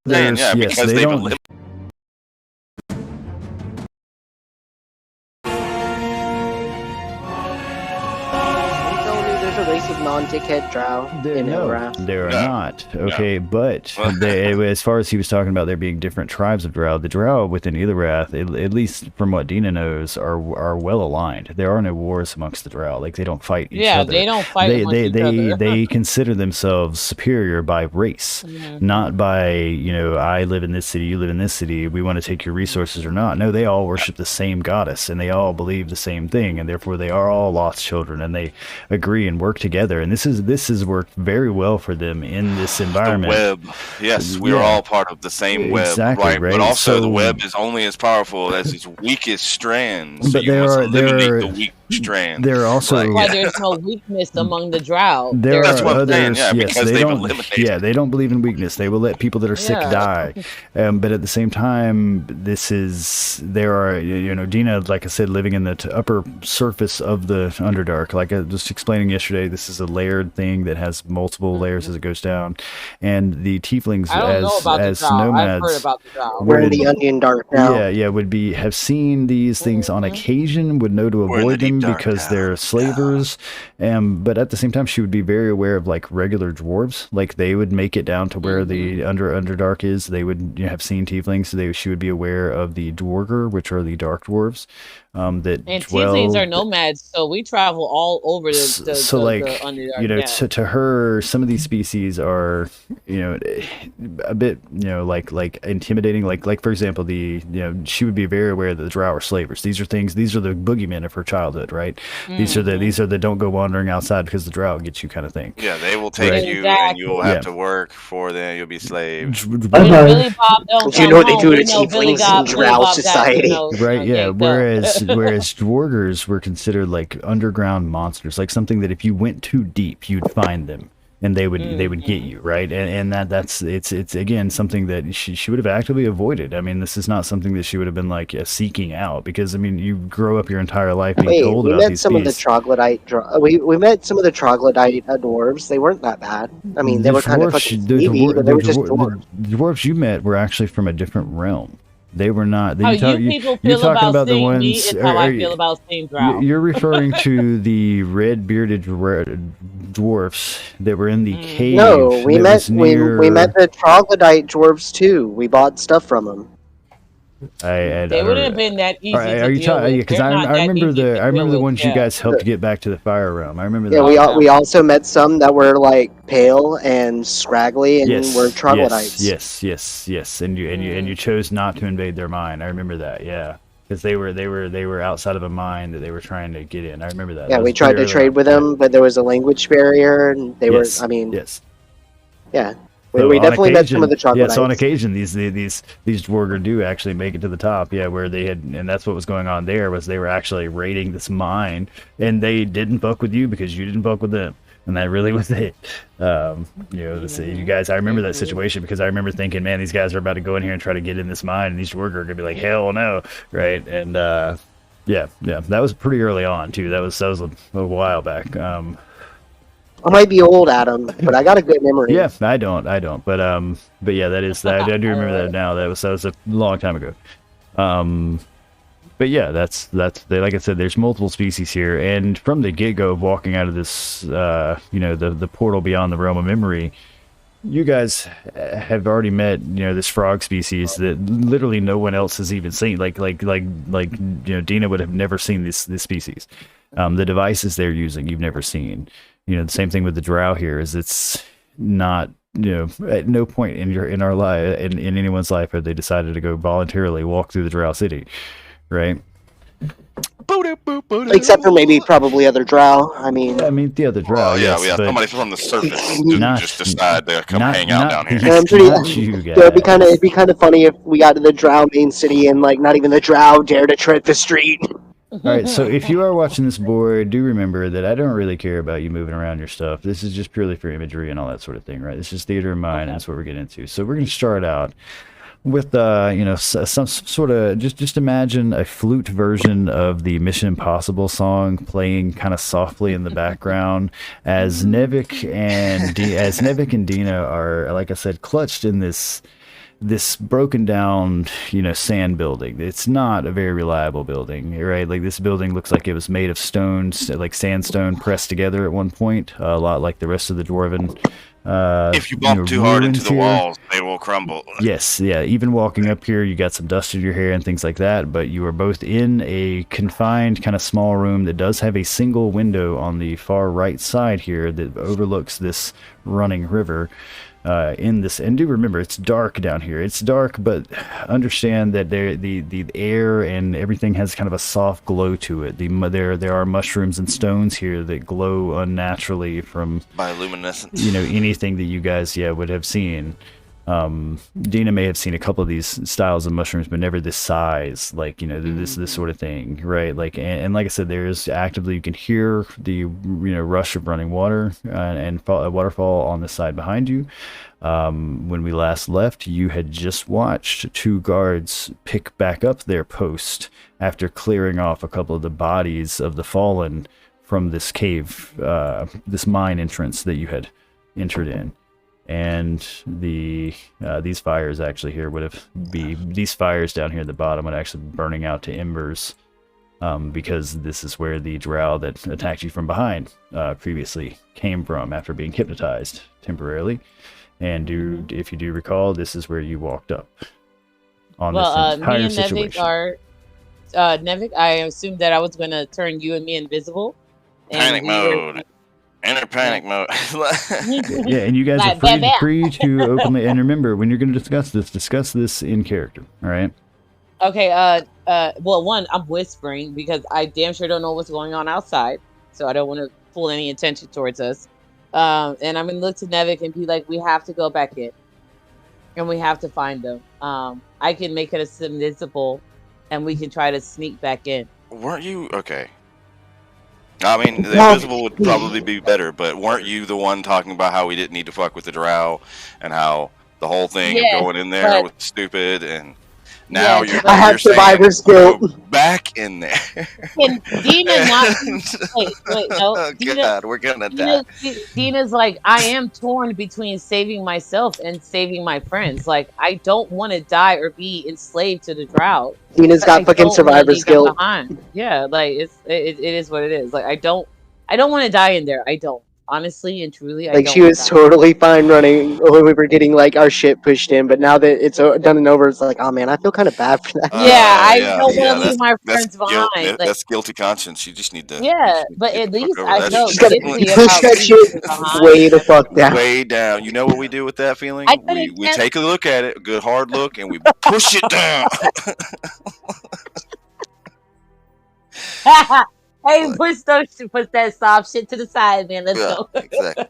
saying, yeah, yes, because they they've don't. eliminated. A race of non-dickhead drow in Elorath. There are not. Okay, but as far as he was talking about there being different tribes of drow, the drow within Elorath, at least from what Dina knows, are well aligned. There are no wars amongst the drow. Like, they don't fight each other. Yeah, they don't fight amongst each other. They consider themselves superior by race, not by, you know, I live in this city, you live in this city, we want to take your resources or not. No, they all worship the same goddess, and they all believe the same thing, and therefore they are all lost children, and they agree and work together, and this has worked very well for them in this environment. The web, yes, we're all part of the same web, right? But also, the web is only as powerful as its weakest strands. So but there are the weak strands. There are also why there's no weakness among the drow. That's what I'm saying. Yeah, yes, because they they've don't. eliminated. Yeah, they don't believe in weakness. They will let people that are sick die. But at the same time, there are, you know, Dina, like I said, living in the upper surface of the Underdark. Like I was explaining yesterday, this is a layered thing that has multiple layers as it goes down, and the tieflings as nomads. I've heard about the drow. We're in the Onion Dark now. Yeah, have seen these things on occasion, would know to avoid them because they're slavers. But at the same time, she would be very aware of like regular dwarves. Like, they would make it down to where the Underdark is. They would have seen tieflings. She would be aware of the Dwarger, which are the dark dwarves. And tieflings are nomads, so we travel all over the Underdark. You know, to her, some of these species are, you know, a bit, you know, like intimidating. Like for example, she would be very aware that the drow are slavers. These are the boogeymen of her childhood, right? These are the don't go wandering outside because the drow gets you kind of thing. Yeah, they will take you, and you will have to work for them. You'll be slaves. Billy Bob don't you know what they do to tieflings in drow society? Right, yeah. Whereas dwargers were considered like underground monsters, like something that if you went too deep, you'd find them, and they would get you, right? And that's again something that she would have actively avoided. I mean, this is not something that she would have been like seeking out, because I mean, you grow up your entire life being told about these we met some of the troglodyte dwarves. They weren't that bad. I mean, they were kind of fucking skeevy, but they were just dwarves. The dwarves you met were actually from a different realm. They were not. How you people feel about seeing me is how I feel about seeing drow. You're referring to the red-bearded dwarfs that were in the cave. No, we met the troglodyte dwarves too. We bought stuff from them. They wouldn't have been that easy to deal with. Because I remember the ones you guys helped get back to the fire realm. I remember that. Yeah, we also met some that were like pale and scraggly and were troglodytes. Yes. And you chose not to invade their mine. I remember that. Yeah. Because they were outside of a mine that they were trying to get in. I remember that. Yeah, we tried to trade with them, but there was a language barrier, and they were. I mean. Yes. Yeah. We definitely met some of the troglodytes. Yes, on occasion, these dwarger do actually make it to the top. Yeah, where they had, and that's what was going on there, was they were actually raiding this mine, and they didn't fuck with you because you didn't fuck with them, and that really was it. You guys, I remember that situation because I remember thinking, man, these guys are about to go in here and try to get in this mine, and these dwarger are gonna be like, hell no, right? And yeah, that was pretty early on too. That was a while back. I might be old, Adam, but I got a good memory. Yeah, I don't. But yeah, that is that. I do remember that now. That was a long time ago. But yeah, that's like I said, there's multiple species here, and from the get-go of walking out of this, the portal beyond the realm of memory, you guys have already met, this frog species that literally no one else has even seen. Like Dina would have never seen this species. The devices they're using, you've never seen. The same thing with the drow here is it's not, at no point in our life, in anyone's life, have they decided to go voluntarily walk through the drow city, right? Except for maybe probably other drow. I mean the other drow. Yeah, we have somebody from the surface just decide to come hang out down here. It'd be kind of funny if we got to the drow main city and like not even the drow dare to tread the street. All right, so if you are watching this board, do remember that I don't really care about you moving around your stuff. This is just purely for imagery and all that sort of thing, right? This is theater of mind, and that's what we're getting into. So we're going to start out with, some sort of, just imagine a flute version of the Mission Impossible song playing kind of softly in the background as Nevik and Dina are, like I said, clutched in this this broken down, sand building. It's not a very reliable building, right? Like this building looks like it was made of stones, like sandstone pressed together at one point, a lot like the rest of the dwarven. If you bump too hard into the walls, they will crumble. Yes, yeah. Even walking up here, you got some dust in your hair and things like that, but you are both in a confined kind of small room that does have a single window on the far right side here that overlooks this running river. In this, and do remember, it's dark down here. It's dark, but understand that the air and everything has kind of a soft glow to it. There are mushrooms and stones here that glow unnaturally from bioluminescence. Anything that you guys would have seen. Dina may have seen a couple of these styles of mushrooms, but never this size, like, this sort of thing, right? Like, and like I said, there is actively, you can hear the, rush of running water and a waterfall on the side behind you. When we last left, you had just watched 2 guards pick back up their post after clearing off a couple of the bodies of the fallen from this cave, this mine entrance that you had entered in. And these fires actually here these fires down here at the bottom would actually be burning out to embers, because this is where the drow that attacked you from behind previously came from after being hypnotized temporarily. And if you do recall, this is where you walked up on this entire me and situation. Nevik, I assumed that I was going to turn you and me invisible. Panic mode. Enter panic mode. Yeah, and you guys are free to openly. And remember, when you're going to discuss this in character. All right. Okay. Well, one, I'm whispering because I damn sure don't know what's going on outside, so I don't want to pull any attention towards us. And I'm gonna look to Nevik and be like, "We have to go back in, and we have to find them. I can make it invisible, and we can try to sneak back in." Weren't you okay? I mean, the invisible would probably be better, but weren't you the one talking about how we didn't need to fuck with the drow and how the whole thing of going in there was stupid? And now I have survivor's guilt. Go back in there. Can Dina not? Wait, no. Oh, Dina, God, we're gonna die. Dina's like, I am torn between saving myself and saving my friends. Like, I don't want to die or be enslaved to the drow. Dina's got fucking survivor's guilt. Yeah, like it is what it is. Like I don't want to die in there. I don't. Honestly and truly, like she was totally fine running when we were getting like our shit pushed in, but now that it's done and over, it's like, oh man, I feel kind of bad for that. I don't want to leave my friends behind. That's guilty conscience. You just need to. Yeah, but at least I know. Push that shit way the fuck down. Way down. You know what we do with that feeling? We take a look at it, a good hard look, and we push it down. Hey, push that soft shit to the side, man. Let's go. Exactly.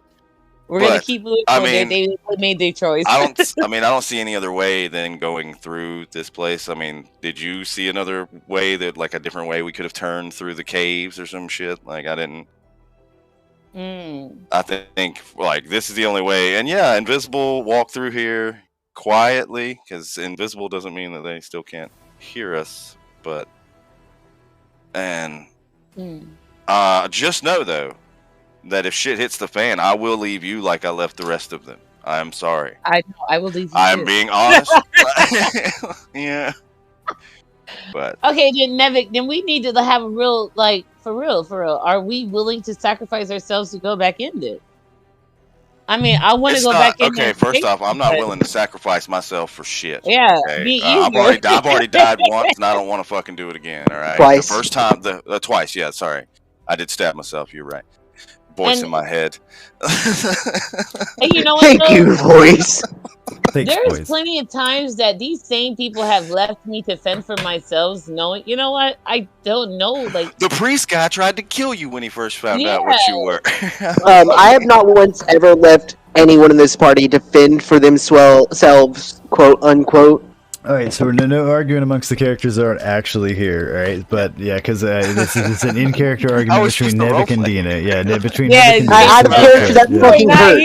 We're gonna keep moving. They made their choice. I don't see any other way than going through this place. I mean, did you see another way like a different way we could have turned through the caves or some shit? Like I didn't. I think like this is the only way. And yeah, invisible walk through here quietly, because invisible doesn't mean that they still can't hear us. But just know though that if shit hits the fan, I will leave you like I left the rest of them. I'm sorry. I know. I will leave you. I'm being honest. Yeah. But okay, then Nevik, then we need to have a real, like, for real. Are we willing to sacrifice ourselves to go back in it? I mean, I want to go back in. Okay, first off, I'm not willing to sacrifice myself for shit. Yeah, okay? me either. I've already died once, and I don't want to fucking do it again. All right, twice. The first time, twice. Yeah, sorry, I did stab myself. You're right. Voice in my head. Hey, you know what? Thank you, voice. There's plenty of times that these same people have left me to fend for myself, knowing, you know what? I don't know. Like the priest guy tried to kill you when he first found out what you were. I have not once ever left anyone in this party to fend for themselves, quote unquote. All right, so we're no arguing amongst the characters that aren't actually here, all right? But yeah, because this is an in-character argument between Nevik and Dina. Yeah, between Nevik and Dina. I don't care because that fucking hurt.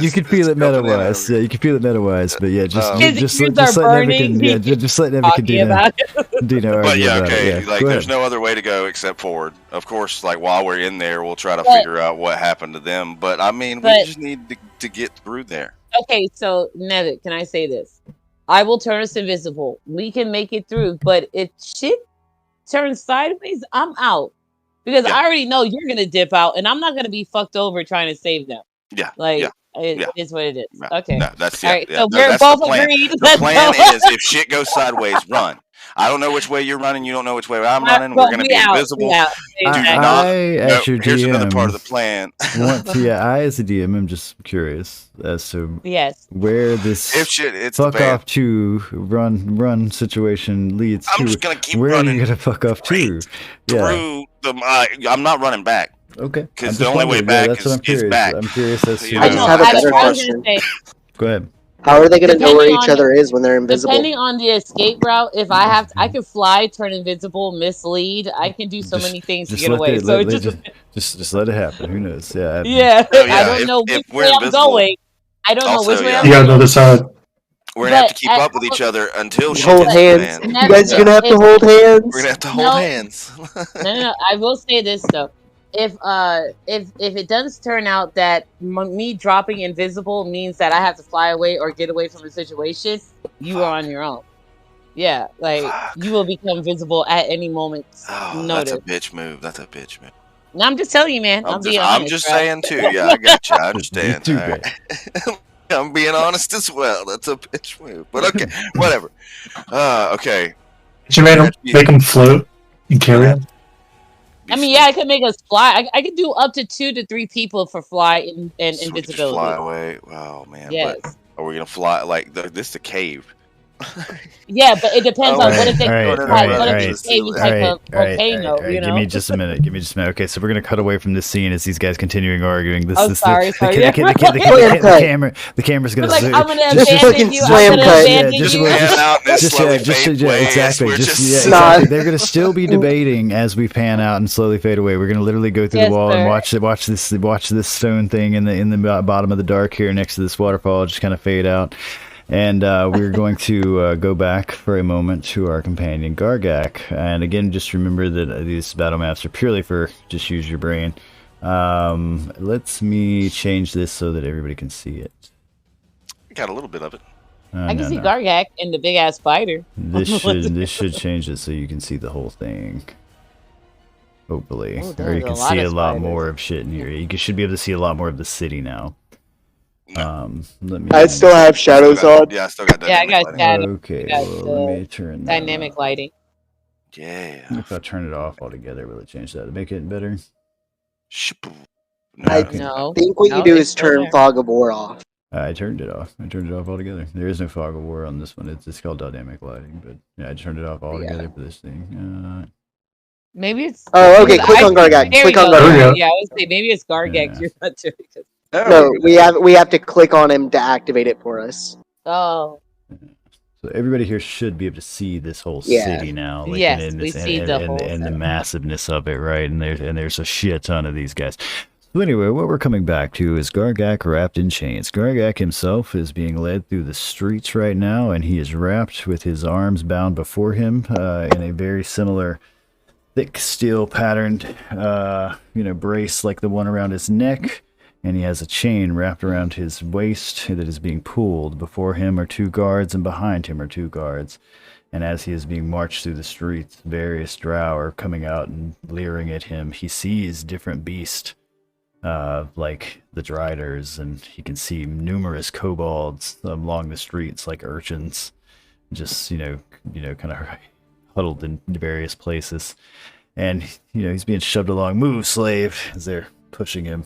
You could feel it meta-wise. Yeah, you could feel it meta-wise. But yeah, just let Nevik and Dina argue about it. Yeah, like there's no other way to go except forward. Of course, like while we're in there, we'll try to figure out what happened to them. But I mean, we just need to get through there. Okay, so Nevit, can I say this? I will turn us invisible. We can make it through, but if shit turns sideways, I'm out. Because I already know you're gonna dip out, and I'm not gonna be fucked over trying to save them. Yeah. Like it is what it is. No, Okay. no, that's All right. yeah. So No, we're that's both the plan. agreed. The plan is if shit goes sideways, run. I don't know which way you're running. You don't know which way I'm running. We're gonna be invisible. Exactly. Here's another part of the plan. I as a DM am just curious as to where this fuck off to run situation leads to. I'm just gonna keep where running. Are you gonna fuck off to? Through the. I'm not running back. Okay. Because the only way back is back. I'm curious as to. I just have a better question. Go ahead. How are they going to know where each other is when they're invisible? Depending on the escape route, if I have, I can fly, turn invisible, mislead. I can do so many things to get away. So just let it happen. Who knows? Yeah. I don't know which way I'm going. I don't know which way I'm going. You gotta know the side. We're gonna have to keep up with each other until she hold hands. You guys are gonna have to hold hands. We're gonna have to hold hands. No. I will say this though. If it does turn out that me dropping invisible means that I have to fly away or get away from a situation, you are on your own. Yeah, like you will become visible at any moment. That's a bitch move. That's a bitch move. No, I'm just telling you, man. I'm just saying too. Yeah, I got you. I understand. I'm being honest as well. That's a bitch move. But okay, whatever. Okay. Did you make them float and carry them? I mean, I could make us fly. I could do up to 2 to 3 people for fly and invisibility. Fly away. Oh man. Yes. But are we gonna fly like this? Is a cave. Yeah, but it depends on what if they type of volcano. You know. Give me just a minute. Okay, so we're gonna cut away from this scene as these guys continuing arguing. The camera's gonna. Like, I'm gonna just abandon you. Slam cut. Exactly. They're gonna still be debating as we pan out and slowly fade away. We're gonna literally go through the wall and watch this stone thing in the bottom of the dark here next to this waterfall just kind of fade out. And we're going to go back for a moment to our companion Gargak. And again, just remember that these battle maps are purely for just use your brain. Let me change this so that everybody can see it. Got a little bit of it. I can see Gargak and the big ass spider. This should change it so you can see the whole thing. Hopefully. Or you can see a lot more of shit in here. You should be able to see a lot more of the city now. I still have shadows on. Yeah, I still got dynamic I got shadows. Okay, well, let me turn that dynamic lighting. Yeah. If I turn it off altogether, will it change that to make it better? I think what you do is turn Fog of War off. I turned it off. Altogether. There is no Fog of War on this one. It's called dynamic lighting, but yeah, I turned it off altogether for this thing. Maybe it's. Oh, okay. Click on Gargak. Click on Gargak. Yeah, I would say maybe it's Gargak. You're not doing it. No, we have to click on him to activate it for us. Oh. So everybody here should be able to see this whole city now. Like, yes, we see the whole and the massiveness of it, right? And there's a shit ton of these guys. So anyway, what we're coming back to is Gargak wrapped in chains. Gargak himself is being led through the streets right now, and he is wrapped with his arms bound before him in a very similar thick steel patterned brace like the one around his neck. And he has a chain wrapped around his waist that is being pulled. Before him are 2 guards, and behind him are 2 guards. And as he is being marched through the streets, various drow are coming out and leering at him. He sees different beasts, like the Driders, and he can see numerous kobolds along the streets, like urchins, just kind of huddled in various places. And he's being shoved along. Move, slave! As they're pushing him.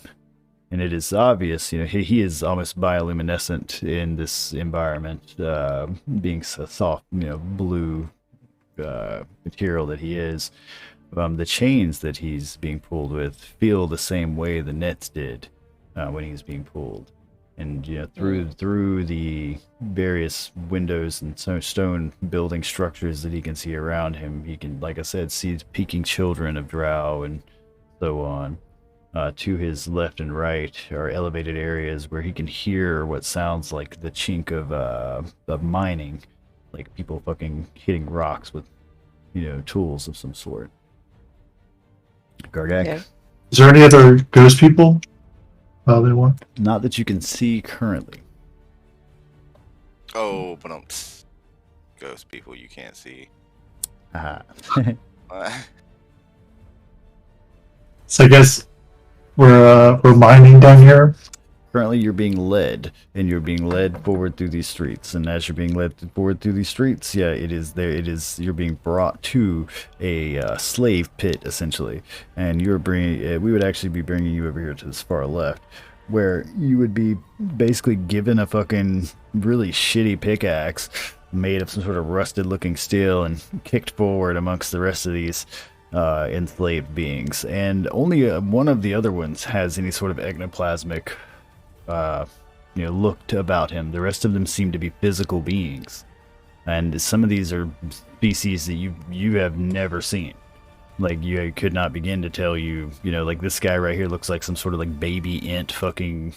And it is obvious, he is almost bioluminescent in this environment, being so soft, blue material that he is. The chains that he's being pulled with feel the same way the nets did when he was being pulled. And through the various windows and stone building structures that he can see around him, he can, like I said, see peeking children of drow and so on. To his left and right are elevated areas where he can hear what sounds like the chink of mining, like people fucking hitting rocks with, tools of some sort. Gargak? Okay. Is there any other ghost people? They want? Not that you can see currently. Oh, but ghost people you can't see. So I guess we're mining down here. Currently, you're being led, and you're being led forward through these streets. And as you're being led forward through these streets, yeah, it is there. It is you're being brought to a slave pit, essentially. And you're bringing. We would actually be bringing you over here to this far left, where you would be basically given a fucking really shitty pickaxe made of some sort of rusted-looking steel and kicked forward amongst the rest of these enslaved beings. And only one of the other ones has any sort of ectoplasmic look about him. The rest of them seem to be physical beings, and some of these are species that you have never seen. Like, you could not begin to tell you, like this guy right here looks like some sort of like baby ant fucking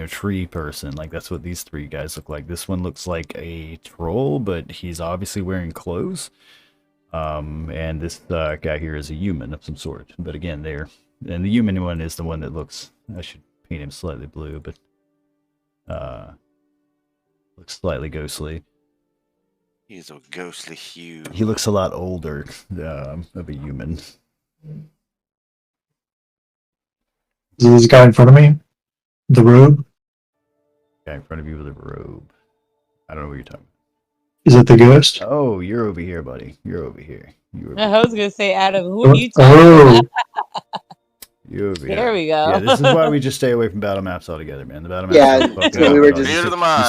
tree person. Like, that's what these three guys look like. This one looks like a troll, but he's obviously wearing clothes. And this guy here is a human of some sort. But again, and the human one is the one that looks. I should paint him slightly blue, but looks slightly ghostly. He's a ghostly hue. He looks a lot older of a human. Is this guy in front of me? The robe? Guy in front of you with a robe. I don't know what you're talking about. Is it the ghost? Oh, you're over here, buddy. You're over here. I was gonna say, Adam, who are you talking about? You're over here. There we go. Yeah, this is why we just stay away from battle maps altogether, man. The battle maps. Yeah, we were just. You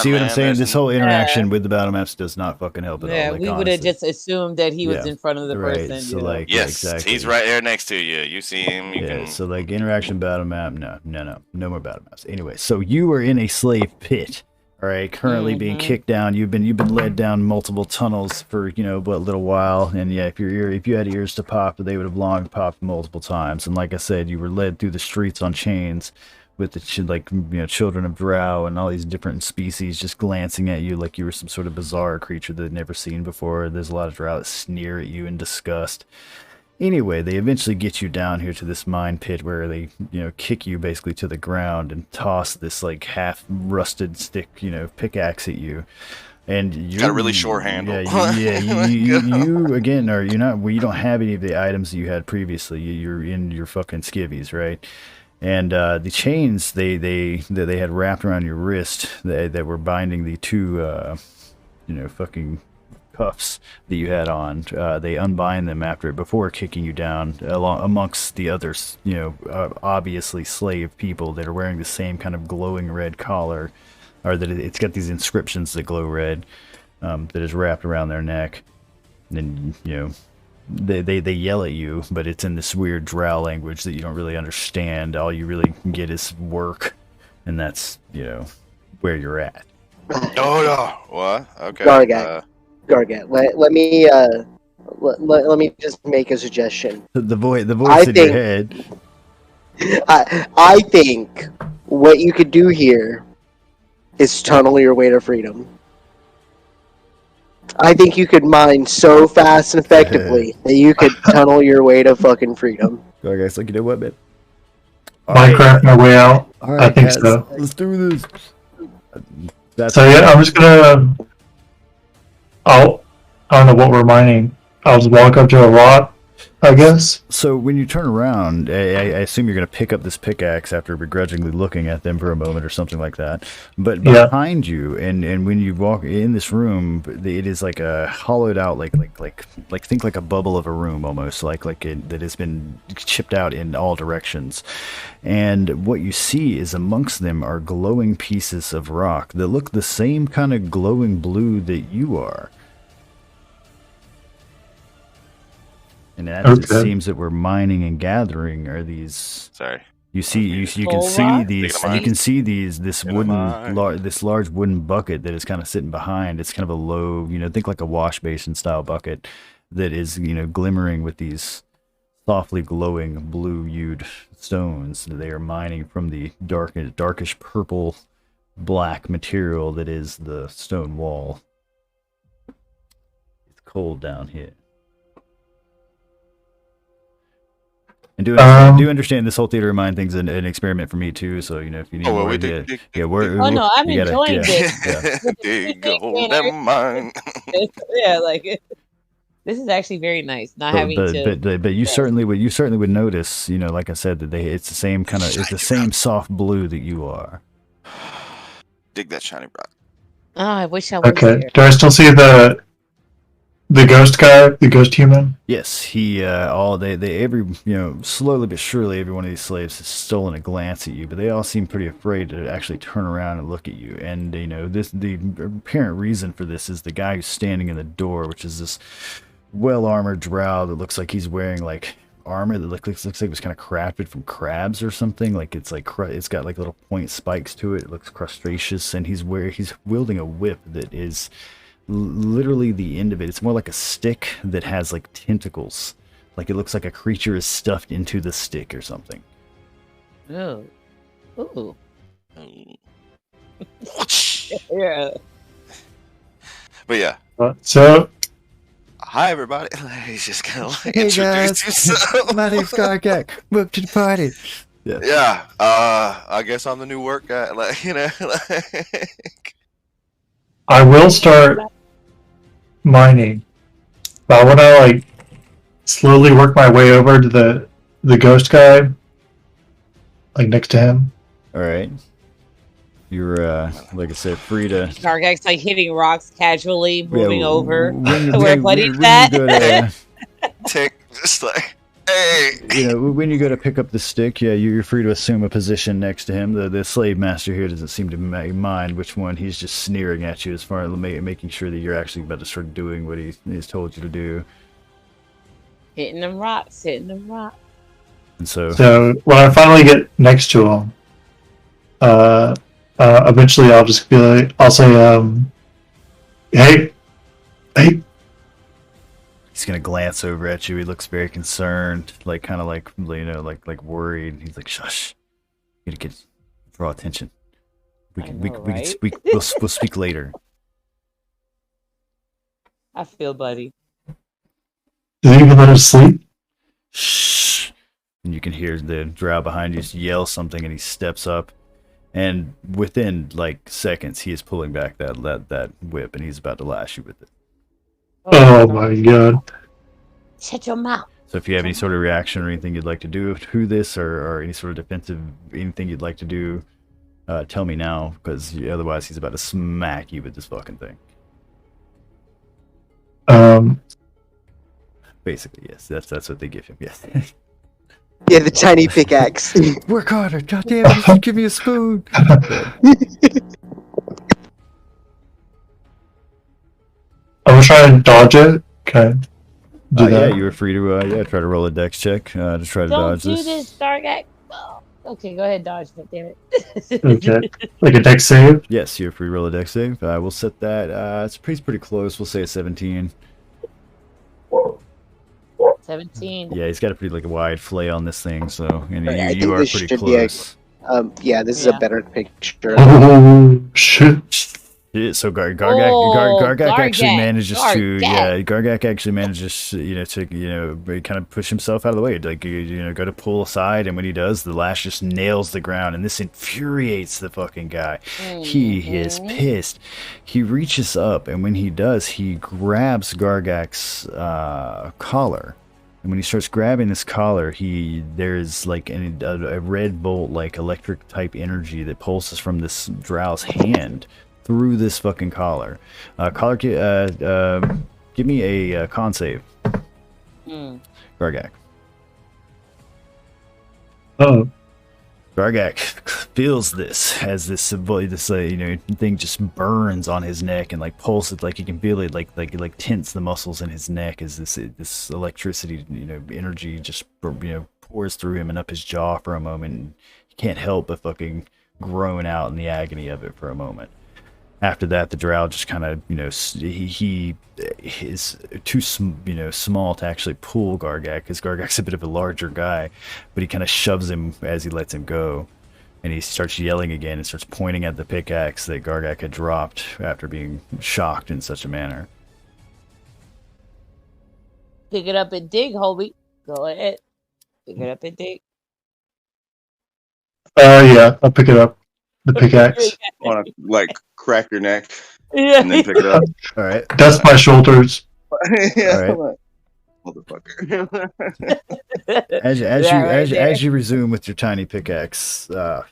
see what I'm saying? This whole interaction with the battle maps does not fucking help at all. Yeah, like, we would have just assumed that he was in front of the right. person. So like, yes, exactly. He's right there next to you. You see him. You can. So like interaction battle map. No more battle maps. Anyway, so you are in a slave pit. All right, currently being kicked down. You've been led down multiple tunnels for a little while, and yeah, if you had ears to pop, they would have long popped multiple times. And like I said, you were led through the streets on chains, with the children of Drow and all these different species just glancing at you like you were some sort of bizarre creature they'd never seen before. There's a lot of Drow that sneer at you in disgust. Anyway, they eventually get you down here to this mine pit where they, kick you basically to the ground and toss this like half rusted stick, pickaxe at you. And you got a really short handle. You again you don't have any of the items that you had previously. You're in your fucking skivvies, right? And the chains that they had wrapped around your wrist that were binding the two fucking cuffs that you had on, they unbind them before kicking you down amongst the others, obviously slave people that are wearing the same kind of glowing red collar, or that it's got these inscriptions that glow red, that is wrapped around their neck. And then they yell at you, but it's in this weird drow language that you don't really understand. All you really get is work, and that's where you're at. Oh no! What? Okay. Gargat, let me just make a suggestion. The voice in your head. I think what you could do here is tunnel your way to freedom. I think you could mine so fast and effectively that you could tunnel your way to fucking freedom. Alright guys, like, you know what, man? Minecraft my way out. Right, I think guys, so. Let's do this. So yeah, I'm just gonna. I don't know what we're mining. I'll just walk up to a rock, I guess. So when you turn around, I assume you're going to pick up this pickaxe after begrudgingly looking at them for a moment or something like that. But behind you, and when you walk in this room, it is like a hollowed out, like think like a bubble of a room almost, like that has been chipped out in all directions. And what you see is amongst them are glowing pieces of rock that look the same kind of glowing blue that you are. And as it seems that we're mining and gathering are these. Sorry. You can see this large wooden bucket that is kind of sitting behind. It's kind of a low, think like a wash basin style bucket that is, glimmering with these softly glowing blue hued stones that they are mining from the darkish purple black material that is the stone wall. It's cold down here. And do understand this whole theater of mind thing's an experiment for me too. So if you need more, oh no, I'm enjoying this. Yeah, like this is actually very nice. Not having to, but you certainly would notice. Like I said, that it's the same it's the same soft blue that you are. Dig that shiny rock. Oh, I wish I was okay. there. Do I still see the ghost guy, the ghost human? Yes, he slowly but surely every one of these slaves has stolen a glance at you, but they all seem pretty afraid to actually turn around and look at you. And the apparent reason for this is the guy who's standing in the door, which is this well-armored drow that looks like he's wearing like armor that looks like it was kind of crafted from crabs or something. Like it's got like little point spikes to it. It looks crustaceous, and he's wielding a whip that is literally the end of it. It's more like a stick that has like tentacles. Like it looks like a creature is stuffed into the stick or something. Oh. Ooh. Yeah. But yeah. So. Hi everybody. He's just kind of like hey introduce guys, yourself. my name's Gargak. Welcome to the party. Yeah. I guess I'm the new work guy. I will start mining, but I want to slowly work my way over to the ghost guy, next to him. All right. You're like I said, free to. Gargak's hitting rocks casually, moving over to where Buddy's at. Tick, just hey. When you go to pick up the stick, you're free to assume a position next to him. The slave master here doesn't seem to mind which one. He's just sneering at you as far as making sure that you're actually about to start doing what he's told you to do. Hitting them rocks. And so when I finally get next to him, eventually I'll just be like, I'll say, hey. He's gonna glance over at you. He looks very concerned, like worried. He's like, "Shush, you gotta draw attention. We'll speak later." I feel Buddy. Did you even let us sleep? Shh. And you can hear the drow behind you yell something, and he steps up. And within seconds, he is pulling back that whip, and he's about to lash you with it. Oh my god! Shut your mouth. So if you have any sort of reaction or anything you'd like to do to this, or any sort of defensive anything you'd like to do, tell me now, because otherwise he's about to smack you with this fucking thing. Basically, yes. That's what they give him. Yes. Yeah, the tiny pickaxe. Work harder. God damn it, just give me a spoon. I was trying to dodge it. Okay. Yeah, you were free to try to roll a dex check to try to dodge this. Don't do this, Gargak. Okay, go ahead, dodge it. Damn it. Okay. Like a dex save? Yes, you're free to roll a dex save. We'll set that. It's pretty close. We'll say a 17. 17. Yeah, he's got a pretty wide flail on this thing, so and you are this pretty should close. Yeah, this is a better picture. Oh shit! So Gargak actually manages Gargak actually manages to kind of push himself out of the way, go to pull aside, and when he does, the lash just nails the ground, and this infuriates the fucking guy. He is pissed. He reaches up, and when he does, he grabs Gargak's collar. And when he starts grabbing this collar, there's a red bolt, electric type energy that pulses from this drow's hand through this fucking collar. Give me a con save. Gargak. Oh. Gargak feels this as this thing just burns on his neck and pulses, he can feel it like tense the muscles in his neck as this electricity energy just pours through him and up his jaw for a moment. And he can't help but fucking groan out in the agony of it for a moment. After that, the drow just kind of, he is too, small to actually pull Gargak, because Gargak's a bit of a larger guy, but he kind of shoves him as he lets him go. And he starts yelling again and starts pointing at the pickaxe that Gargak had dropped after being shocked in such a manner. Pick it up and dig, Hobie. Go ahead. Pick it up and take. Yeah, I'll pick it up. The pickaxe. Want to like crack your neck Yeah. and then pick it up. All right. That's my shoulders. Yeah, All right. motherfucker. As you resume with your tiny pickaxe, the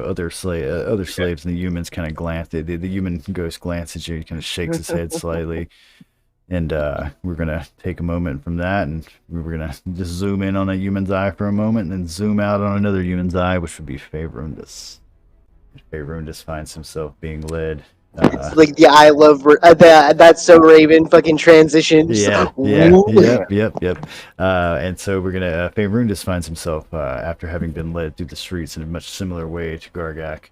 other slaves and the humans kind of glance. The human ghost glances at you. He kind of shakes his head slightly. And we're gonna take a moment from that, and we're gonna just zoom in on a human's eye for a moment, and then zoom out on another human's eye, which would be Faerundis. Faerundis finds himself being led. It's like the I love that's so Raven fucking transitions. Yep. And so we're gonna Faerundis finds himself after having been led through the streets in a much similar way to Gargak.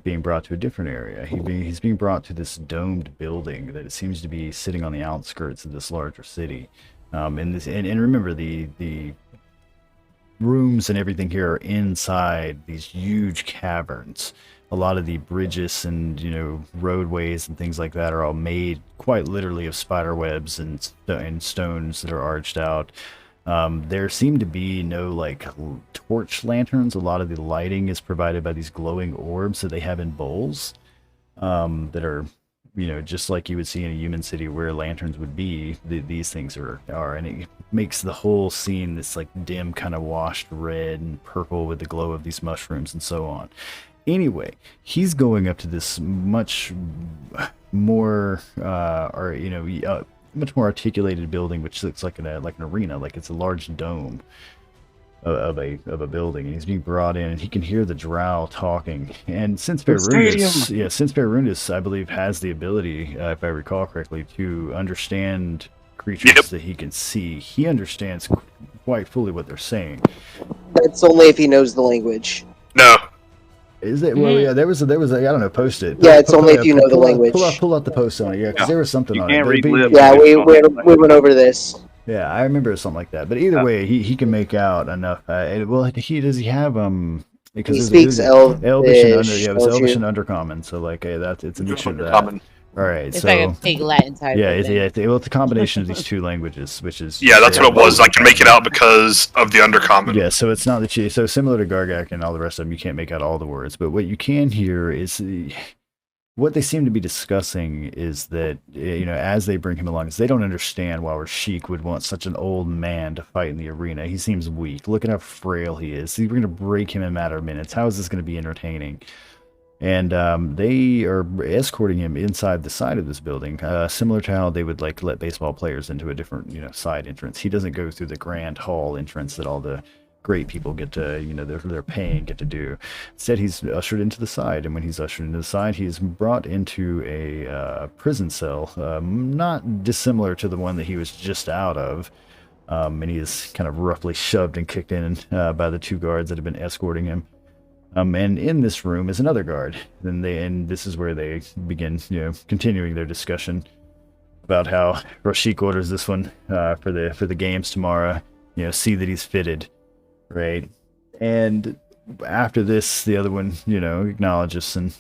Being brought to a different area. He's being brought to this domed building that it seems to be sitting on the outskirts of this larger city. And remember the rooms and everything here are inside these huge caverns. A lot of the bridges and roadways and things like that are all made quite literally of spider webs and stones that are arched out. There seem to be no torch lanterns. A lot of the lighting is provided by these glowing orbs that they have in bowls that are just like you would see in a human city where lanterns would be. These things are, and it makes the whole scene this dim kind of washed red and purple with the glow of these mushrooms and so on. Anyway, he's going up to this much more much more articulated building, which looks like an arena, like it's a large dome of a building, and he's being brought in, and he can hear the drow talking. And since Faerundis, I believe, has the ability, if I recall correctly, to understand creatures that he can see, he understands quite fully what they're saying. That's only if he knows the language. No. Is it? Well, yeah. There was a I don't know. Post it. Yeah, it's only if you know the language. Pull out the post on it. Yeah, because there was something on it. Yeah, we went over this. Yeah, I remember something like that. But either way, he can make out enough. Does he have because he speaks Elvish and Elvish and Undercommon. So it's a mixture of that. All right, it's like a big Latin type. Yeah, it's a combination of these two languages, which is that's what it was. I can make it out because of the Undercommon. Yeah, so it's not so similar to Gargak and all the rest of them. You can't make out all the words, but what you can hear is what they seem to be discussing is that as they bring him along, is they don't understand why Rashik would want such an old man to fight in the arena. He seems weak. Look at how frail he is. We're going to break him in a matter of minutes. How is this going to be entertaining? And they are escorting him inside the side of this building, similar to how they would let baseball players into a different, side entrance. He doesn't go through the grand hall entrance that all the great people get to, they're paying, get to do. Instead, he's ushered into the side, and when he's ushered into the side, he's brought into a prison cell, not dissimilar to the one that he was just out of. And he is kind of roughly shoved and kicked in by the two guards that have been escorting him. And in this room is another guard. And this is where they begin, continuing their discussion about how Rashik orders this one for the games tomorrow. See that he's fitted, right? And after this, the other one, acknowledges and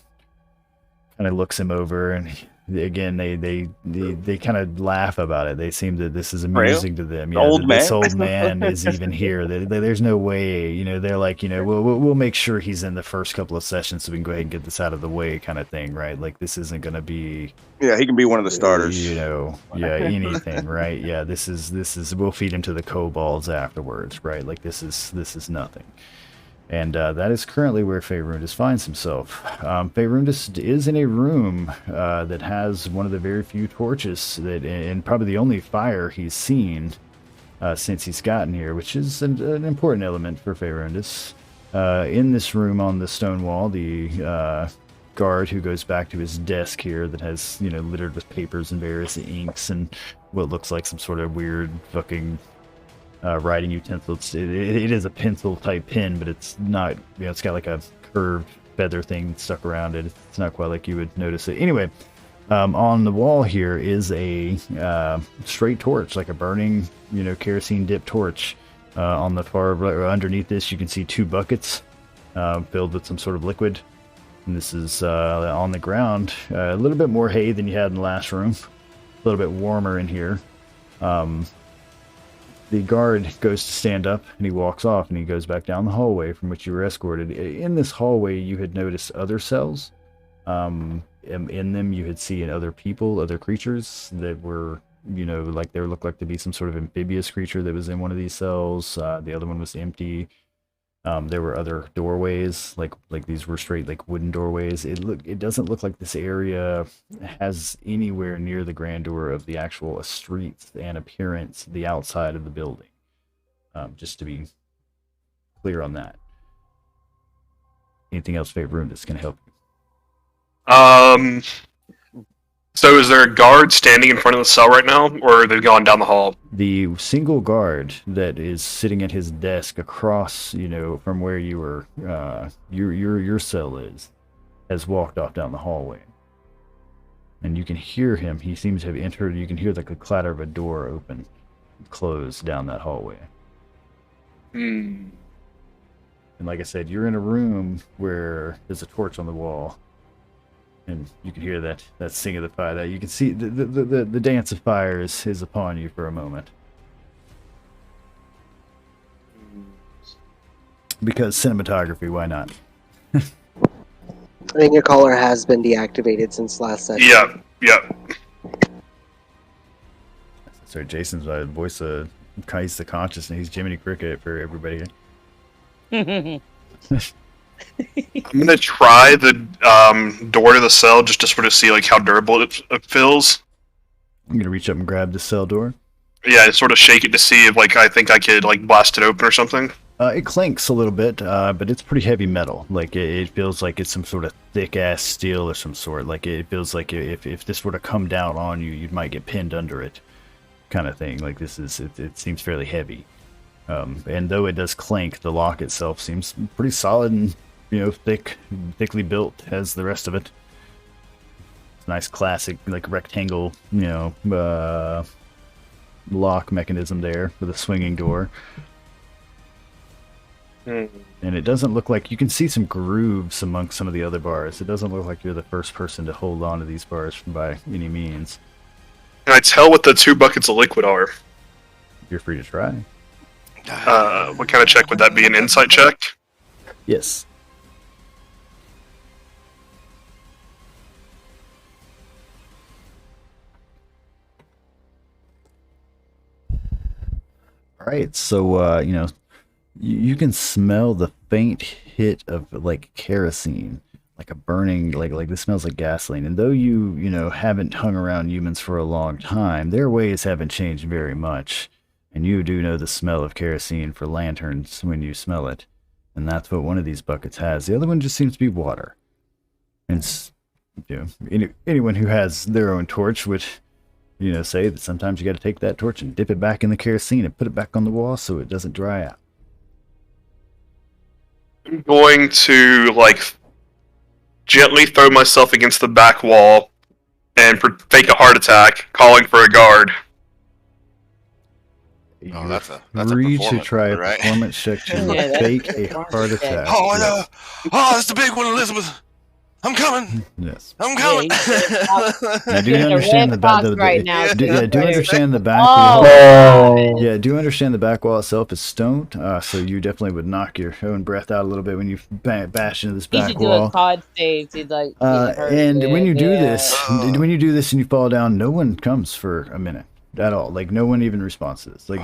kind of looks him over, and again they kind of laugh about it. They seem that this is amusing to them. This old man is even here. There's no way. They're like, we'll make sure he's in the first couple of sessions so we can go ahead and get this out of the way, kind of thing, right? Like this isn't going to be. Yeah, he can be one of the starters. Anything, right? Yeah, this is. We'll feed him to the kobolds afterwards, right? Like this is nothing. And that is currently where Faerundis finds himself. Faerundis is in a room that has one of the very few torches and probably the only fire he's seen since he's gotten here, which is an important element for Faerundis. In this room on the stone wall, the guard who goes back to his desk here that has, littered with papers and various inks and what looks like some sort of weird fucking writing utensil. It is a pencil type pen, but it's not, it's got like a curved feather thing stuck around it. It's not quite like you would notice it. Anyway, on the wall here is a straight torch, like a burning, kerosene dip torch. On the far underneath this, you can see two buckets filled with some sort of liquid. And this is on the ground. A little bit more hay than you had in the last room. A little bit warmer in here. The guard goes to stand up, and he walks off, and he goes back down the hallway from which you were escorted. In this hallway, you had noticed other cells. In them, you had seen other people, other creatures that were, like they looked like to be some sort of amphibious creature that was in one of these cells. The other one was empty. There were other doorways, like these were straight like wooden doorways. It doesn't look like this area has anywhere near the grandeur of the actual streets and appearance, the outside of the building. Just to be clear on that. Anything else, favorite room, that's going to help you? So is there a guard standing in front of the cell right now, or are they gone down the hall? The single guard that is sitting at his desk across, from where you were, your cell is, has walked off down the hallway. And you can hear him. He seems to have entered. You can hear the clatter of a door open, close down that hallway. And like I said, you're in a room where there's a torch on the wall. And you can hear that sing of the fire. That you can see the dance of fire is upon you for a moment. Because cinematography, why not? I think your caller has been deactivated since last session. Yeah. Sorry, Jason's voice of Kai's the conscious, and he's Jiminy Cricket for everybody. I'm gonna try the door to the cell just to sort of see like how durable it feels. I'm gonna reach up and grab the cell door. Yeah, sort of shake it to see if like I think I could like blast it open or something. It clanks a little bit, but it's pretty heavy metal. Like it feels like it's some sort of thick ass steel or some sort. Like it feels like if this were to come down on you, you might get pinned under it, kind of thing. Like it seems fairly heavy. And though it does clank, the lock itself seems pretty solid and thickly built as the rest of it. Nice classic like rectangle, lock mechanism there for the swinging door. And it doesn't look like you can see some grooves among some of the other bars. It doesn't look like you're the first person to hold on to these bars by any means. Can I tell what the 2 buckets of liquid are? You're free to try. What kind of check would that be? An insight check? Yes. All right, so you can smell the faint hit of like kerosene, like a burning, like this smells like gasoline. And though you haven't hung around humans for a long time, their ways haven't changed very much. And you do know the smell of kerosene for lanterns when you smell it, and that's what one of these buckets has. The other one just seems to be water. And anyone who has their own torch would say that sometimes you got to take that torch and dip it back in the kerosene and put it back on the wall so it doesn't dry out. I'm going to, like, gently throw myself against the back wall and fake a heart attack, calling for a guard. Oh, that's a free to performance, try a right? performance check to fake a heart attack. Oh, no. Oh, that's the big one, Elizabeth. I'm coming. Yes. I'm coming. Now, do you understand the back? Right now, do you understand the back? Yeah, do you understand the back wall itself is stone? So you definitely would knock your own breath out a little bit when you bash into this back wall. You should do a COD save to like. And when you do this, and you fall down, no one comes for a minute at all. Like no one even responds to this. Like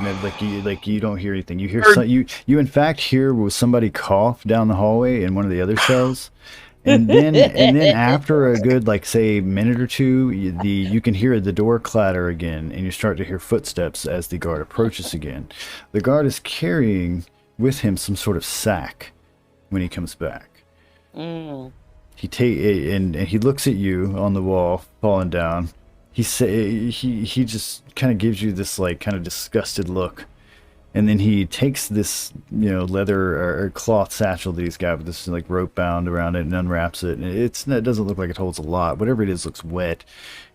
you don't hear anything. You hear you in fact hear was somebody cough down the hallway in one of the other cells. And then after a good, like, say, minute or two, you can hear the door clatter again, and you start to hear footsteps as the guard approaches again. The guard is carrying with him some sort of sack when he comes back. He looks at you on the wall, falling down. He just kind of gives you this like kind of disgusted look. And then he takes this, leather or cloth satchel that he's got with this like rope bound around it and unwraps it. And it doesn't look like it holds a lot. Whatever it is looks wet.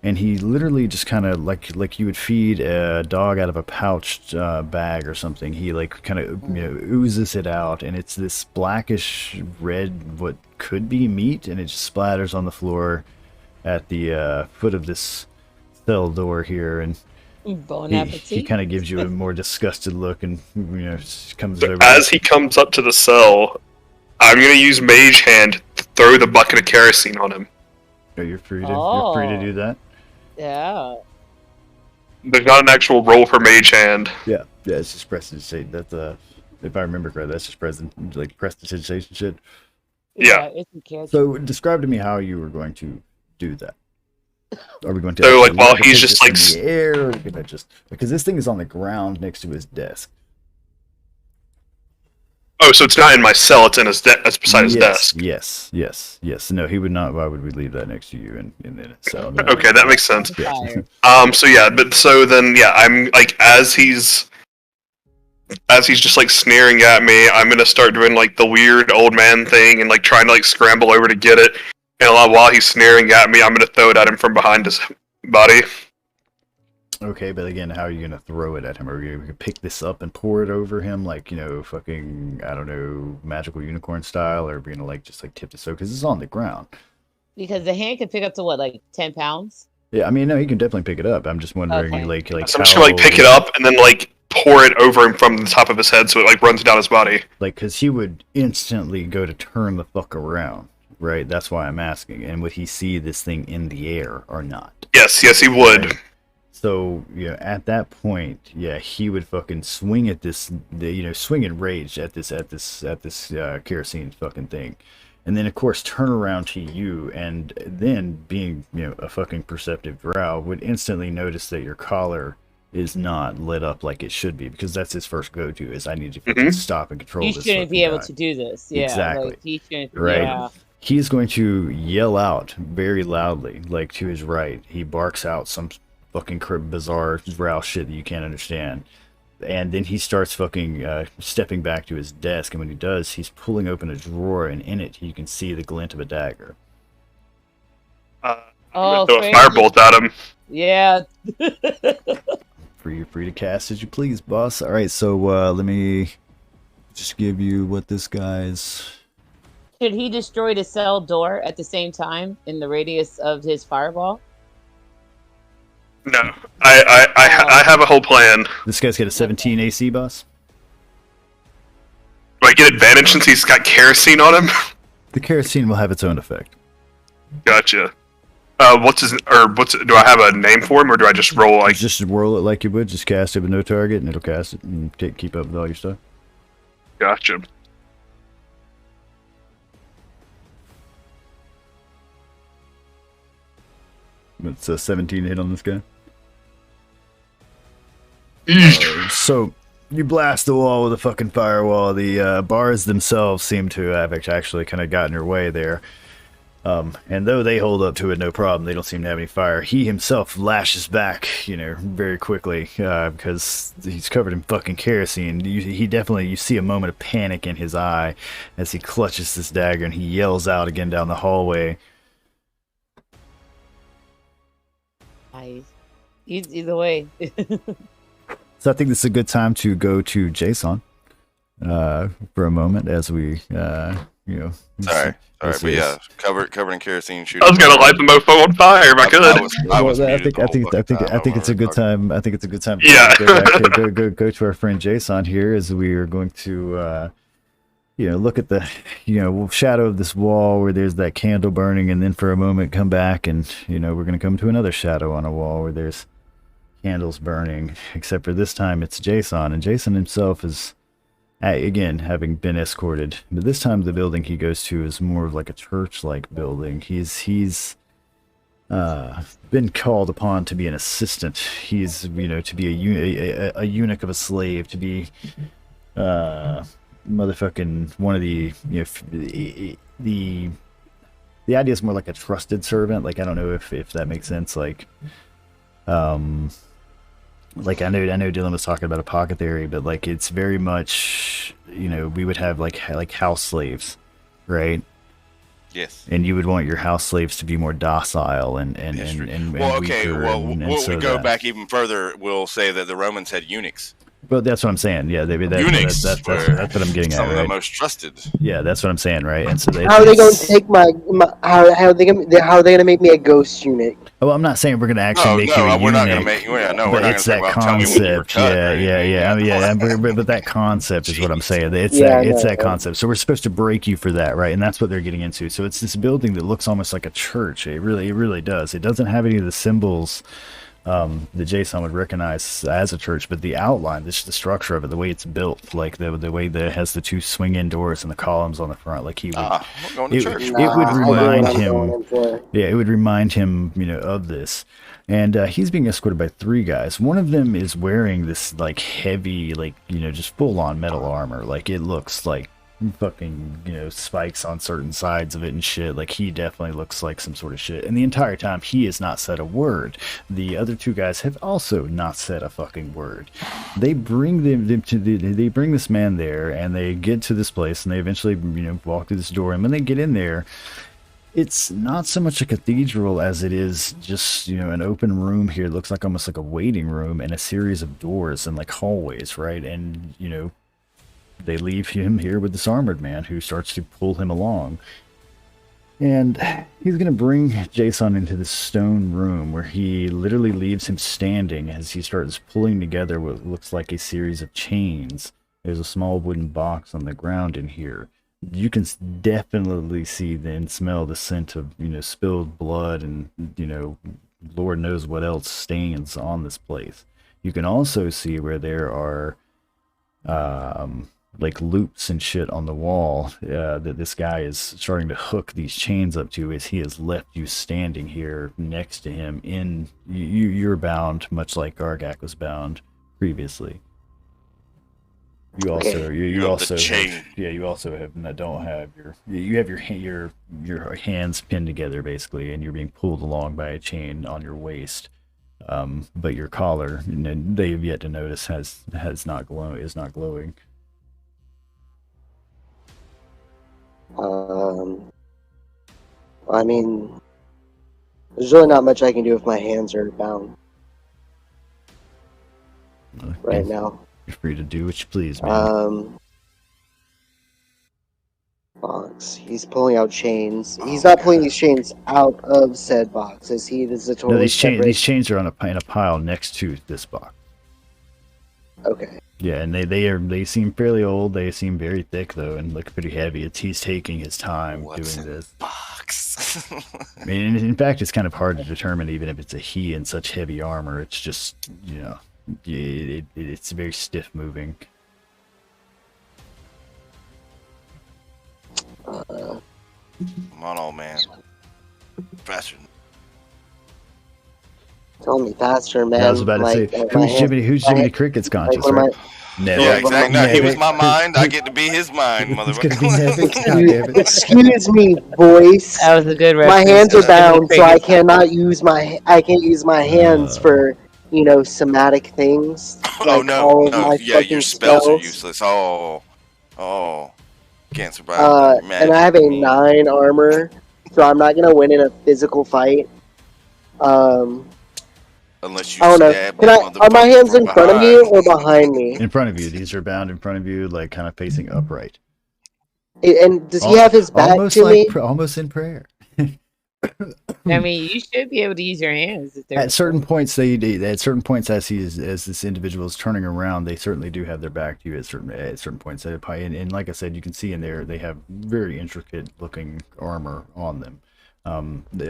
And he literally just kind of like you would feed a dog out of a pouched bag or something. He like kind of oozes it out, and it's this blackish red what could be meat, and it just splatters on the floor at the foot of this cell door here. And Bon appetit. He kind of gives you a more disgusted look, and comes over. As he comes up to the cell, I'm gonna use Mage Hand to throw the bucket of kerosene on him. Oh, you're free to do that. Yeah. There's not an actual roll for Mage Hand. Yeah, it's just prestidigitation. That's if I remember correctly, that's just prestidigitation shit. Yeah. So describe to me how you were going to do that. Are we going to while he's just like in the air, or because this thing is on the ground next to his desk. Oh, so it's not in my cell; it's in his it's beside his desk. Yes. No, he would not. Why would we leave that next to you in his cell? No. Okay, that makes sense. Yeah. I'm like as he's just like sneering at me, I'm gonna start doing like the weird old man thing and like trying to like scramble over to get it. And while he's sneering at me, I'm gonna throw it at him from behind his body. Okay, but again, how are you gonna throw it at him? Are you gonna pick this up and pour it over him, like fucking I don't know, magical unicorn style, or are we gonna like just like tip this over because it's on the ground? Because the hand can pick up to what, like 10 pounds? Yeah, I mean, no, he can definitely pick it up. I'm just wondering, like. So I'm just gonna like pick it up and then like pour it over him from the top of his head, so it like runs down his body. Like, because he would instantly go to turn the fuck around. Right, that's why I'm asking. And would he see this thing in the air or not? Yes, he would. Right. So, at that point, he would fucking swing at this, swing in rage at this kerosene fucking thing, and then of course turn around to you, and then being a fucking perceptive drow would instantly notice that your collar is not lit up like it should be, because that's his first go-to is I need to stop and control this. He shouldn't be able to do this. Yeah, exactly. Like, he shouldn't. Right. Yeah. He's going to yell out very loudly, like to his right. He barks out some fucking bizarre drow shit that you can't understand. And then he starts fucking stepping back to his desk. And when he does, he's pulling open a drawer, and in it, you can see the glint of a dagger. I'm gonna throw a firebolt at him. Yeah. Free to cast as you please, boss. All right, so let me just give you what this guy's... Should he destroy the cell door at the same time in the radius of his fireball? No, I have a whole plan. This guy's got a 17 AC, boss. Do I get advantage since he's got kerosene on him? The kerosene will have its own effect. Gotcha. Do I have a name for him, or do I just roll like? Just roll it like you would. Just cast it with no target, and it'll cast it and keep up with all your stuff. Gotcha. It's a 17 hit on this guy. So you blast the wall with a fucking firewall. The bars themselves seem to have actually kind of gotten your way there. And though they hold up to it no problem, they don't seem to have any fire. He himself lashes back, very quickly, because he's covered in fucking kerosene. You see a moment of panic in his eye as he clutches this dagger, and he yells out again down the hallway. Either way. So I think this is a good time to go to Jason for a moment as we, Sorry, but yeah, covered in kerosene. I was gonna light the mofo on fire if I could. I think it's a good time. I think it's a good time. Yeah. To go to our friend Jason here, as we are going to, look at the, shadow of this wall where there's that candle burning, and then for a moment come back, and we're going to come to another shadow on a wall where there's candles burning. Except for this time, it's Jason, and Jason himself is. Again, having been escorted, but this time the building he goes to is more of like a church-like building. He's been called upon to be an assistant. He's to be a eunuch of a slave, to be motherfucking one of the the idea is more like a trusted servant. Like I don't know if that makes sense. Like I know Dylan was talking about a pocket theory, but like it's very much we would have like house slaves, right? Yes. And you would want your house slaves to be more docile and weaker. Well, we go back even further. We'll say that the Romans had eunuchs. Well, that's what I'm saying. Yeah, eunuchs. That's what I'm getting at. Some of the right? most trusted. Yeah, that's what I'm saying, right? And so how are they going to take how are they going to make me a ghost eunuch? Oh, I'm not saying we're going to actually make you a we're not eunuch. going to make. We're not But going it's to that concept. But that concept is what I'm saying. It's that concept. So we're supposed to break you for that, right? And that's what they're getting into. So it's this building that looks almost like a church. It really does. It doesn't have any of the symbols that Jason would recognize as a church, but the outline, the structure of it, the way it's built, like the way that it has the two swing-in doors and the columns on the front, like he would. It would remind him. Yeah, it would remind him, of this. And he's being escorted by 3 guys. One of them is wearing this like heavy, like just full-on metal armor. Like it looks like fucking spikes on certain sides of it and shit. Like he definitely looks like some sort of shit, and the entire time he has not said a word. The other 2 guys have also not said a fucking word. They bring they bring this man there, and they get to this place, and they eventually walk through this door, and when they get in there, it's not so much a cathedral as it is just an open room here. It looks like almost like a waiting room and a series of doors and like hallways, right? And they leave him here with this armored man who starts to pull him along. And he's going to bring Jason into this stone room where he literally leaves him standing as he starts pulling together what looks like a series of chains. There's a small wooden box on the ground in here. You can definitely see and smell the scent of, spilled blood and, Lord knows what else stains on this place. You can also see where there are like loops and shit on the wall that this guy is starting to hook these chains up to as he has left you standing here next to him. You're bound much like Gargak was bound previously. You also have your hands pinned together basically, and you're being pulled along by a chain on your waist. But your collar, they have yet to notice, is not glowing. I mean, there's really not much I can do if my hands are bound right now. You're free to do what you please, man. Box. He's pulling out chains. He's not pulling these chains out of said box. Is he? This is a totally these chains are in a pile next to this box. Okay. Yeah, and they seem fairly old. They seem very thick though, and look pretty heavy. He's taking his time doing this. Box. I mean, in fact, it's kind of hard to determine even if it's a he in such heavy armor. It's just it's very stiff moving. Come on, old man. Faster. Tell me faster, man. I was about to say, who's Jiminy Cricket's conscious, right? Never. Yeah, exactly. No, he was my mind. I get to be his mind, motherfucker. Excuse me, voice. That was a good reference. My hands are bound, so I can't use my hands for somatic things. Like no. Yeah, your spells are useless. Oh. Can't survive. And I have a 9 armor, so I'm not gonna win in a physical fight. Unless you I don't know. Are my hands in front of me or behind me? In front of you. These are bound in front of you, like kind of facing upright. And does he have his back to me? Almost in prayer. I mean, you should be able to use your hands. At certain points, as this individual is turning around, they certainly do have their back to you at certain points. And like I said, you can see in there they have very intricate looking armor on them,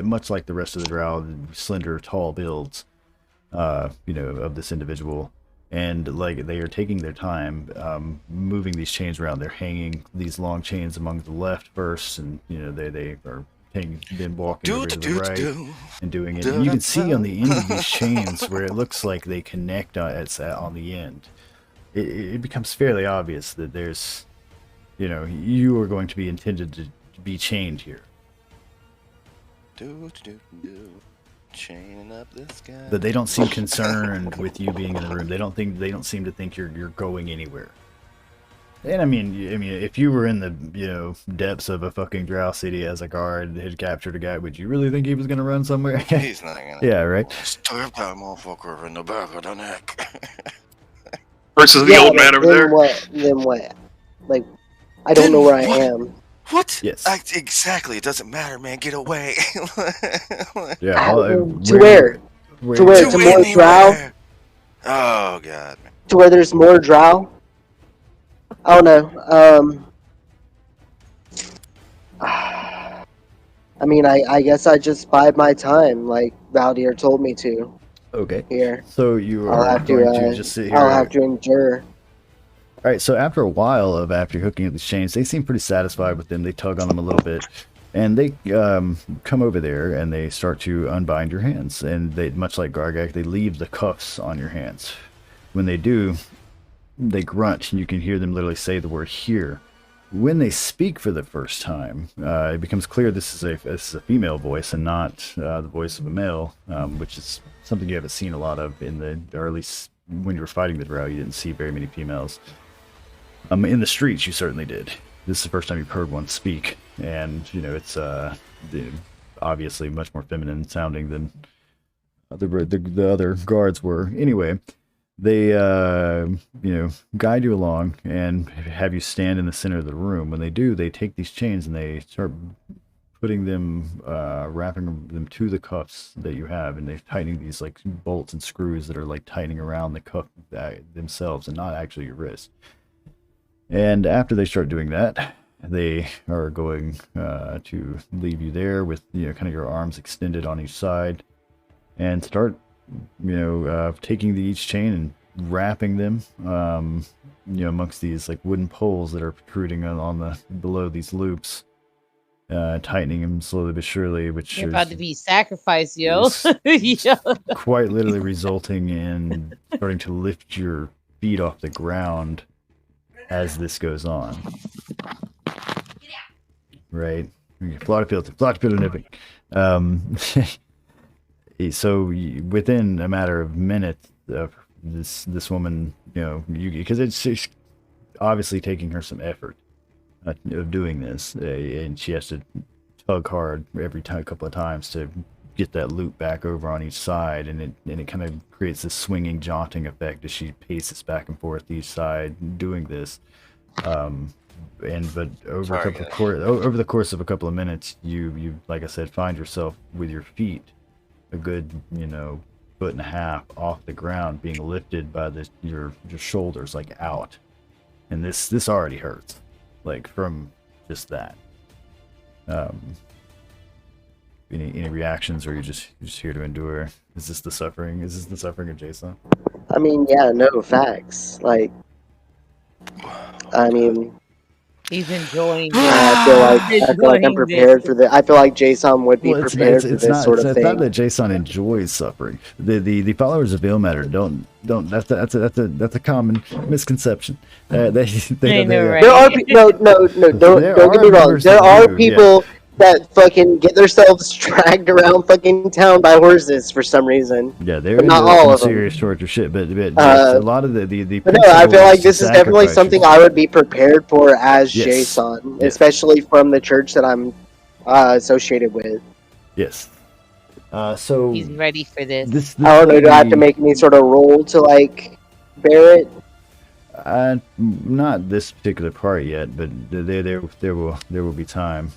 much like the rest of the drow, slender, tall builds, of this individual. And like they are taking their time moving these chains around. They're hanging these long chains among the left first, and they are then walking over to the right and doing it. And you can see on the end of these chains where it looks like they connect on the end. It becomes fairly obvious that there's, you are going to be intended to be chained here. Chaining up this guy. But they don't seem concerned with you being in the room. They don't seem to think you're going anywhere. And I mean, if you were in the depths of a fucking drow city as a guard that had captured a guy, would you really think he was gonna run somewhere? He's not gonna. Yeah, right. Stab that motherfucker in the back of the neck. Versus the old man over there. Then what? Like, I don't know where I am. What? Yes. Exactly. It doesn't matter, man. Get away. Yeah. To where? To where? To more drow? Oh god. To where there's more drow? Oh no. I mean, I guess I just bide my time, like Valdir told me to. Okay. Here. So you I'll are have going to, to just sit here. I'll have to endure. All right. So after a while of after hooking up these chains, they seem pretty satisfied with them. They tug on them a little bit, and they come over there and they start to unbind your hands. And they, much like Gargak, they leave the cuffs on your hands. When they do, they grunt, and you can hear them literally say the word "here." When they speak for the first time, it becomes clear this is a female voice and not the voice of a male, which is something you haven't seen a lot of in the, or at least when you were fighting the Drow, you didn't see very many females. In the streets, you certainly did. This is the first time you've heard one speak, and you know it's obviously much more feminine sounding than the other guards were. Anyway. They, guide you along and have you stand in the center of the room. When they do, they take these chains and they start putting them, wrapping them to the cuffs that you have, and they're tightening these like bolts and screws that are like tightening around the cuff themselves and not actually your wrist. And after they start doing that, they are going to leave you there with kind of your arms extended on each side, and start taking each chain and wrapping them, amongst these like wooden poles that are protruding on the below these loops, tightening them slowly but surely, which you're about to be sacrificed, yo. Yo. Quite literally resulting in starting to lift your feet off the ground as this goes on. Right, plot filter nipping. So within a matter of minutes of this woman, because it's obviously taking her some effort of doing this, and she has to tug hard every time, a couple of times to get that loop back over on each side, and it kind of creates this swinging, jaunting effect as she paces back and forth each side doing this. But over the course of a couple of minutes, you like I said, find yourself with your feet a good, foot and a half off the ground, being lifted by your shoulders like out, and this already hurts, like from just that. Any reactions, or you're just here to endure? Is this the suffering? Is this the suffering of Jason? I mean, yeah, no facts. Like, I mean. He's enjoying this. I feel like I'm prepared for this. I feel like Jason would be prepared for this sort of thing. It's not that Jason enjoys suffering. The followers of Ilmater don't. That's a common misconception. There are don't get me wrong. There are people that fucking get themselves dragged around fucking town by horses for some reason. Yeah, they're not all of serious torture shit, but a lot of the but no, I feel like this is definitely something I would be prepared for as Jason, especially from the church that I'm associated with. Yes. So he's ready for this. I don't know. Do I have to make any sort of roll to like bear it? Not this particular part yet, but there will be time.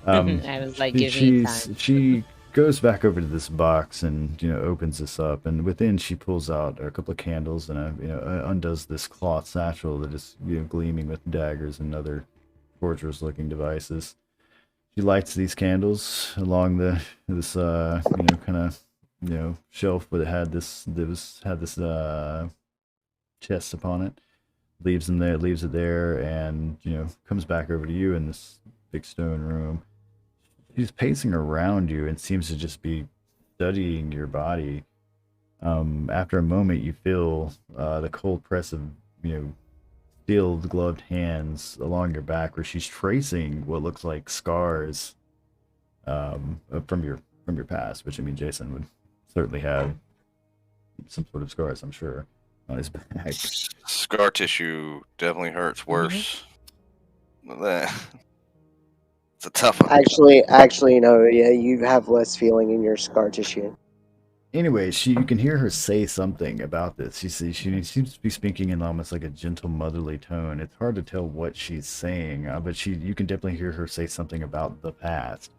I was like, give me time. She goes back over to this box and opens this up, and within she pulls out a couple of candles and undoes this cloth satchel that is gleaming with daggers and other torturous looking devices. She lights these candles along this shelf, but it had this chest upon it. Leaves it there, and comes back over to you in this big stone room. She's pacing around you and seems to just be studying your body. After a moment, you feel the cold press of steel gloved hands along your back, where she's tracing what looks like scars from your past. Which, I mean, Jason would certainly have some sort of scars, I'm sure, on his back. Scar tissue definitely hurts worse. It's a tough one. Actually, no. Yeah, you have less feeling in your scar tissue. Anyway, you can hear her say something about this. She seems to be speaking in almost like a gentle motherly tone. It's hard to tell what she's saying, but you can definitely hear her say something about the past.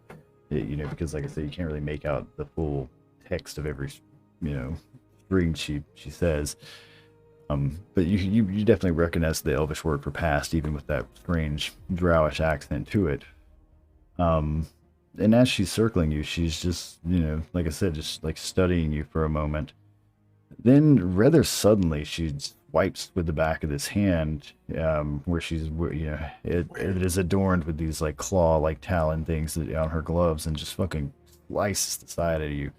Because like I said, you can't really make out the full text of every string she says. But you definitely recognize the Elvish word for past, even with that strange Drowish accent to it. And as she's circling you, she's just, like I said, just like studying you for a moment. Then, rather suddenly, she wipes with the back of this hand, where it is adorned with these like claw-like talon things on her gloves, and just fucking slices the side of you.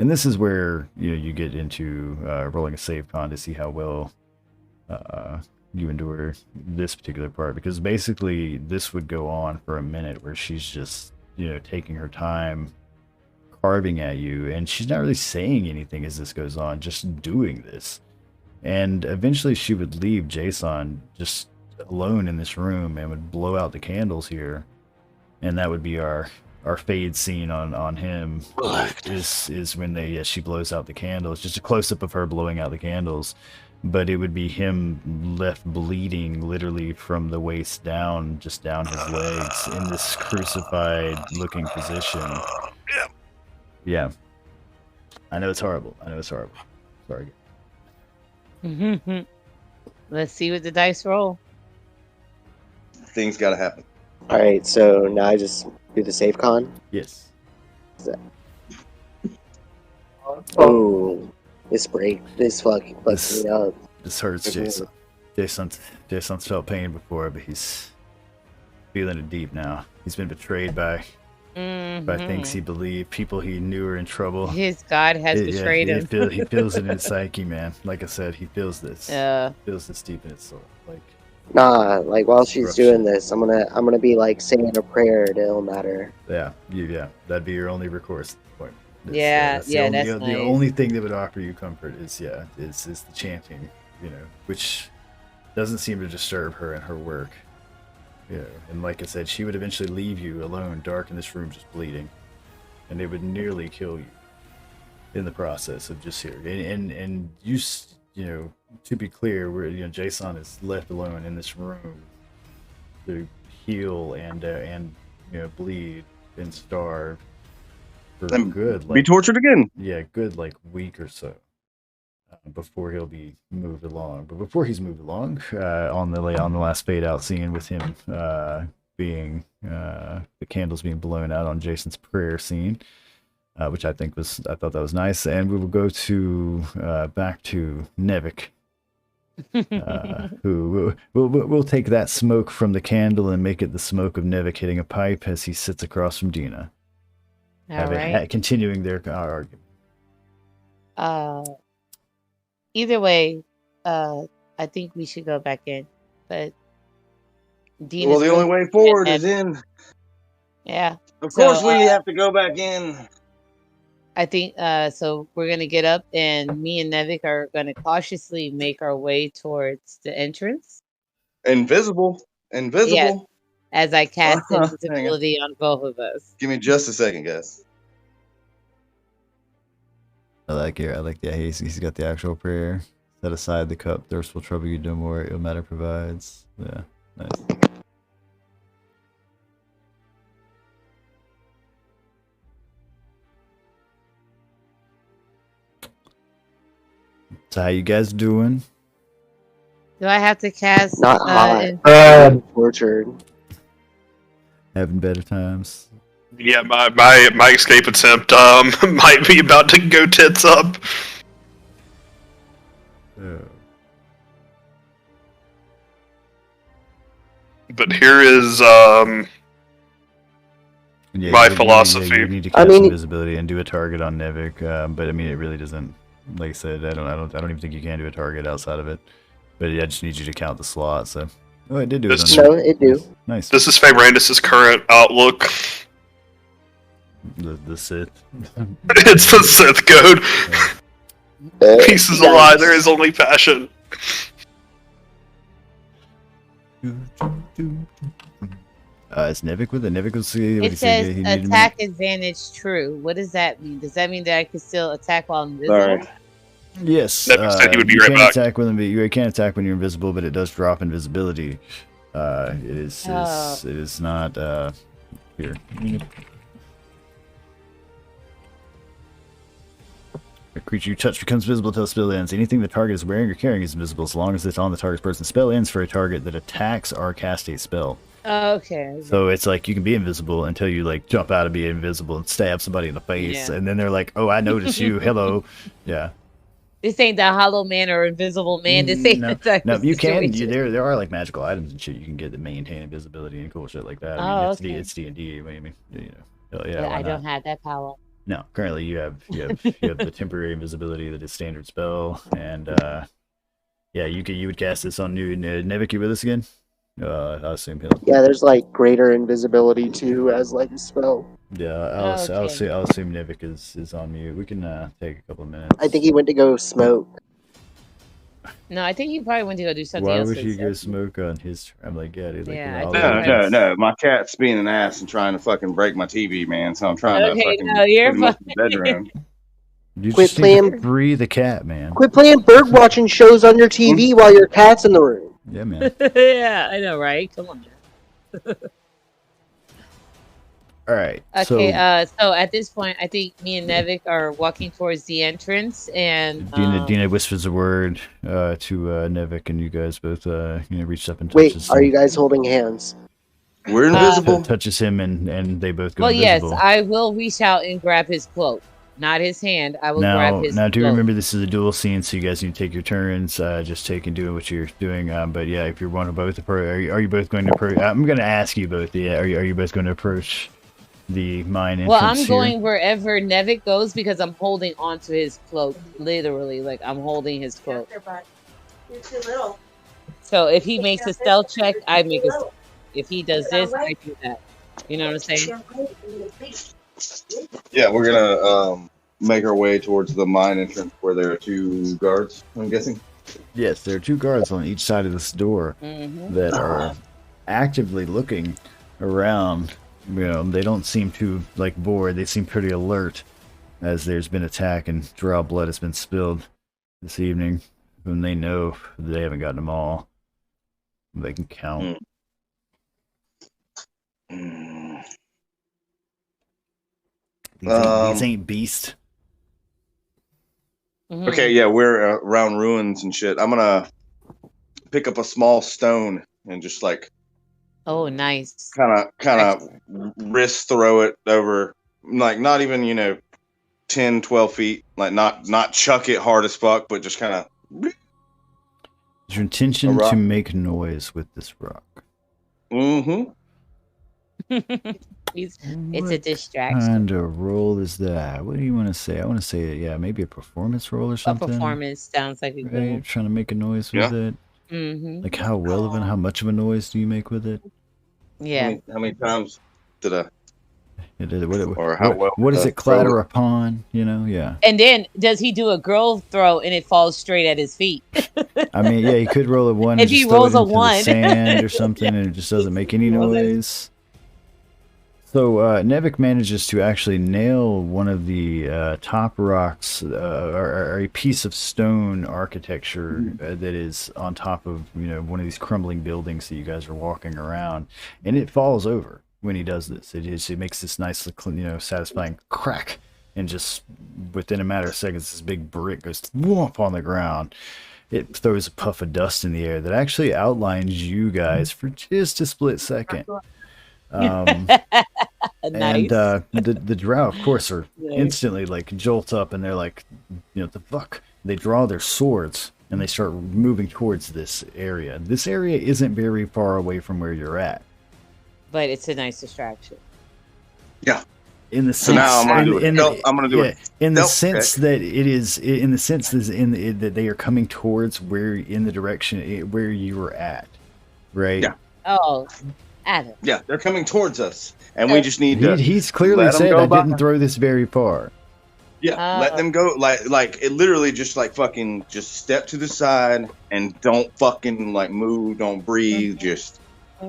And this is where you get into rolling a save con to see how well you endure this particular part, because basically this would go on for a minute where she's just taking her time carving at you, and she's not really saying anything as this goes on, just doing this. And eventually she would leave Jason just alone in this room and would blow out the candles here, and that would be our fade scene on him. Is when she blows out the candles, just a close-up of her blowing out the candles, but it would be him left bleeding literally from the waist down, just down his legs, in this crucified looking position. Yeah. I know it's horrible. Sorry. Let's see what the dice roll. Things gotta happen. Alright, so now I just do the save con? Yes. Oh, this fucking fucks me up. This hurts Jason. Jason's felt pain before, but he's feeling it deep now. He's been betrayed by things he believed, people he knew are in trouble. His God has betrayed him. He feels it in his psyche, man. Like I said, he feels this. Feels this deep in his soul. Nah, like while she's doing this, I'm gonna be like saying a prayer to Ilmater. Yeah, that'd be your only recourse at this point. That's nice. The only thing that would offer you comfort is the chanting, which doesn't seem to disturb her in her work. And like I said, she would eventually leave you alone, dark in this room, just bleeding, and it would nearly kill you in the process of just here. And you to be clear, Jason is left alone in this room to heal and bleed and starve for good, be tortured again. Yeah, good week or so before he'll be moved along. But before he's moved along, on the last fade out scene with him being the candles being blown out on Jason's prayer scene, which I thought that was nice, and we will go to back to Nevik. Who will take that smoke from the candle and make it the smoke of Nevik hitting a pipe as he sits across from Dina. Continuing their argument. Either way, I think we should go back in. But Dina's the only way forward is in. Yeah. Of course we have to go back in. I think so. We're gonna get up, and me and Nevik are gonna cautiously make our way towards the entrance. Invisible. Yes, as I cast invisibility on both of us. Give me just a second, guys. I like that. He's got the actual prayer. Set aside the cup. Thirst will trouble you no more. Ilmater provides. Yeah, nice. So how you guys doing? Do I have to cast? Not hot. Tortured. Having better times. Yeah, my escape attempt might be about to go tits up. But here is my philosophy. You need to cast invisibility and do a target on Nevik, but I mean it really doesn't. Like I said, I don't even think you can do a target outside of it. But I just need you to count the slot. So, I did do it. No, it do. Nice. This is Fabrandis' current outlook. The Sith. It's the Sith code. Peace is a lie. There is only passion. Is Nevik with it? Nevik was. It says attack advantage true. What does that mean? Does that mean that I can still attack while invisible? Sorry. Yes. Nevik said he would be you right can't back. attack when you can't attack when you're invisible, but it does drop invisibility. It is not here. A creature you touch becomes visible until the spell ends. Anything the target is wearing or carrying is invisible as long as it's on the target's person. Spell ends for a target that attacks or casts a spell. Okay. So it's like you can be invisible until you like jump out of being invisible and stab somebody in the face, and then they're like, "Oh, I noticed you. Hello." Yeah. This ain't the Hollow Man or Invisible Man. This ain't no. You can. There are like magical items and shit you can get that maintain invisibility and cool shit like that. I mean, it's D&D. I mean, I don't have that power. No, currently you have the temporary invisibility that is standard spell, and you would cast this on new Nevik. You with us again? I assume he'll. Yeah, there's like greater invisibility too as like a spell. Yeah, I'll assume Nevik is on mute. We can take a couple of minutes. I think he went to go smoke. No, I think he probably went to go do something Why else. Why would he go smoke on his? I'm like, yeah, dude. Like, No. My cat's being an ass and trying to fucking break my TV, man. So I'm trying to fucking put him up in the bedroom. You just need to free the cat, man. Quit playing bird watching shows on your TV while your cat's in the room. Yeah, man. Yeah, I know, right? Come on, man. All right. Okay. So at this point, I think me and Nevik are walking towards the entrance, and Dina whispers a word to Nevik, and you guys both reach up and touches. Wait, are you guys holding hands? We're invisible. Touches him, and they both go well, invisible. Yes, I will reach out and grab his cloak, not his hand. I will grab his. Now, do cloak. remember this is a dual scene, so you guys need to take your turns. Just take and do what you're doing. But yeah, if you want to both approach, are you both going to approach? I'm going to ask you both. Yeah, are you both going to approach the mine entrance? Well, I'm here? going wherever Nevik goes because I'm holding onto his cloak, literally. Like I'm holding his cloak. You're too little. So if he makes a stealth check, I make a. If he does this, I do that. You know what I'm saying? Yeah, we're gonna make our way towards the mine entrance where there are 2 guards. I'm guessing. Yes, there are 2 guards on each side of this door that are actively looking around. They don't seem too bored. They seem pretty alert, as there's been attack and drow blood has been spilled this evening. And they know they haven't gotten them all. They can count. These ain't beast. Okay, yeah, we're around ruins and shit. I'm gonna pick up a small stone and just oh, nice. Kind of wrist throw it over, not even 10, 12 feet. Not chuck it hard as fuck, but just kind of. Is your intention to make noise with this rock? Mm-hmm. It's a distraction. What kind of roll is that? What do you want to say? I want to say, maybe a performance roll or something. A performance sounds like a good one. Trying to make a noise with it. Like how relevant, how much of a noise do you make with it? Yeah. How many times did I? What does it clatter upon? Yeah. And then does he do a girl throw and it falls straight at his feet? I mean, yeah, he could roll a 1. If he rolls a 1, sand or something, and it just doesn't make any noise. So Nevik manages to actually nail one of the top rocks, or a piece of stone architecture that is on top of one of these crumbling buildings that you guys are walking around, and it falls over when he does this. It makes this nice, satisfying crack, and just within a matter of seconds, this big brick goes whoop on the ground. It throws a puff of dust in the air that actually outlines you guys for just a split second. Nice. And the drow, of course, are instantly jolt up, and they're like, the fuck. They draw their swords and they start moving towards this area. This area isn't very far away from where you're at, but it's a nice distraction. Yeah. In the sense, so now I'm gonna do it. I'm gonna do it. In the sense that it is, in the sense that they are coming towards in the direction where you were at, right? Yeah. Oh. Adam. Yeah, they're coming towards us, and we just need to. He's clearly said I didn't throw this very far. Yeah, let them go. Like it literally just fucking just step to the side and don't fucking move, don't breathe, just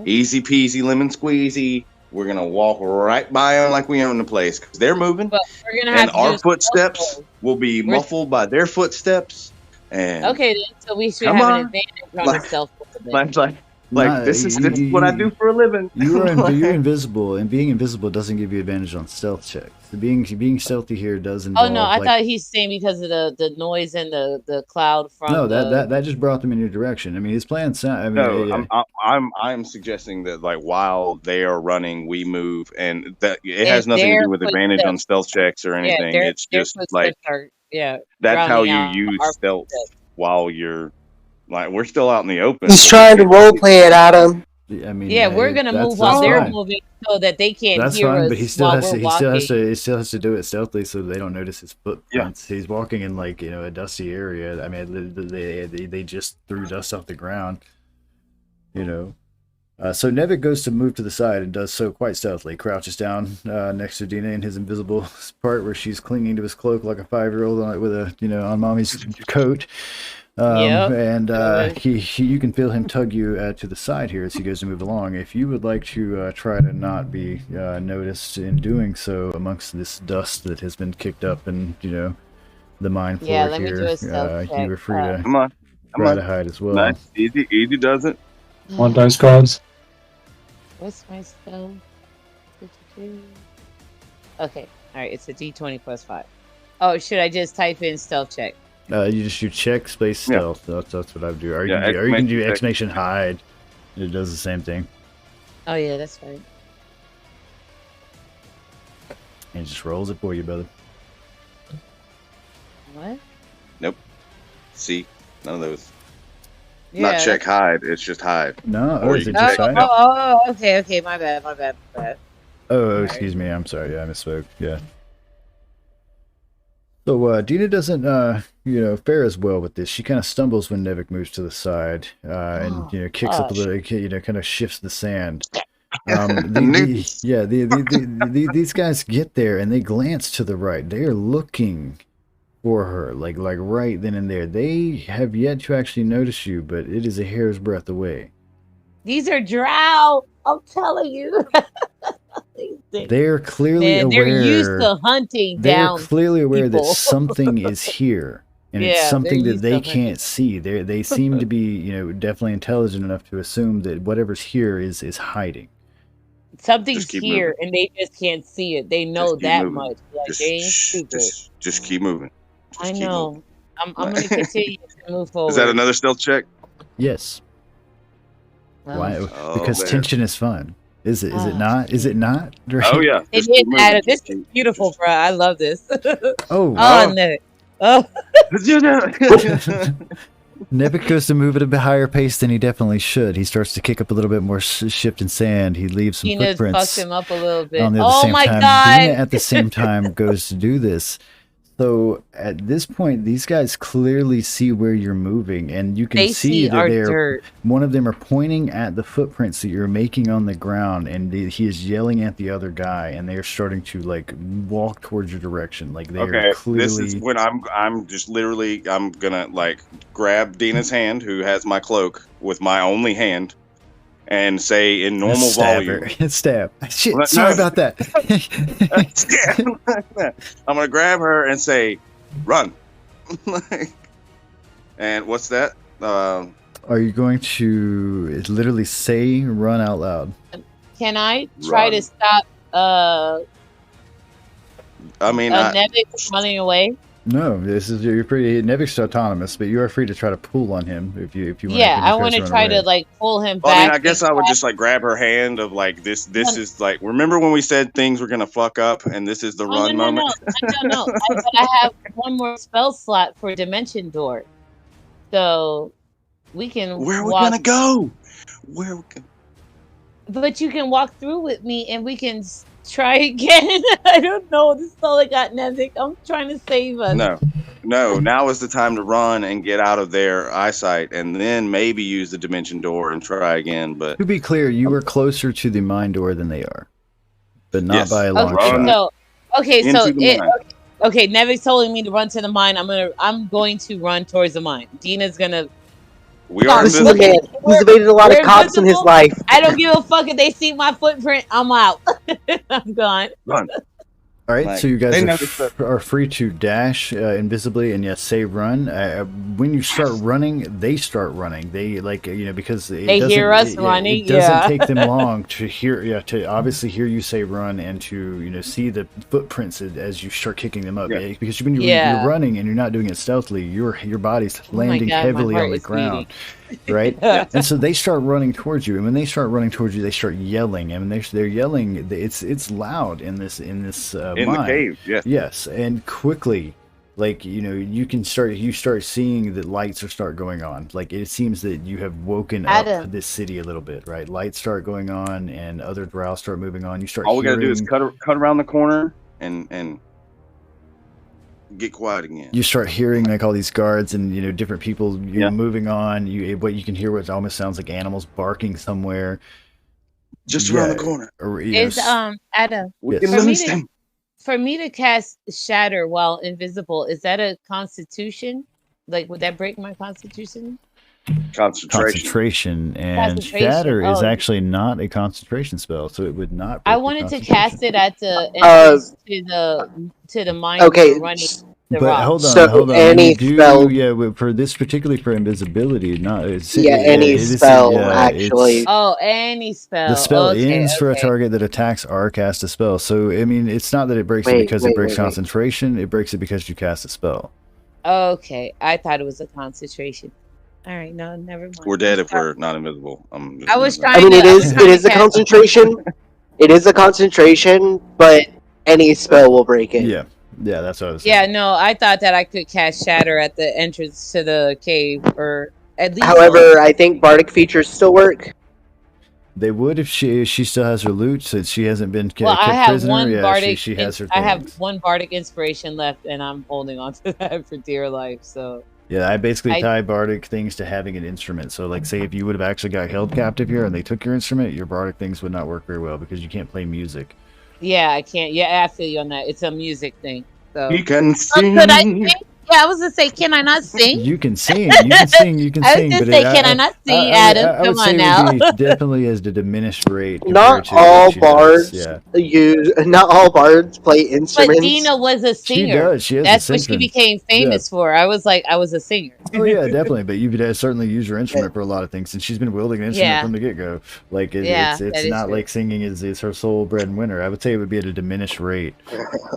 Easy peasy lemon squeezy. We're gonna walk right by them like we own the place because they're moving, But we're gonna have and our to footsteps will be muffled by their footsteps. And okay, then, so we should come have on. an advantage on the stealth. This is what I do for a living. You're invisible, and being invisible doesn't give you advantage on stealth checks. Being stealthy here does involve. Oh no, I thought he's saying because of the noise and the cloud from. No, that just brought them in your direction. I mean, his plan sound. I mean, I'm suggesting that like while they are running, we move, and that it has nothing to do with advantage on stealth checks or anything. It's just like that's how you use stealth while you're like we're still out in the open. He's trying to roleplay it, Adam. I mean, we're gonna move while they're moving so that they can't hear us. But he still has to do it stealthily so they don't notice his footprints. He's walking in like a dusty area. I mean, they just threw dust off the ground. So Nevik goes to move to the side and does so quite stealthily. Crouches down next to Dina in his invisible part where she's clinging to his cloak like a 5-year-old with a on mommy's coat. And you can feel him tug you to the side here as he goes to move along. If you would like to try to not be noticed in doing so amongst this dust that has been kicked up and the mine floor let me here, do a stealth check. you are free to try to hide as well. Nice. Easy does it. One dice cards. What's my spell? Okay, all right. It's a D20 plus 5. Oh, should I just type in stealth check? You check space stealth. That's what I would do. Or you can do exclamation hide. It does the same thing. Oh yeah, that's right. And it just rolls it for you, brother. What? Nope. See, none of those. Not check hide. It's just hide. No. Or is you it can just check hide? Okay. My bad. Oh, excuse me. I'm sorry. Yeah, I misspoke. Yeah. So Dina doesn't, fare as well with this. She kind of stumbles when Nevik moves to the side, and kicks up a little, kind of shifts the sand. These guys get there and they glance to the right. They are looking for her, like right then and there. They have yet to actually notice you, but it is a hair's breadth away. These are drow. I'm telling you. They're clearly aware. They're used to hunting down. They're clearly aware people. that something is here, and it's something that they can't see. They seem to be, definitely intelligent enough to assume that whatever's here is hiding. Something's here, and they just can't see it. They know that much. Like, they ain't stupid. Just keep moving. I know. I'm going to continue to move forward. Is that another stealth check? Yes. Well, why? Because tension is fun. Is it? Is it not? Is it not? Oh yeah. It is, Adam. This is beautiful, bro. I love this. Oh wow. No. Oh. Nevik goes to move at a higher pace than he definitely should. He starts to kick up a little bit more shift in sand. He leaves some footprints. Fucked him up a little bit. Oh my time. god! Dina at the same time goes to do this. So at this point, these guys clearly see where you're moving, and you can see that they're. One of them are pointing at the footprints that you're making on the ground, and he is yelling at the other guy, and they are starting to walk towards your direction. Like they are clearly. This is when I'm just literally gonna grab Dina's hand, who has my cloak, with my only hand. And say in normal volume. Stab. Shit, sorry about that. I'm going to grab her and say, run. And what's that? Are you going to literally say run out loud? Can I try to stop Nevik from running away? No, you're pretty. Nevik's autonomous, but you are free to try to pull on him if you want. Yeah, I want to try to pull him back. I mean, I guess I would just grab her hand of this. This is remember when we said things were gonna fuck up, and this is the run moment. No. I have one more spell slot for Dimension Door, so we can. Where are we gonna go? Where? But you can walk through with me, and we can. Try again. I don't know. This is all I got, Nevik. I'm trying to save us. No. Now is the time to run and get out of their eyesight, and then maybe use the dimension door and try again. But to be clear, you are closer to the mine door than they are, but not by a long shot. Okay, Nevik's telling me to run to the mine. I'm going to run towards the mine. Dina's gonna We are This is a man. He's evaded a lot of cops in his life. I don't give a fuck if they see my footprint. I'm out. I'm gone. Run. All right, so you guys are free to dash invisibly and yes, say run. When you start running, they start running. They because they hear us running. It doesn't take them long to hear, to obviously hear you say run and to see the footprints as you start kicking them up. Yeah. Because when you're running and you're not doing it stealthily, your body's landing heavily on the ground. Right, and so they start running towards you, and when they start running towards you, they start yelling, and when they're yelling, it's loud in this in the cave. Yes, and quickly, you start seeing that lights start going on. Like it seems that you have woken up this city a little bit, right? Lights start going on, and other drow start moving on. You start. All we gotta do is cut around the corner and get quiet again. You start hearing all these guards and different people moving on. You can hear what almost sounds like animals barking somewhere, just around the corner. Is Adam? Yes. For me to cast Shatter while invisible, is that a Constitution? Like, would that break my Constitution? Concentration and Shatter is actually not a concentration spell, so it would not. I wanted to cast it at the entrance to the mine. Okay, running but rock. hold on. Any spell, for this particularly for invisibility, not any spell actually. Any spell. The spell ends for a target that attacks or cast a spell. So I mean, it's not that it breaks it because it breaks concentration. It breaks it because you cast a spell. Okay, I thought it was a concentration. All right, no, never mind. We're dead if we're not invisible. I was trying. I mean, it is a concentration. It is a concentration, but any spell will break it. Yeah, that's what I was saying. Yeah, no, I thought that I could cast Shatter at the entrance to the cave, or at least. However, I think bardic features still work. They would if she still has her loot, since she hasn't been kept I have prisoner. one bardic. She has her. I have one bardic inspiration left, and I'm holding on to that for dear life. So. Yeah, I basically tie bardic things to having an instrument. So, like, say if you would have actually got held captive here and they took your instrument, your bardic things would not work very well because you can't play music. Yeah, I can't. Yeah, I feel you on that. It's a music thing. So. You can sing. Could I sing? Yeah, I was gonna say, can I not sing? You can sing. You can sing. You can sing. I was gonna say, can I not sing, Adam? Come on now. Definitely as the diminished rate. Not all bards Not all bards play instruments. But Dina was a singer. She does. She has That's what she became famous for. I was a singer. Oh yeah, definitely. But you could certainly use your instrument for a lot of things, and she's been wielding an instrument from the get go. Like it's not like singing is her sole bread and winner. I would say it would be at a diminished rate.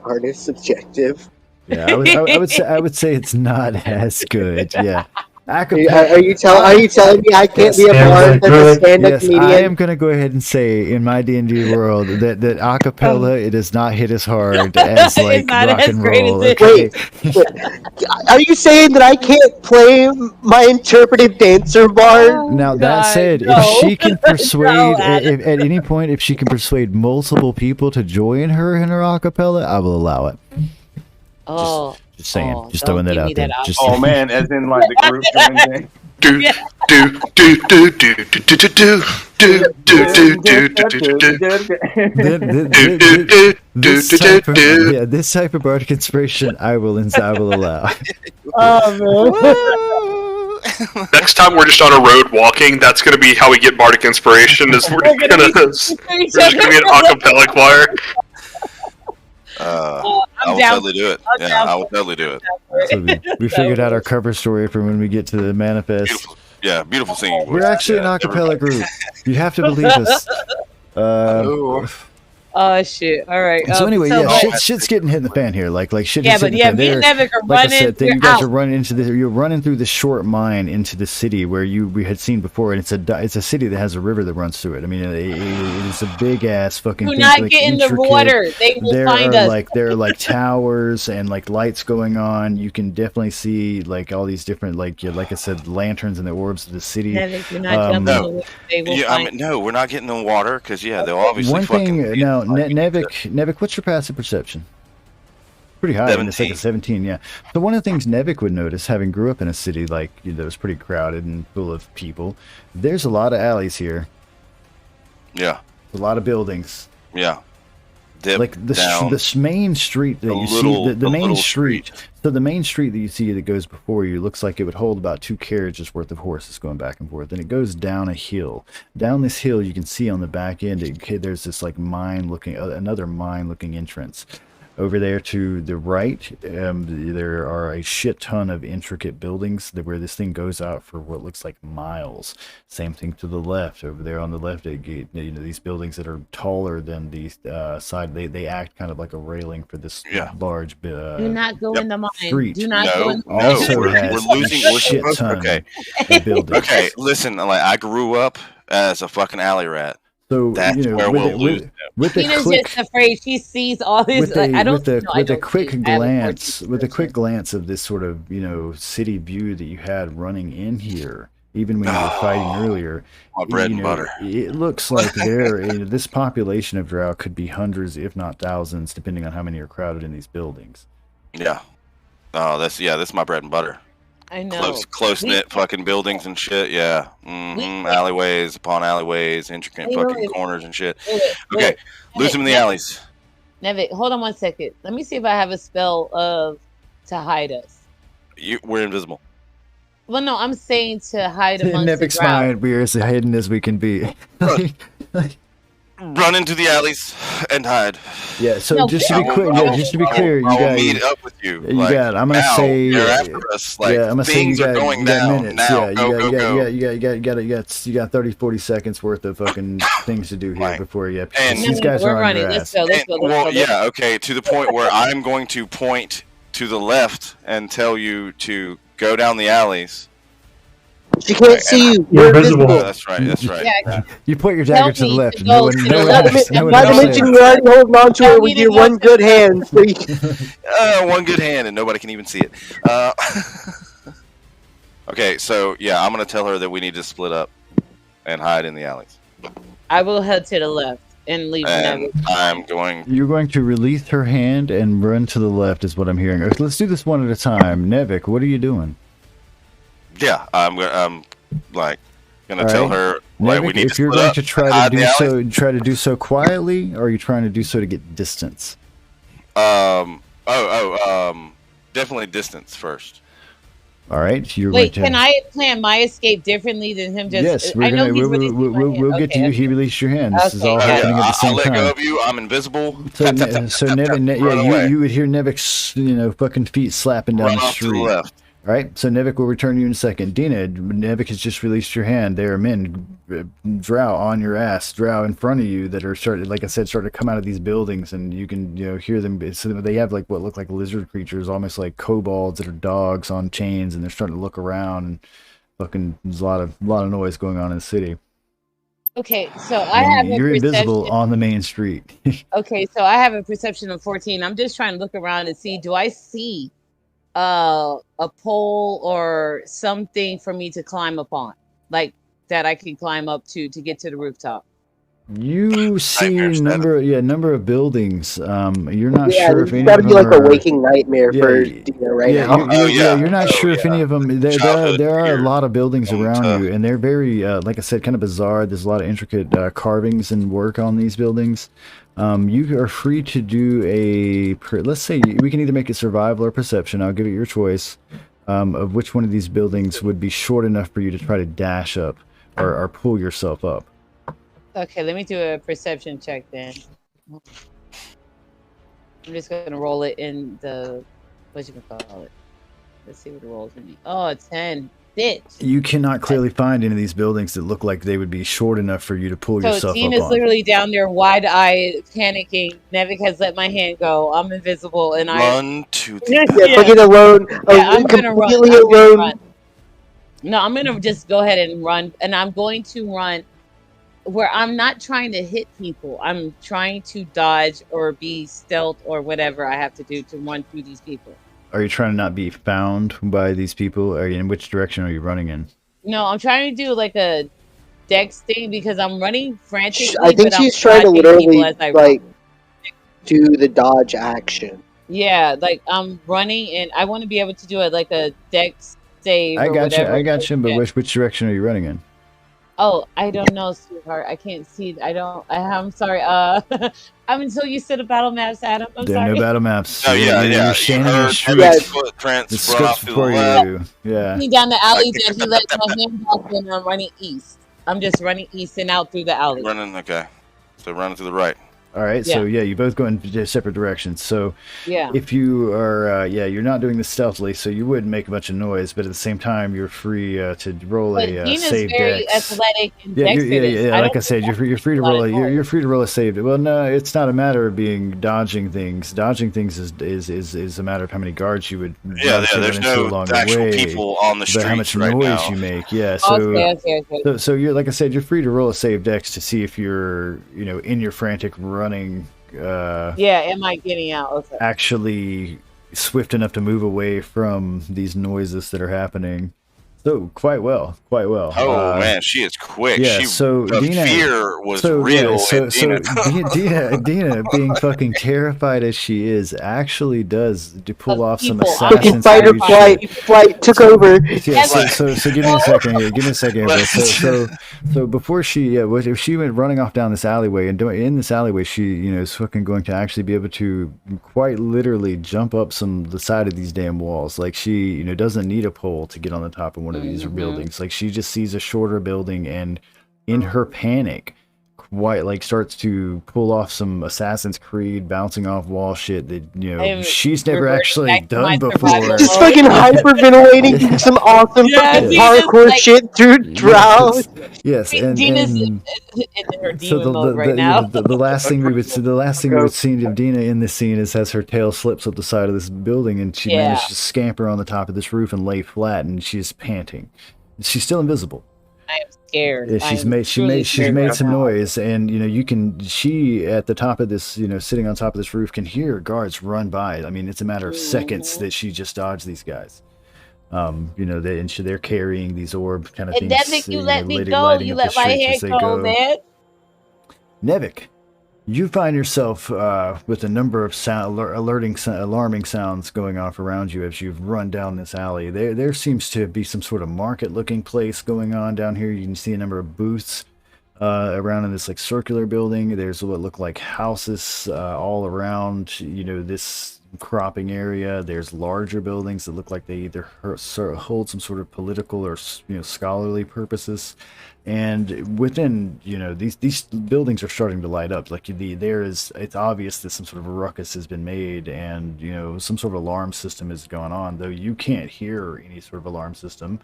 Art is subjective. Yeah, I would say it's not as good. Yeah. Are you telling me I can't be a bard that's a stand-up comedian? I am going to go ahead and say in my D&D world that acapella it does not hit as hard as like rock and roll. Okay? Wait, are you saying that I can't play my interpretive dancer bard? Now that said, if she can persuade at any point, if she can persuade multiple people to join her in her acapella, I will allow it. Just saying, just throwing that out there. Man, as in like the group joining. This type of bardic inspiration, I will allow. Next time we're just on a road walking, that's going to be how we get bardic inspiration. Is we're just going to be an acapella choir. I will totally do it. I will totally do it. So we figured out our cover story for when we get to the manifest. Beautiful singing. We're actually an acapella group. You have to believe us. Oh shit! All right. So anyway, shit's getting hit in the fan here. Like shit. Yeah, but me and Nevik are running. I said, you guys are running into this. You're running through the short mine into the city where we had seen before, and it's a city that has a river that runs through it. I mean, it's a big ass fucking. Do not get in the water. They will find us. There are like towers and like lights going on. You can definitely see like all these different like I said, lanterns and the orbs of the city. Nevik, do not jump in the water. They will find no, we're not getting in the water because they'll obviously one thing now. Nevik, what's your passive perception? Pretty high. 17. It's like a 17, yeah. So one of the things Nevik would notice, having grew up in a city like that was pretty crowded and full of people, there's a lot of alleys here. Yeah. A lot of buildings. Yeah. like the main street that you see, the main street. So the main street that you see that goes before you looks like it would hold about 2 carriages worth of horses going back and forth. And it goes down a hill. Down this hill, you can see on the back end, there's this like another mine-looking entrance. Over there to the right, there are a shit ton of intricate buildings where this thing goes out for what looks like miles. Same thing to the left. Over there on the left, these buildings that are taller than the side, they act kind of like a railing for this large do not go in the mine. street. Do not go in the mine. Also we're losing a shit ton of buildings. Okay, listen, like I grew up as a fucking alley rat. So that's where we'll lose them. Tina's just afraid. She sees all these. With a quick glance of this sort of city view that you had running in here, even when you were fighting earlier, my bread and butter. It looks like this population of drow could be hundreds, if not thousands, depending on how many are crowded in these buildings. Yeah. Oh, that's my bread and butter. I know. Close knit fucking buildings and shit. Yeah. Alleyways upon alleyways, intricate fucking corners and shit. Okay. Lose them in the alleys. Nevik, hold on 1 second. Let me see if I have a spell to hide us. We're invisible. Well, no, I'm saying to hide amongst Nevik's mind. We are as hidden as we can be. Run into the alleys and hide. Yeah. So just to be clear, you got meet up with you. I'm gonna say you're after us. Like, I'm gonna say you got minutes. Now, you got 30, 40 seconds worth of fucking things to do here before you. And these guys are on your ass. Let's go. Okay. To the point where I'm going to point to the left and tell you to go down the alleys. She can't see you. You're invisible. That's right. Yeah. You point your dagger to the left. Not to mention you're already holding on to it with your one good hand. One good hand, and nobody can even see it. Okay, so I'm going to tell her that we need to split up and hide in the alleys. I will head to the left and leave. You're going to release her hand and run to the left, is what I'm hearing. Let's do this one at a time. Nevik, what are you doing? Yeah, I'm gonna tell her Nevik, we need if you're going to try to do so quietly, or are you trying to do so to get distance? Definitely distance first. All right, can I plan my escape differently than him? Yes, we'll get to you. He released your hand. This is all happening at the same time. I'll let go of you. I'm invisible. So Nevik, you would hear Nevik's fucking feet slapping down the street. To the left. All right, so Nevik will return you in a second. Dina, Nevik has just released your hand. There are men, drow on your ass, drow in front of you that are starting to come out of these buildings, and you can hear them. So they have like what look like lizard creatures, almost like kobolds that are dogs on chains, and they're starting to look around. And fucking, there's a lot of noise going on in the city. Okay, so you're invisible on the main street. Okay, so I have a perception of 14. I'm just trying to look around and see. Do I see a pole or something for me to climb upon, like that I can climb up to get to the rooftop? You see a number of buildings. You're not sure if any of them. It's got to be like a waking nightmare for Dina right now. You're not sure if any of them. There are a lot of buildings around you, and they're very, like I said, kind of bizarre. There's a lot of intricate carvings and work on these buildings. You are free to do let's say we can either make it survival or perception. I'll give it your choice of which one of these buildings would be short enough for you to try to dash up or pull yourself up. Okay, let me do a perception check then. I'm just going to roll it in the, what you can call it. Let's see what it rolls in. Oh, 10. Bitch. You cannot clearly find any of these buildings that look like they would be short enough for you to pull yourself up on. So Tina's literally down there wide-eyed, panicking. Nevik has let my hand go. I'm invisible, and run to the fucking alone. I'm completely alone. No, I'm going to just go ahead and run, and I'm going to run where I'm not trying to hit people. I'm trying to dodge or be stealth or whatever I have to do to run through these people. Are you trying to not be found by these people? Or in which direction are you running in? No, I'm trying to do like a dex thing because I'm running frantically. I think she's trying to literally like do the dodge action. Yeah, like I'm running and I want to be able to do it like a dex save. I got you. But which direction are you running in? Oh, I don't know, sweetheart. I can't see. I'm sorry. I'm so used to the battle maps, Adam. I'm There are sorry. no battle maps. Oh, yeah. You're standing in a street. Footprints The script's before you. Yeah. Down the alley that he let my hand back in. I'm running east. I'm just running east and out through the alley. Okay. So running to the right. All right, so yeah, you both go in separate directions. So if you are, you're not doing this stealthily, so you wouldn't make a bunch of noise, but at the same time, you're free to roll a save very dex. Athletic and yeah. Like I said, you're free to roll. You're free to roll a save. Well, no, it's not a matter of being dodging things. Dodging things is a matter of how many guards you would. There's no actual people on the street. How much noise you make. Yeah. So so you're like I said, you're free to roll a save dex to see if you're in your frantic running. Am I getting out? Okay. Actually swift enough to move away from these noises that are happening. So quite well. Oh man, she is quick. Yeah, Dina, fear was real. Dina, being fucking terrified as she is, actually does pull off some fucking fight or flight took over. Yeah, so give me a second here. So before she if she went running off down this alleyway, and in this alleyway she is fucking going to actually be able to quite literally jump up the side of these damn walls. Like she doesn't need a pole to get on the top of one of these buildings. Like she just sees a shorter building, and in her panic quite starts to pull off some Assassin's Creed bouncing off wall shit that she's never actually done before. Just fucking hyperventilating some awesome fucking parkour shit through Drow. Yes, and Dina's in her demon mode right now. The last thing we would see of Dina in this scene is as her tail slips up the side of this building, and she manages to scamper on the top of this roof and lay flat, and she's panting. She's still invisible. I am scared. Yeah, she's made some noise, and she at the top of this sitting on top of this roof can hear guards run by. I mean, it's a matter of seconds that she just dodged these guys. They're carrying these orb kind of things. Nevik, you let me go. You let my head go, man. Nevik, you find yourself with a number of alarming sounds going off around you as you've run down this alley. There seems to be some sort of market-looking place going on down here. You can see a number of booths around in this circular building. There's what look like houses all around this cropping area. There's larger buildings that look like they either hold some sort of political or scholarly purposes. And within these buildings are starting to light up. It's obvious that some sort of a ruckus has been made, and some sort of alarm system is going on, though you can't hear any sort of alarm system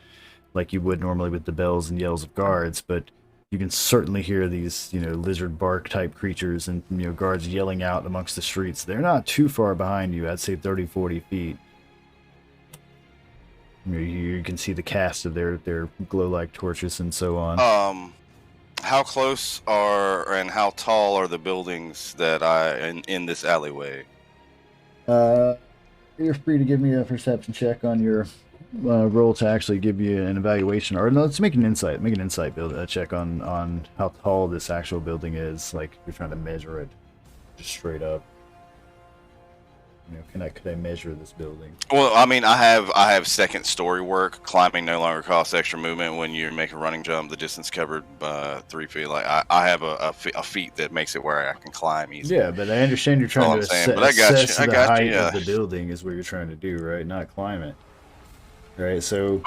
like you would normally with the bells and yells of guards, but you can certainly hear these lizard bark type creatures and guards yelling out amongst the streets. They're not too far behind you. I'd say 30-40 feet. You can see the cast of their glow-like torches and so on. How close and how tall are the buildings that in this alleyway? You're free to give me a perception check on your roll to actually give you an evaluation, or no, let's make an insight check on how tall this actual building is. Like you're trying to measure it just straight up. Could I measure this building? Well, I mean, I have second story work. Climbing no longer costs extra movement when you make a running jump. The distance covered 3 feet. Like I have a feat that makes it where I can climb easily. Yeah, but I understand you're trying to assess the height of the building is what you're trying to do, right? Not climb it. Right, so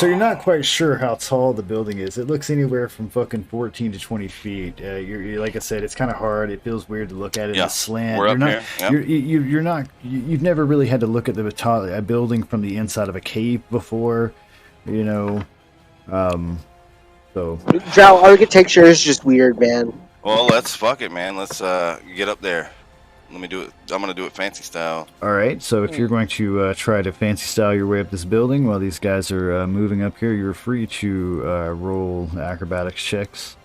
you're not quite sure how tall the building is. It looks anywhere from fucking 14 to 20 feet. You're like I said, it's kind of hard. It feels weird to look at it in a slant. You've never really had to look at a building from the inside of a cave before, So Drow architecture is just weird, man. Well, let's fuck it, man. Let's get up there. Let me do it. I'm going to do it fancy style. All right. So if you're going to try to fancy style your way up this building while these guys are moving up here, you're free to roll acrobatics checks.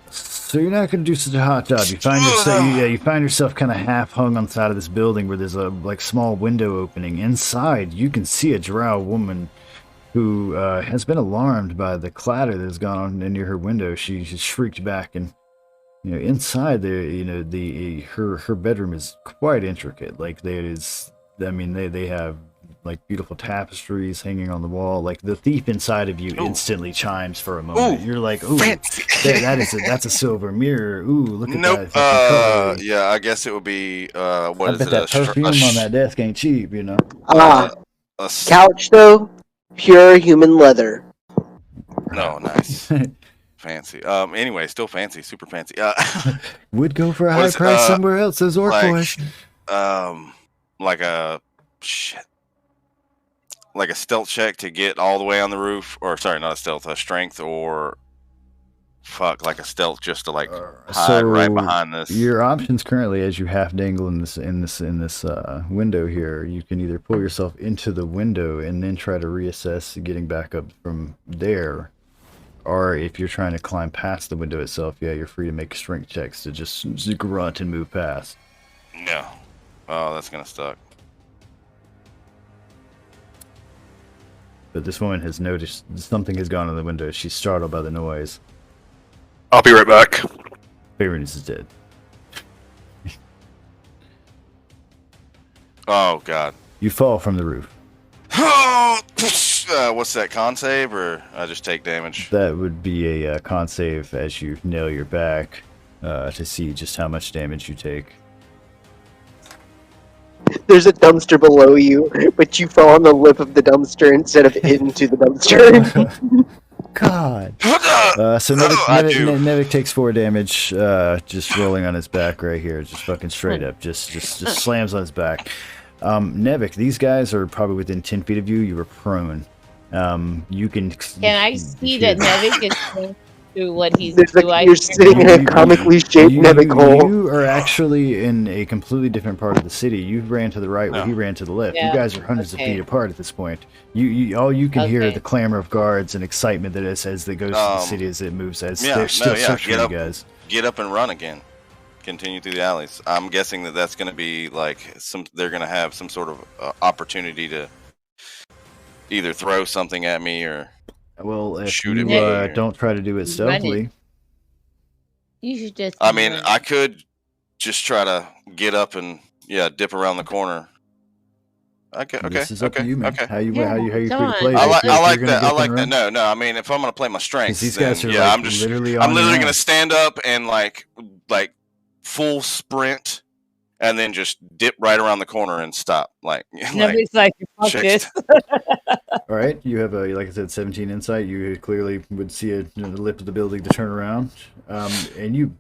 So you're not going to do such a hot job. You find yourself kind of half hung on the side of this building where there's a small window opening. Inside, you can see a drow woman who has been alarmed by the clatter that's gone on near her window. She shrieked back, and inside there, her bedroom is quite intricate. Like they have like beautiful tapestries hanging on the wall. Like the thief inside of you instantly chimes for a moment. You're like, ooh, that's a silver mirror. Ooh, look at that fucking cutlery. Yeah, I guess it would be what I is bet it? that perfume on that desk ain't cheap, you know. Couch though, pure human leather. No, nice. Fancy. Anyway, still fancy, super fancy. Would go for a high price somewhere else, those orc boys. Like a stealth check to get all the way on the roof, or sorry, not a stealth, a strength, or like a stealth just to hide right behind this. Your options currently, as you half dangle in this window here, you can either pull yourself into the window and then try to reassess getting back up from there. Or if you're trying to climb past the window itself, yeah, you're free to make strength checks to just grunt and move past. No. Oh, that's gonna suck. But this woman has noticed something has gone on the window. She's startled by the noise. I'll be right back. Favorite is dead. Oh, God. You fall from the roof. What's that, con save, or I just take damage? That would be a con save as you nail your back to see just how much damage you take. There's a dumpster below you, but you fall on the lip of the dumpster instead of into the dumpster. God. So Nevik takes 4 damage, just rolling on his back right here, just fucking straight up, just slams on his back. Nevik, these guys are probably within 10 feet of you. You were prone. You can. Can I see that Nevik is going through what he's doing? You're sitting in a comically shaped Nevik hole. You are actually in a completely different part of the city. You ran to the right where he ran to the left. You guys are hundreds of feet apart at this point. All you can hear the clamor of guards and excitement that as it goes to the city as it moves. They're still searching you guys. Get up and run again. Continue through the alleys. I'm guessing that's going to be they're going to have some sort of opportunity to either throw something at me or shoot at me. Don't try to do it stealthily. You should just. I mean, I could just try to get up and dip around the corner. Okay. This is up to you, man. Okay. How you free to play? I like that. I like that. No. I mean, if I'm going to play my strengths, these guys are I'm literally going to stand up and like full sprint, and then just dip right around the corner and stop. Nobody's like fuck this. All right, you have like I said, 17 insight. You clearly would see the lip of the building to turn around, and you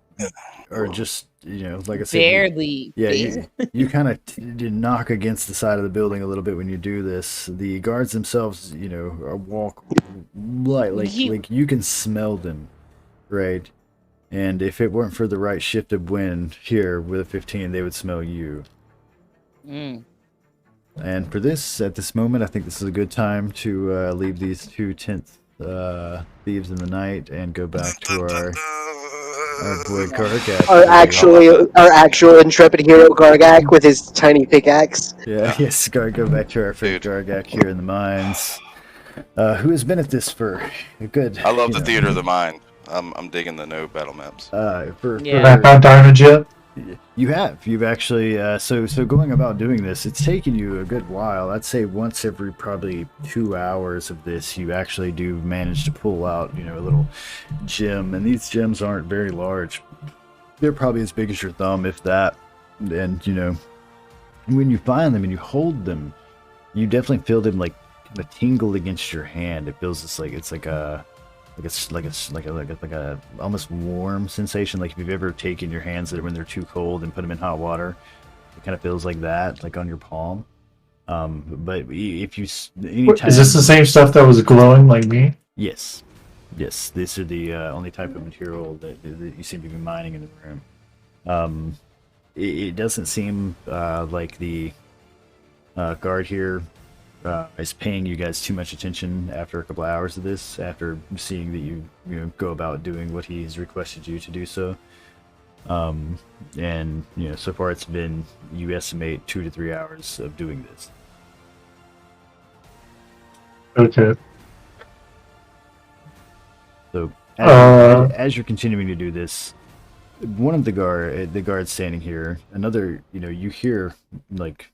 are just like I said, barely. You kind of knock against the side of the building a little bit when you do this. The guards themselves, walk like you can smell them, right? And if it weren't for the right shift of wind here with a 15, they would smell you. And for at this moment, I think this is a good time to leave these 2 tenth thieves in the night and go back to our boy Gargak. Our actual intrepid hero Gargak with his tiny pickaxe. Yes, go back to our friend Gargak here in the mines, who has been at this for a good. I love the theater of the mind. I'm digging the no battle maps. Have I found diamonds yet? You've actually so going about doing this, it's taken you a good while. I'd say once every probably 2 hours of this, you actually do manage to pull out a little gem, and these gems aren't very large. They're probably as big as your thumb, if that. And when you find them and you hold them, you definitely feel them like a tingle against your hand. It feels it's like a almost warm sensation, like if you've ever taken your hands that when they're too cold and put them in hot water, it kind of feels like that, like on your palm. But if you is this the same stuff that was glowing like me? Yes, these are the only type of material that you seem to be mining in the room. It doesn't seem like the guard here is paying you guys too much attention after a couple of hours of this, after seeing that you go about doing what he's requested you to do so. And so far it's been, you estimate 2 to 3 hours of doing this. Okay. So as you're continuing to do this, one of the guards standing here, another, you hear like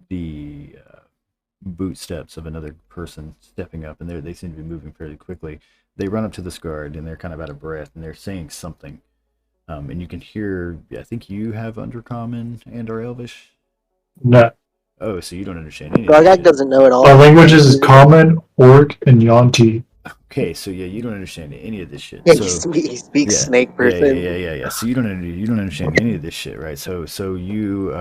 the boot steps of another person stepping up, and they seem to be moving fairly quickly. They run up to this guard, and they're kind of out of breath, and they're saying something. And you can hear, I think you have Undercommon and or Elvish? No. Oh, so you don't understand anything. Gargak doesn't know at all. Our languages is Common, Orc, and Yuan-ti. Okay, so yeah, you don't understand any of this shit. Yeah, so, he speaks snake person. Yeah. So you don't understand any of this shit, right? So you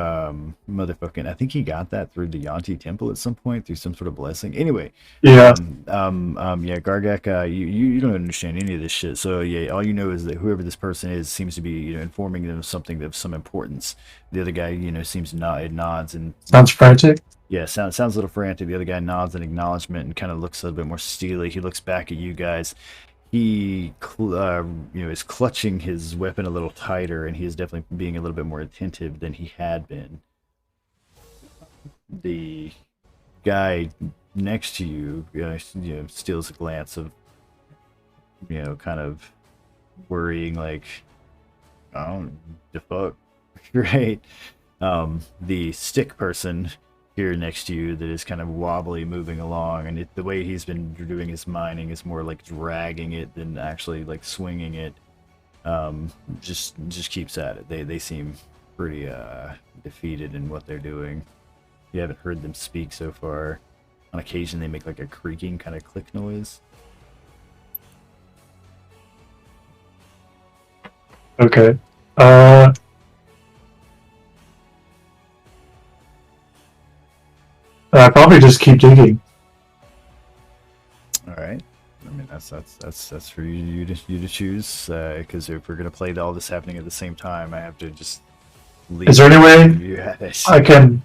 motherfucking, I think he got that through the Yanti temple at some point through some sort of blessing. Anyway, yeah, Gargak, you don't understand any of this shit. So yeah, all you know is that whoever this person is seems to be informing them of something of some importance. The other guy seems nods and sounds frantic. Yeah, sounds a little frantic. The other guy nods in acknowledgement and kind of looks a little bit more steely. He looks back at you guys. He, is clutching his weapon a little tighter, and he is definitely being a little bit more attentive than he had been. The guy next to you, steals a glance of, kind of worrying, like, oh, the fuck, right? The stick person here next to you that is kind of wobbly moving along, and the way he's been doing his mining is more like dragging it than actually like swinging it. Just keeps at it. They seem pretty defeated in what they're doing. You haven't heard them speak so far. On occasion they make like a creaking kind of click noise. Okay. I probably just keep digging. All right. I mean, that's for you to choose. Because if we're gonna play all this happening at the same time, I have to just leave. Is there any way I can?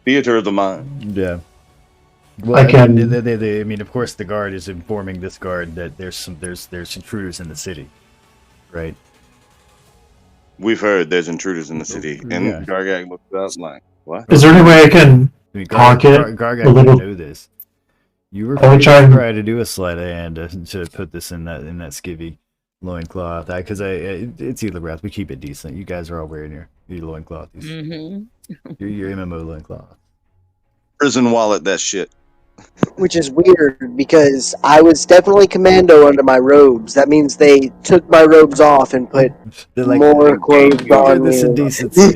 Theater of the mind. Yeah. Well, I can. I mean, of course, the guard is informing this guard that there's intruders in the city, right? We've heard there's intruders in the city, and yeah. Gargak looks up like, what? Is there any way I can? Gargak didn't know this. You were trying to do a sleight of hand to put this in that skivvy loincloth. Because it's Elorath. We keep it decent. You guys are all wearing your loincloth. Your MMO loincloth. Prison wallet, that shit. Which is weird because I was definitely commando under my robes. That means they took my robes off and put more clothes on me. This in decency.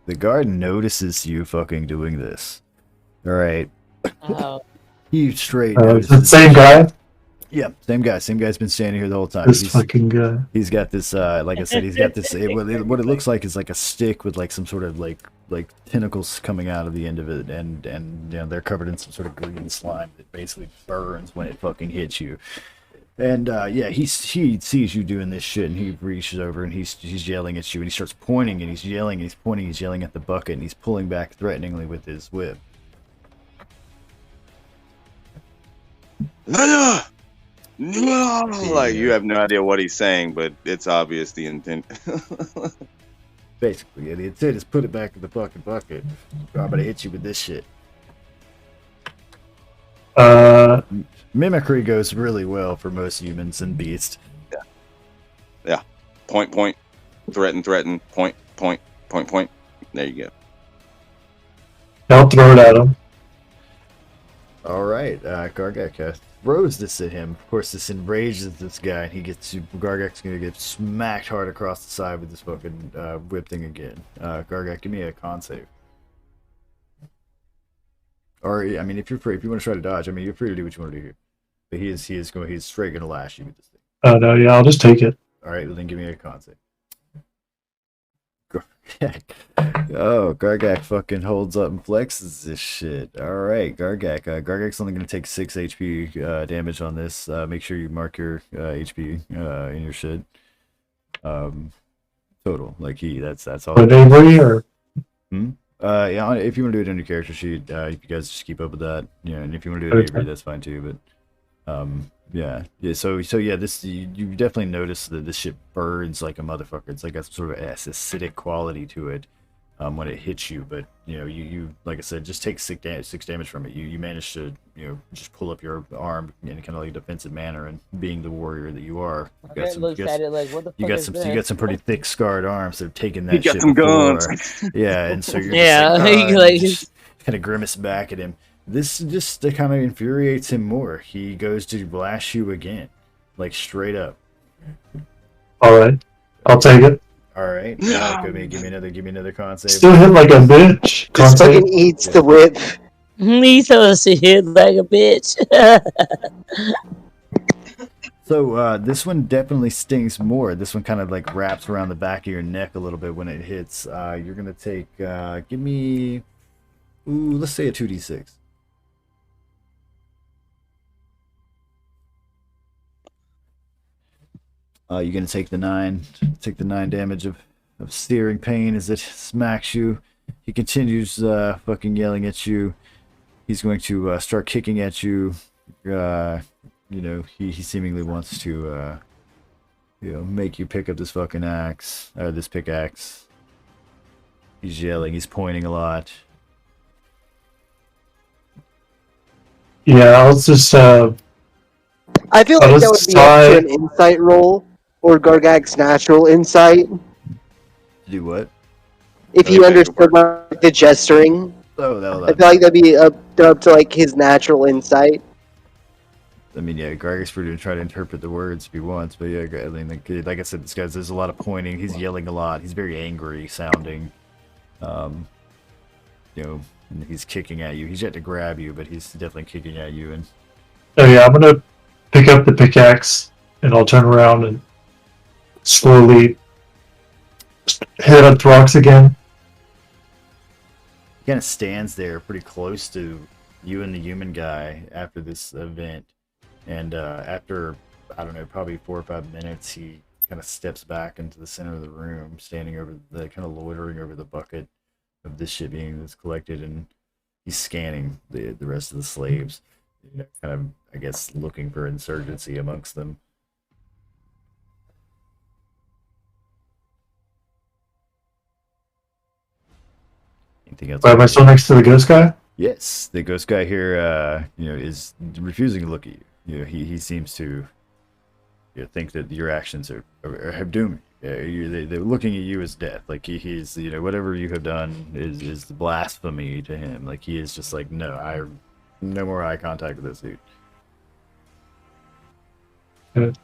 The guard notices you fucking doing this. All right. Oh. He straight. The same guy. Yeah, same guy. Same guy's been standing here the whole time. This fucking guy. He's got this. Like I said, he's got this. What it looks like is like a stick with like some sort of like tentacles coming out of the end of it, and they're covered in some sort of green slime that basically burns when it fucking hits you. And he sees you doing this shit, and he reaches over and he's yelling at you, and he starts pointing, and he's yelling, and he's pointing, he's yelling at the bucket, and he's pulling back threateningly with his whip. Like, you have no idea what he's saying, but it's obvious the intent. Basically, yeah, the intent is put it back in the fucking bucket. I'm gonna hit you with this shit. Mimicry goes really well for most humans and beasts. Yeah. Point. Threaten. Point. There you go. I'll throw it at him. All right, Gargak throws this at him. Of course, this enrages this guy, and Gargak's gonna get smacked hard across the side with this fucking whip thing again. Gargak, give me a con save. Or, I mean, if you want to try to dodge, I mean, you're free to do what you want to do here. But he's straight gonna lash you with this thing. Oh no, yeah, I'll just take it. All right, well, then give me a con save. Oh, Gargak fucking holds up and flexes this shit. Alright, Gargak's only going to take 6 HP damage on this. Make sure you mark your HP in your shit. Total. Like, that's all. Bravery or? Yeah, if you want to do it in your character sheet, you guys just keep up with that. Yeah, and if you want to do it bravery, that's fine too, but... Yeah. So yeah, this you definitely notice that this shit burns like a motherfucker. It's like a sort of acidic quality to it. when it hits you, but you like I said, just take 6 damage from it. You manage to just pull up your arm in kind of like a defensive manner, and being the warrior that you are, you got some pretty thick scarred arms that have taken that shit before. Guns. Yeah, and so you're just kind of grimace back at him. This just kind of infuriates him more. He goes to blast you again, like straight up. All right, I'll take it. All right, give me another con save. Still hit like a bitch. Just fucking eats the whip. He's supposed to hit like a bitch. So this one definitely stings more. This one kind of like wraps around the back of your neck a little bit when it hits. You're gonna take. Give me. Let's say a 2d6. You're gonna take the 9 damage of searing pain as it smacks you. He continues fucking yelling at you. He's going to start kicking at you. He seemingly wants to make you pick up this fucking axe, or this pickaxe. He's yelling. He's pointing a lot. Yeah, I'll just. I feel like that would be up to an insight roll. Or Gargag's natural insight. Do what? If he understood like the gesturing. I feel like that'd be up to like his natural insight. I mean, yeah, Gargag's free to try to interpret the words if he wants, but yeah, I mean, like I said, there's a lot of pointing. He's yelling a lot. He's very angry sounding. And he's kicking at you. He's yet to grab you, but he's definitely kicking at you. And oh yeah, I'm gonna pick up the pickaxe and I'll turn around and slowly head up the rocks again. He kind of stands there pretty close to you and the human guy after this event. And after, I don't know, probably 4 or 5 minutes, he kind of steps back into the center of the room, standing over the kind of loitering over the bucket of this shit being that's collected. And he's scanning the rest of the slaves, kind of, I guess, looking for insurgency amongst them. Wait, am I still next to the ghost guy? Yes, the ghost guy here, is refusing to look at you. He seems to think that your actions have doomed you. They're looking at you as death. Like he's whatever you have done is blasphemy to him. Like he is just like, no more eye contact with this dude. Good.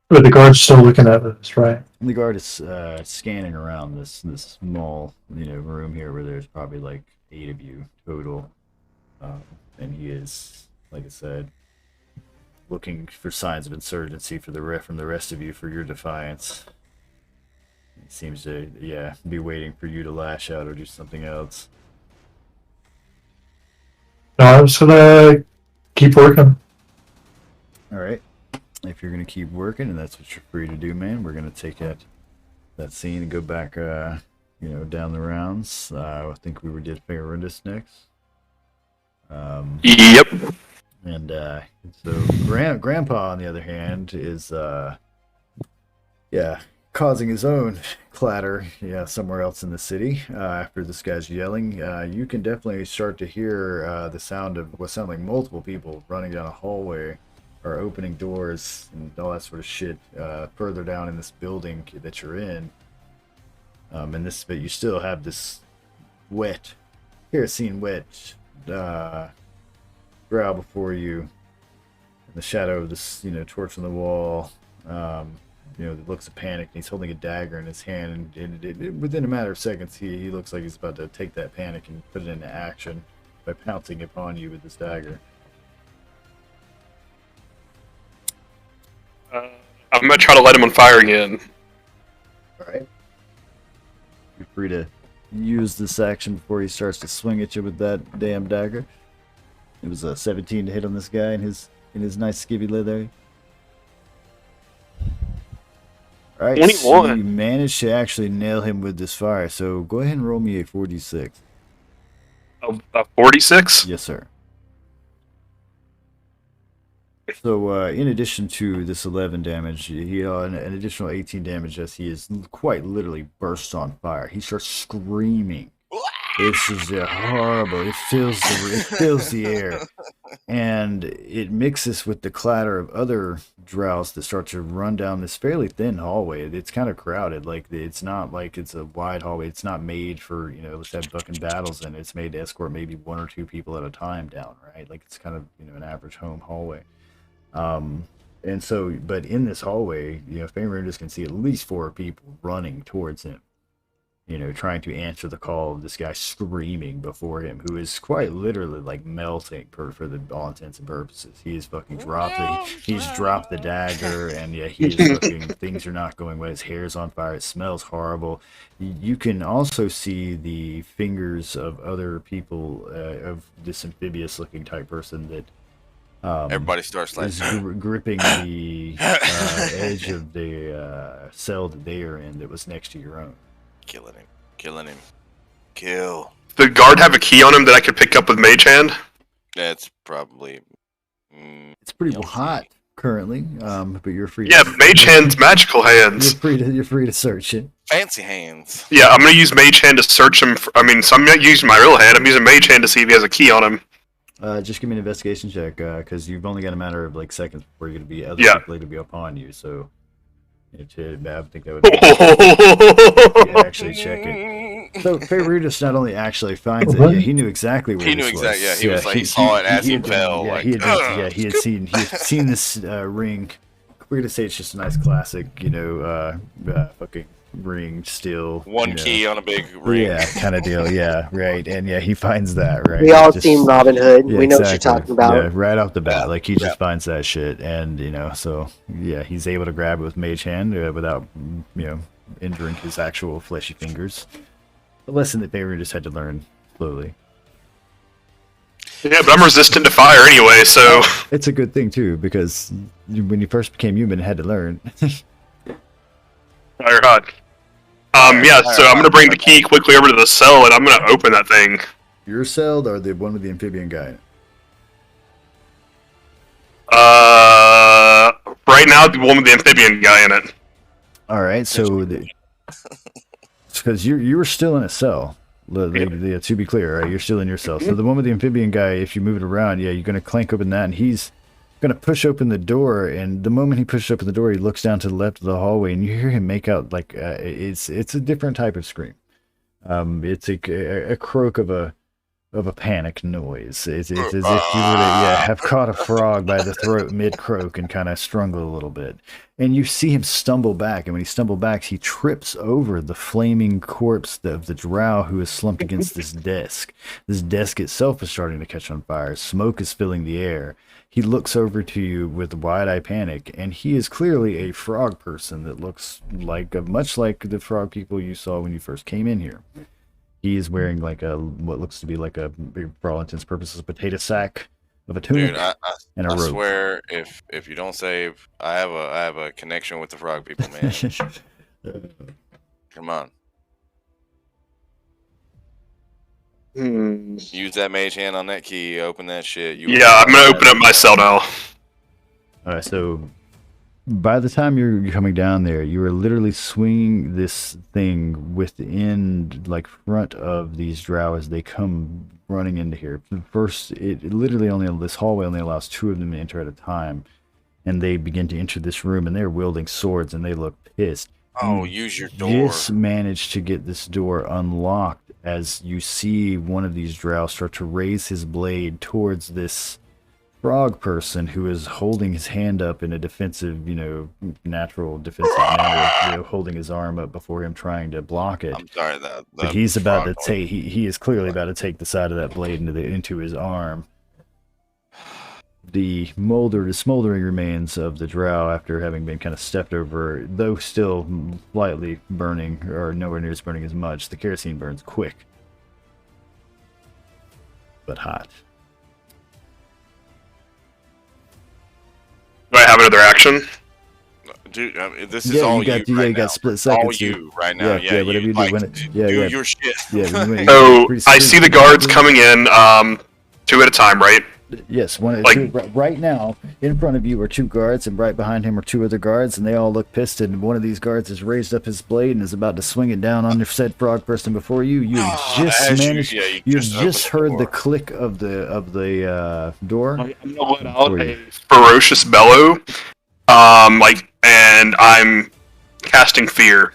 But the guard's still looking at us, right? The guard is scanning around this small room here where there's probably like 8 of you total, and he is, like I said, looking for signs of insurgency from the rest of you for your defiance. He seems to be waiting for you to lash out or do something else. No, I'm just gonna keep working. All right. If you're going to keep working, and that's what you're free to do, man, we're going to take that scene and go back, down the rounds. I think we did Ferrandis next. Yep. And so Grandpa, on the other hand, is causing his own clatter, somewhere else in the city. After this guy's yelling, you can definitely start to hear the sound of what sound like multiple people running down a hallway. Or opening doors and all that sort of shit further down in this building that you're in. But you still have this wet growl before you, in the shadow of this torch on the wall. That looks of panic, and he's holding a dagger in his hand, and within a matter of seconds he looks like he's about to take that panic and put it into action by pouncing upon you with this dagger. I'm gonna try to light him on fire again. Alright. You're free to use this action before he starts to swing at you with that damn dagger. It was a 17 to hit on this guy in his nice skivvy leather. Alright, 21. so you managed to actually nail him with this fire, so go ahead and roll me a 4d6. A 46? Yes, sir. So, in addition to this 11 damage, he an additional 18 damage as he is quite literally bursts on fire. He starts screaming. It's just horrible. It fills the air, and it mixes with the clatter of other drows that start to run down this fairly thin hallway. It's kind of crowded. Like it's not like it's a wide hallway. It's not made for let's have fucking battles in it. It's made to escort maybe 1 or 2 people at a time down. Right? Like it's kind of an average home hallway. And so, but in this hallway, Faerundis can see at least 4 people running towards him, trying to answer the call of this guy screaming before him, who is quite literally like melting for all intents and purposes. He is fucking he's dropped the dagger, and he is fucking, things are not going well. His hair's on fire. It smells horrible. You can also see the fingers of other people, of this amphibious looking type person that everybody starts like gripping the edge of the cell that they are in that was next to your own. Killing him. Kill. The guard have a key on him that I could pick up with Mage Hand? That's probably... it's pretty hot currently, but you're free. Yeah, Mage Hand's magical hands. You're free to search it. Fancy hands. Yeah, I'm gonna use Mage Hand to search him. So I'm not using my real hand. I'm using Mage Hand to see if he has a key on him. Just give me an investigation check, because you've only got a matter of like seconds before you're gonna be likely to be upon you. So, I think that would be actually check it. So Faerundis not only actually finds it, he knew exactly where this was. Yeah, he was like he saw it as he fell. He had seen this ring. We're gonna say it's just a nice classic, fucking ring still. One key on a big ring. Yeah, kind of deal. Yeah, right. And he finds that, right. We all seen Robin Hood. We know what you're talking about. Yeah, right off the bat. Like he just finds that shit, and so he's able to grab it with Mage Hand without injuring his actual fleshy fingers. A lesson that Faerundis just had to learn slowly. Yeah, but I'm resistant to fire anyway, so it's a good thing too, because when you first became human, you had to learn. Fire hot. So I'm gonna bring the key quickly over to the cell, and I'm gonna open that thing. Your cell or the one with the amphibian guy in it? Right now, the one with the amphibian guy in it. All right, so because you were still in a cell. To be clear, right? You're still in your cell. So the one with the amphibian guy, if you move it around, you're gonna clank open that, and he's gonna push open the door, and the moment he pushes open the door, he looks down to the left of the hallway, and you hear him make out like it's a different type of scream. It's a croak of a panic noise. It's as if you would have caught a frog by the throat mid croak and kind of struggle a little bit. And you see him stumble back, and when he stumbles back, he trips over the flaming corpse of the drow who is slumped against this desk. This desk itself is starting to catch on fire. Smoke is filling the air. He looks over to you with wide-eye panic, and he is clearly a frog person that looks like much like the frog people you saw when you first came in here. He is wearing like what looks to be like a, for all intents and purposes, potato sack of a tunic and a robe. I swear, if you don't save, I have a connection with the frog people, man. Come on. Use that Mage Hand on that key. Open that shit. I'm gonna open up my cell now. All right, so by the time you're coming down there, you are literally swinging this thing within, like, front of these drow as they come running into here. First, it literally this hallway only allows 2 of them to enter at a time, and they begin to enter this room, and they're wielding swords, and they look pissed. Oh, use your door. Just managed to get this door unlocked as you see one of these drow start to raise his blade towards this frog person who is holding his hand up in a defensive, natural defensive manner, holding his arm up before him trying to block it. I'm sorry, but he's about to take. He is clearly about to take the side of that blade into his arm. The smoldering remains of the drow, after having been kind of stepped over, though still slightly burning, or nowhere near as burning as much. The kerosene burns quick, but hot. Do I have another action? Dude, this is all you right now. You got split seconds. All you right now. Yeah, whatever you do. Do your shit. So I see the guards coming in, 2 at a time, right? Yes, Like- right now, in front of you are 2 guards, and right behind him are 2 other guards, and they all look pissed, and one of these guards has raised up his blade and is about to swing it down on the said frog person before you. You just managed, you just heard the click of the door. I'm gonna let out a ferocious bellow, and I'm casting fear.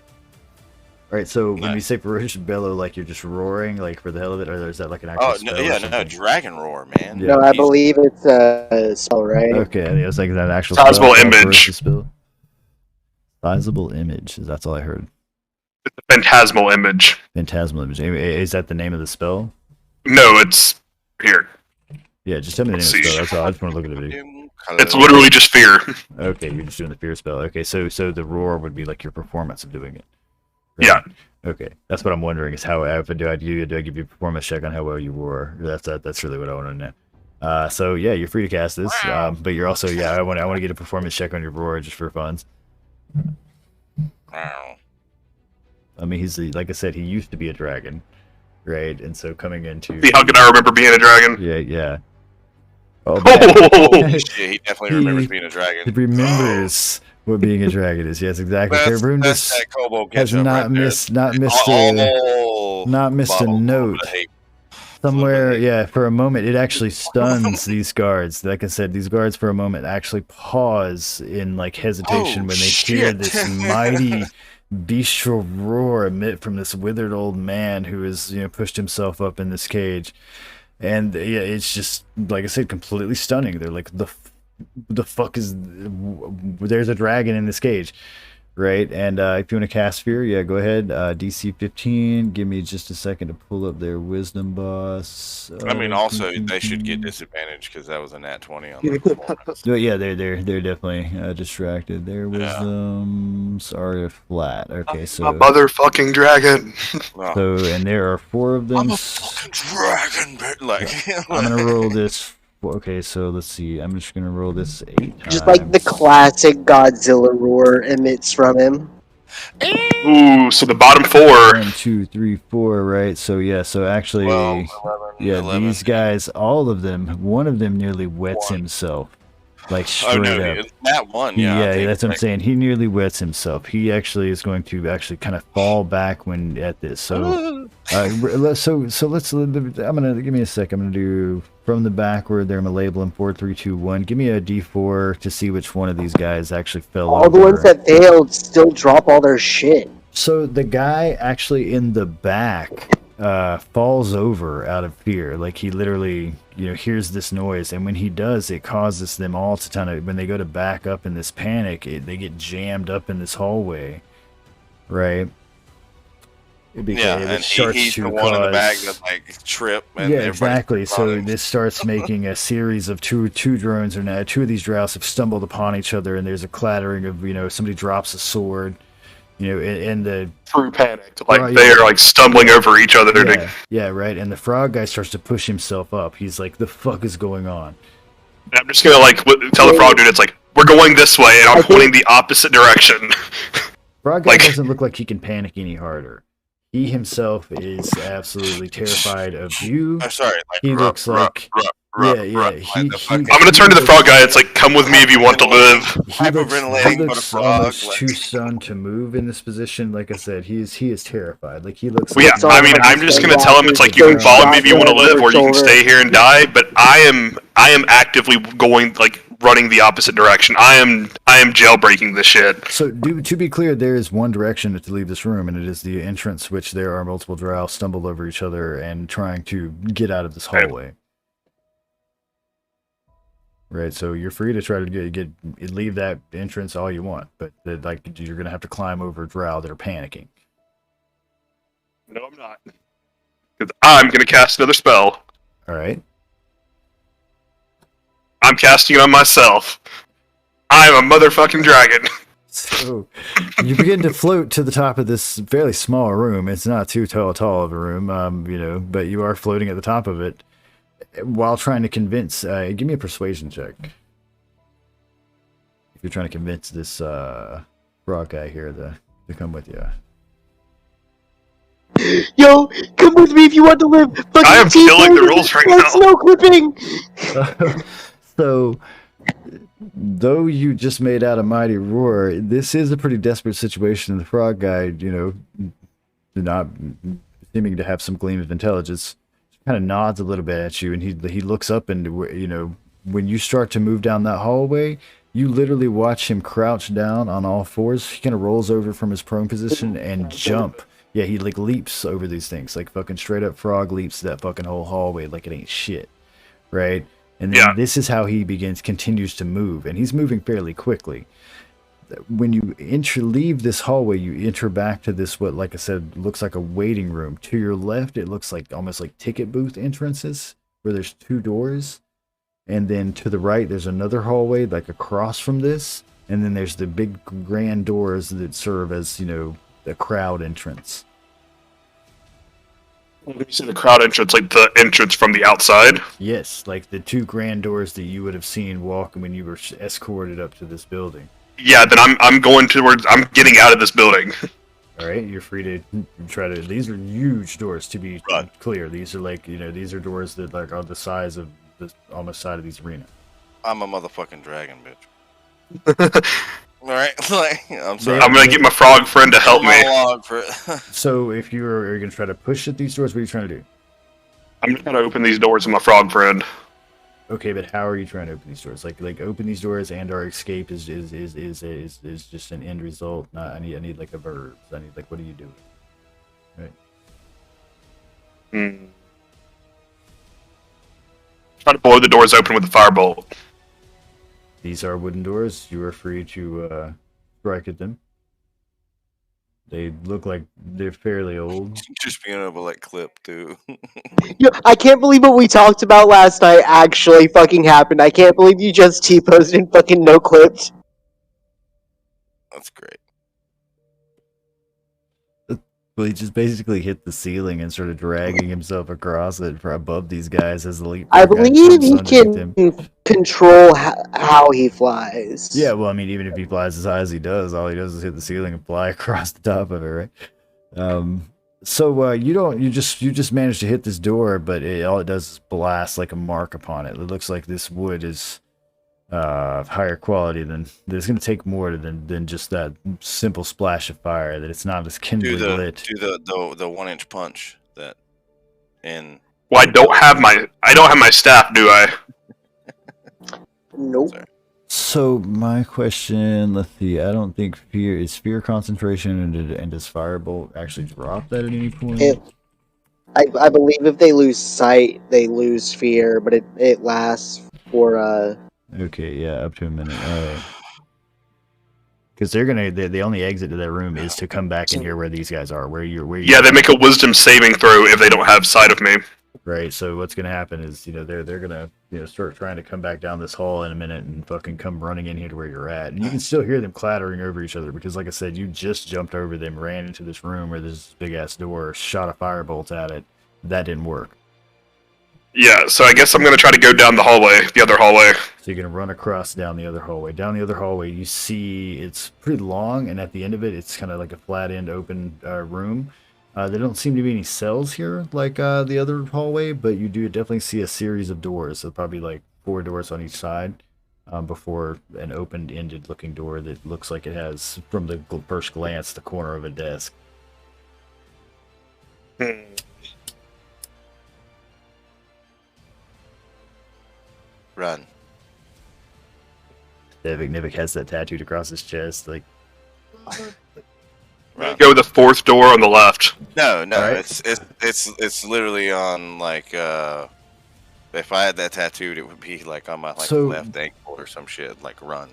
Alright, so when you say ferocious bellow, like you're just roaring, like for the hell of it, or is that like an actual spell? No, dragon roar, man. Yeah. No, I believe it's a spell, right? Okay, I was like, is that an actual Sizable spell? image. Sizable image, that's all I heard. It's a phantasmal image. Phantasmal image. Is that the name of the spell? No, it's here. Yeah, just tell me the name of the spell. That's all. I just want to look at the video. It's literally just fear. Okay, you're just doing the fear spell. Okay, so the roar would be like your performance of doing it. Right? Yeah. Okay, that's what I'm wondering is how do I give you a performance check on how well you roar? That's really what I want to know. So yeah, you're free to cast this, but you're also I want to get a performance check on your roar just for funds. Wow. I mean, like I said, he used to be a dragon, right? And so coming into How can I remember being a dragon? Yeah. Oh, Holy shit, he definitely remembers being a dragon. He remembers what being a dragon is. Yes, exactly. That's that Kobo has not missed a note. Somewhere, yeah, for a moment, it actually stuns these guards. Like I said, these guards for a moment actually pause in like hesitation when they hear this mighty bestial roar emit from this withered old man who has pushed himself up in this cage. And yeah, it's just, like I said, completely stunning. They're like, the fuck is... There's a dragon in this cage, right? And if you want to cast Fear, yeah, go ahead. DC 15. Give me just a second to pull up their Wisdom boss. I mean, also, they should get disadvantage because that was a nat 20 on their performance. Yeah, they're definitely distracted. Their Wisdoms are flat. Okay, so... A motherfucking dragon. So, and there are 4 of them. I'm a fucking dragon, I'm gonna roll this. Okay, so let's see. I'm just gonna roll this 8 times. Just like the classic Godzilla roar emits from him. Ooh, so the bottom 4. 1, 2, 3, 4, right? So yeah, so actually, 12, 11, these guys, all of them, one of them nearly wets himself, like straight up. That one, yeah, that's what I'm saying. He nearly wets himself. He actually is going to actually kind of fall back when at this. So, so let's. I'm gonna give me a sec. I'm gonna do from the backward there. I'm gonna label them 4, 3, 2, 1. Give me a D4 to see which one of these guys actually fell over. All the ones that failed still drop all their shit. So the guy actually in the back falls over out of fear. Like he literally, hears this noise, and when he does, it causes them all to kind of, when they go to back up in this panic, they get jammed up in this hallway, right? And he's the one in the back that like trip. And yeah, exactly. So this starts making a series of two drones, or now 2 of these drows have stumbled upon each other, and there's a clattering of somebody drops a sword. And the true panic, like they are like stumbling over each other. Yeah, right. And the frog guy starts to push himself up. He's like, "The fuck is going on?" And I'm just gonna tell the frog dude, it's like, we're going this way, and I'm pointing the opposite direction. Frog guy doesn't look like he can panic any harder. He himself is absolutely terrified of you. I'm sorry. He looks like. Yeah. I'm gonna turn to the frog guy. It's like, come with me if you want to live. He looks almost too stunned to move in this position. Like I said, he is terrified. Like he looks. Well, yeah, I mean, I'm just gonna tell him it's like, you can follow me if you want to live, or you can stay here and die. But I am actively going running the opposite direction. I am jailbreaking this shit. So to be clear, there is one direction to leave this room, and it is the entrance, which there are multiple drow stumbled over each other and trying to get out of this hallway. Right, so you're free to try to leave that entrance all you want, but you're gonna have to climb over drow that are panicking. No, I'm not, because I'm gonna cast another spell. All right. I'm casting it on myself. I'm a motherfucking dragon. So you begin to float to the top of this fairly small room. It's not too tall of a room, but you are floating at the top of it. While trying to convince, give me a persuasion check. If you're trying to convince this frog guy here to come with you. Yo, come with me if you want to live. Fucking I am killing the rules right now. No clipping. So, though you just made out a mighty roar, this is a pretty desperate situation. The frog guy, not seeming to have some gleam of intelligence, kind of nods a little bit at you, and he looks up, and when you start to move down that hallway, you literally watch him crouch down on all fours. He kind of rolls over from his prone position and jump. Yeah, he like leaps over these things, like fucking straight up frog leaps that fucking whole hallway like it ain't shit, right? And then this is how he continues to move, and he's moving fairly quickly. When you leave this hallway, you enter back to this, what, like I said, looks like a waiting room. To your left, it looks like almost like ticket booth entrances, where there's 2 doors. And then to the right, there's another hallway, like across from this. And then there's the big grand doors that serve as, the crowd entrance. When you say the crowd entrance, like the entrance from the outside? Yes, like the 2 grand doors that you would have seen walking when you were escorted up to this building. Yeah, then I'm going towards. I'm getting out of this building. All right, you're free to try to. These are huge doors, to be clear. These are like these are doors that like are the size of the almost side of these arena. I'm a motherfucking dragon, bitch. All right, I'm sorry. I'm gonna get my frog friend to help me. So, if you're gonna try to push at these doors, what are you trying to do? I'm just gonna open these doors with my frog friend. Okay, but how are you trying to open these doors? Like open these doors and our escape is just an end result. I need like a verb. I need like, what are you doing? Right. Try to blow the doors open with a firebolt. These are wooden doors. You are free to strike at them. They look like they're fairly old. Just being able to like clip too. Yo, I can't believe what we talked about last night actually fucking happened. I can't believe you just T-posed and fucking no clipped. That's great. Well, he just basically hit the ceiling and started dragging himself across it for above these guys as the leap. I believe he can control how he flies. Yeah, well, I mean, even if he flies as high as he does, all he does is hit the ceiling and fly across the top of it, right? So you just managed to hit this door, but all it does is blast like a mark upon it. It looks like this wood is higher quality than. There's going to take more than just that simple splash of fire. That it's not as kindly lit. Do the 1-inch punch that in. Well, I don't have my staff, do I? Nope. Sorry. So my question, let's see. I don't think fear concentration, and does firebolt actually drop that at any point? I believe if they lose sight, they lose fear, but it lasts for Okay, yeah, up to a minute. All right. Because the only exit to that room is to come back in here where these guys are, where you. Yeah, they make a wisdom saving throw if they don't have sight of me. Right. So what's gonna happen is they're gonna start trying to come back down this hall in a minute and fucking come running in here to where you're at, and you can still hear them clattering over each other because, like I said, you just jumped over them, ran into this room where there's this big ass door, shot a firebolt at it. That didn't work. Yeah, so I guess I'm going to try to go down the other hallway. So you're going to run across down the other hallway. Down the other hallway, you see it's pretty long, and at the end of it, it's kind of like a flat-end open room. There don't seem to be any cells here like the other hallway, but you do definitely see a series of doors. So probably like 4 doors on each side before an open-ended looking door that looks like it has, from the first glance, the corner of a desk. Run. Nivik has that tattooed across his chest, like. Run. Go the 4th door on the left. No, right. It's literally on like if I had that tattooed, it would be like on my left ankle or some shit. Like run.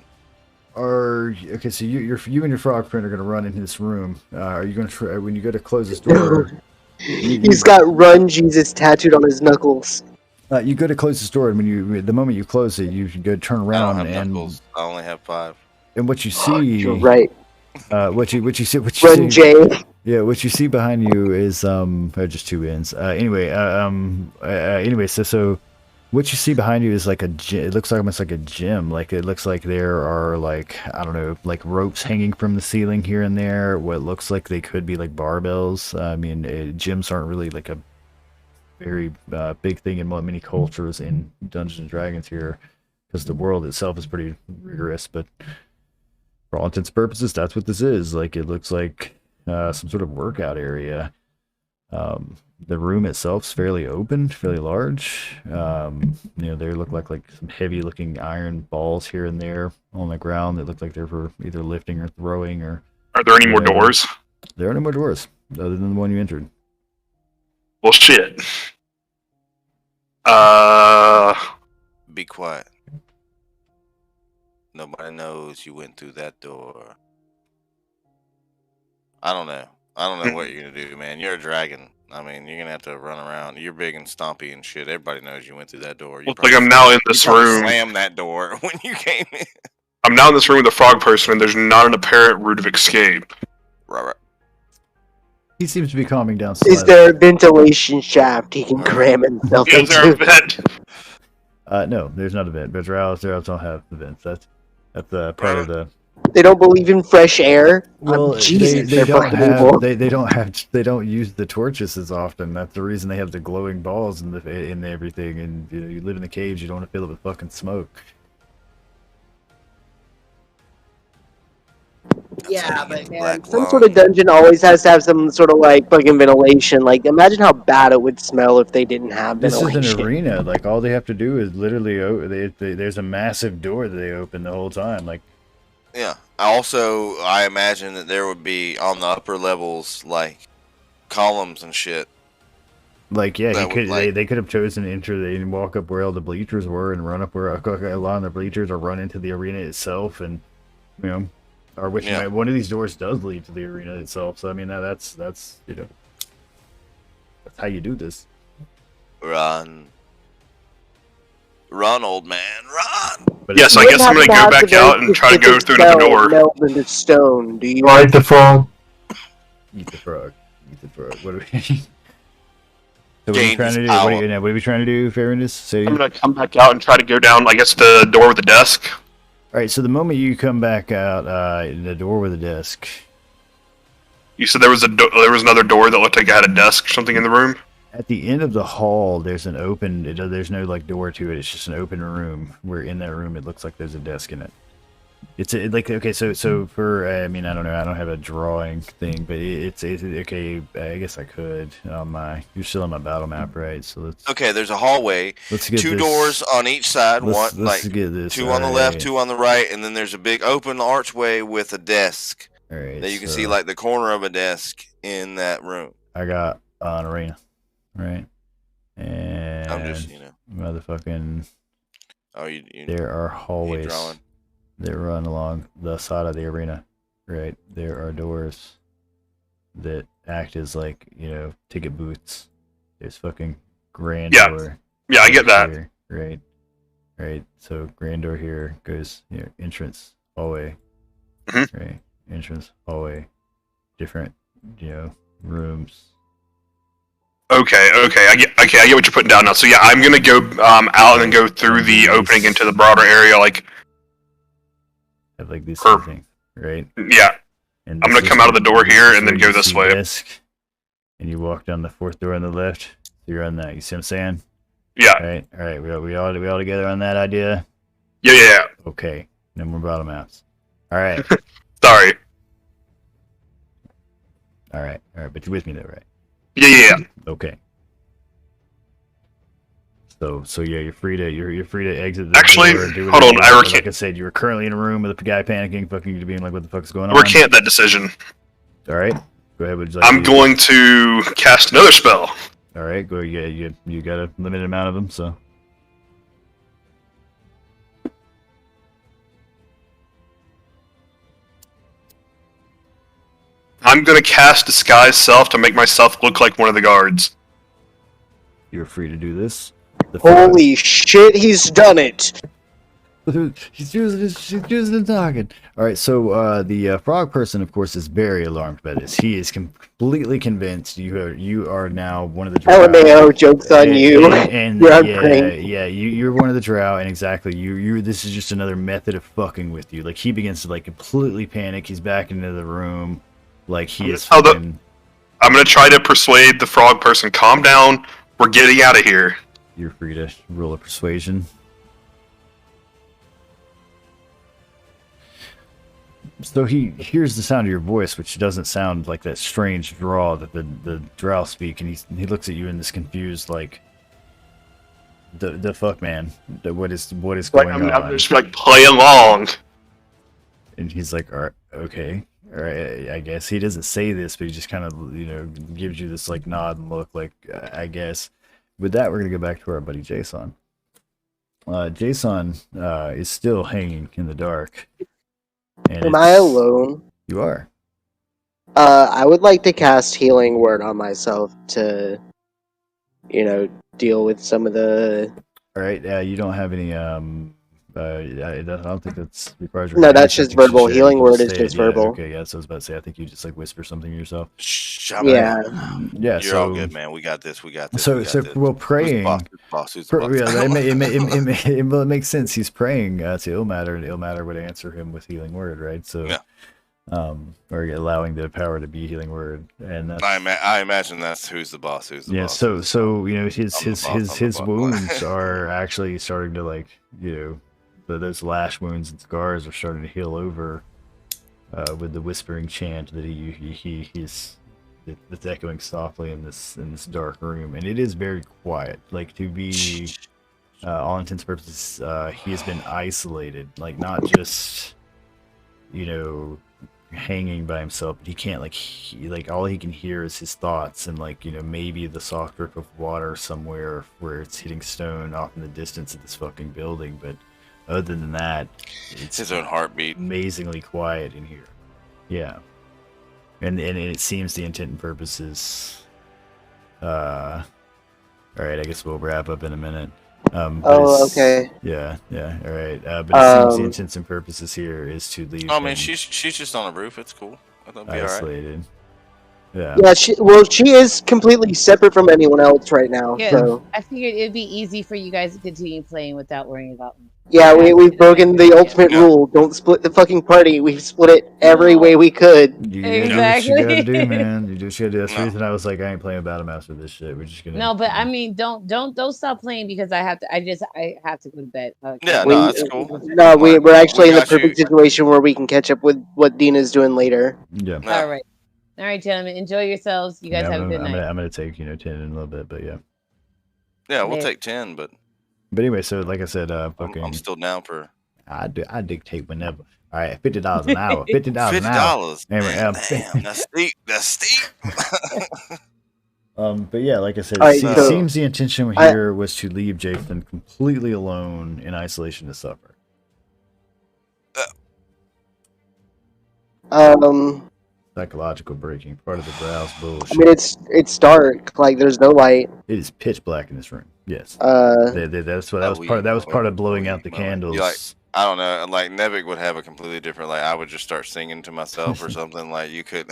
Okay, so you and your frog friend are gonna run into this room. Are you gonna try when you go to close this door? He's got "Run Jesus" tattooed on his knuckles. You go to close this door, and the moment you close it, you go turn around, and knuckles. I only have 5. And what you see, you're right. What you see, Run, Jay. Yeah, what you see behind you is just 2 ends. Anyway, so What you see behind you is like it looks like almost like a gym. Like it looks like there are like, I don't know, like ropes hanging from the ceiling here and there. What looks like they could be like barbells. I mean, gyms aren't really like a very big thing in many cultures in Dungeons and Dragons here, because the world itself is pretty rigorous. But for all intents and purposes, that's what this is. Like it looks like some sort of workout area. The room itself's fairly open, fairly large. There look like some heavy looking iron balls here and there on the ground that look like they're for either lifting or throwing. Or are there any more doors? There are no more doors other than the one you entered. Well, shit. Be quiet. Nobody knows you went through that door. I don't know what you're gonna do, man. You're a dragon. I mean, you're gonna have to run around. You're big and stompy and shit. Everybody knows you went through that door. Looks like I'm now in this room. Slammed that door when you came in. I'm now in this room with a frog person, and there's not an apparent route of escape. Right. He seems to be calming down slightly. Is there a ventilation shaft he can cram himself into? Is there a vent? No, there's not a vent. But drows don't have the vents. That's part of the. They don't believe in fresh air. Well, Jesus, they don't use the torches as often. That's the reason they have the glowing balls in everything. And you live in the caves, you don't want to fill it with fucking smoke. Yeah, but man, some sort of dungeon always has to have some sort of like fucking ventilation. Like, imagine how bad it would smell if they didn't have ventilation. This is an arena. Like, all they have to do is literally there's a massive door that they open the whole time. Like. Yeah. I imagine that there would be on the upper levels like columns and shit. Like, yeah, they could have chosen to enter and walk up where all the bleachers were and run up where along the bleachers, or run into the arena itself, and or one of these doors does lead to the arena itself. So I mean that's that's how you do this. Run, old man, run! But yes, I guess I'm going to go back out and try to go through another door. Melt into stone. Do you ride the frog? Eat the frog. What are we? So what are you trying to do? What are we trying to do, Fairness? I'm going to come back out and try to go down, I guess, the door with the desk. All right, so the moment you come back out, the door with the desk. You said there was another door that looked like it had a desk or something in the room? At the end of the hall, there's an open. There's no like door to it. It's just an open room. Where in that room, it looks like there's a desk in it. It's like okay. So for I mean I don't know. I don't have a drawing thing, but it's okay. I guess I could on my. You're still on my battle map, right? So let's. Okay, there's a hallway. Let's get two doors on each side. Let's get this. Two on the left, two on the right, and then there's a big open archway with a desk. All right. That you can see like the corner of a desk in that room. I got an arena. Right, and I'm just motherfucking. Oh, you there are hallways that run along the side of the arena. Right, there are doors that act as like ticket booths. There's fucking grand door. Yeah, I get that. Here, right. So grand door here goes entrance hallway. Mm-hmm. Right, entrance hallway, different rooms. Okay, I get what you're putting down now. So yeah, I'm gonna go out and then go through the opening into the broader area, like these things, right? Yeah. And I'm gonna come out of the door here and then go this way. Desk, and you walk down the fourth door on the left. You're on that. You see what I'm saying? Yeah. All right. We all together on that idea. Yeah. Okay. No more bottom maps. All right. Sorry. All right. But you're with me though, right? Yeah. Okay. So yeah, you're free to exit the Actually, door. Hold on, like I said, you were currently in a room with a guy panicking, fucking being like, what the fuck's going on? Recant that decision. All right. Go ahead. I'm going to cast another spell. All right. Go. Yeah. You got a limited amount of them, so. I'm going to cast Disguise Self to make myself look like one of the guards. You're free to do this. Holy shit, he's done it! She's using his noggin. All right, so the frog person, of course, is very alarmed by this. He is completely convinced you are now one of the drow. LMAO, joke's on you. And you're one of the drow, and exactly, you. This is just another method of fucking with you. Like, he begins to, like, completely panic. He's back into the room. Like, he is fucking... I'm gonna try to persuade the frog person, calm down, we're getting out of here. You're free to roll a persuasion. So he hears the sound of your voice, which doesn't sound like that strange drawl that the drow speak, and he looks at you in this confused, like, the fuck, man, what is going on? I'm just like, play along. And he's like, all right, okay, all right, I guess. He doesn't say this, but he just kind of, gives you this, like, nod and look, like, I guess. With that, we're gonna go back to our buddy Jason. Jason is still hanging in the dark. And am I alone? You are. I would like to cast Healing Word on myself to, deal with some of the... Alright, you don't have any, I don't think that's requires... No, that's just verbal. Healing Word is just verbal. Okay, yeah, so I was about to say, I think you just, like, whisper something to yourself. Yeah. Yeah, you're all good, man. We got this. So, well, praying... it makes sense. He's praying to Ilmater, and Ilmater would answer him with Healing Word, right? So, yeah. Or allowing the power to be Healing Word, and I imagine that's who's the boss. Who's the boss? So his wounds are actually starting to, like, those lash wounds and scars are starting to heal over with the whispering chant that he's that's echoing softly in this dark room, and it is very quiet. Like, to be all intents and purposes, he has been isolated, like, not just hanging by himself, but he can't, like, all he can hear is his thoughts, and, like, maybe the soft drip of water somewhere where it's hitting stone off in the distance of this fucking building, but other than that, it's his own heartbeat. Amazingly quiet in here. Yeah. And it seems the intent and purpose is alright, I guess we'll wrap up in a minute. Okay. Yeah, alright. But it seems the intents and purposes here is to leave. Oh man, she's just on a roof, it's cool. I thought it'd be isolated. Alright. Yeah, she is completely separate from anyone else right now. Yeah, so I figured it'd be easy for you guys to continue playing without worrying about me. Yeah, we've broken the ultimate rule. Don't split the fucking party. We've split it every way we could. Exactly. You gotta do, man. You do what you gotta do. That's the reason I was like, I ain't playing Battle Master this shit. We're just gonna... No, but I mean, don't stop playing because I have to go to bed. Yeah, no, that's cool. No, we're actually in the perfect situation where we can catch up with what Dina's doing later. Yeah. All right, gentlemen. Enjoy yourselves. You guys have a good night. I'm gonna take 10 in a little bit, but yeah. Yeah, we'll take 10, but anyway, so like I said, I'm still down for. I dictate whenever. All right, $50 an hour. $50 an hour. Damn, that's steep. That's steep. But yeah, like I said, it seems the intention here was to leave Jason completely alone in isolation to suffer. Psychological breaking, part of the browse bullshit. I mean, it's dark. Like, there's no light. It is pitch black in this room. Yes. That's what that was part of blowing out the candles. Like, I don't know. Like, Nevik would have a completely different. Like, I would just start singing to myself or something. Like, you could.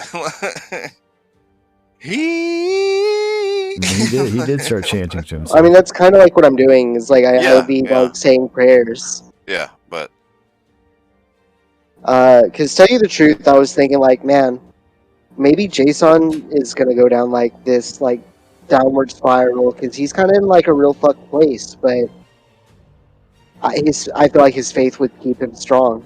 He did start chanting to himself. I mean, that's kind of like what I'm doing. Is like I would be like saying prayers. Yeah, but. Because tell you the truth, I was thinking like, man, maybe Jason is gonna go down like this, like downward spiral, because he's kind of in like a real fucked place. But I feel like his faith would keep him strong.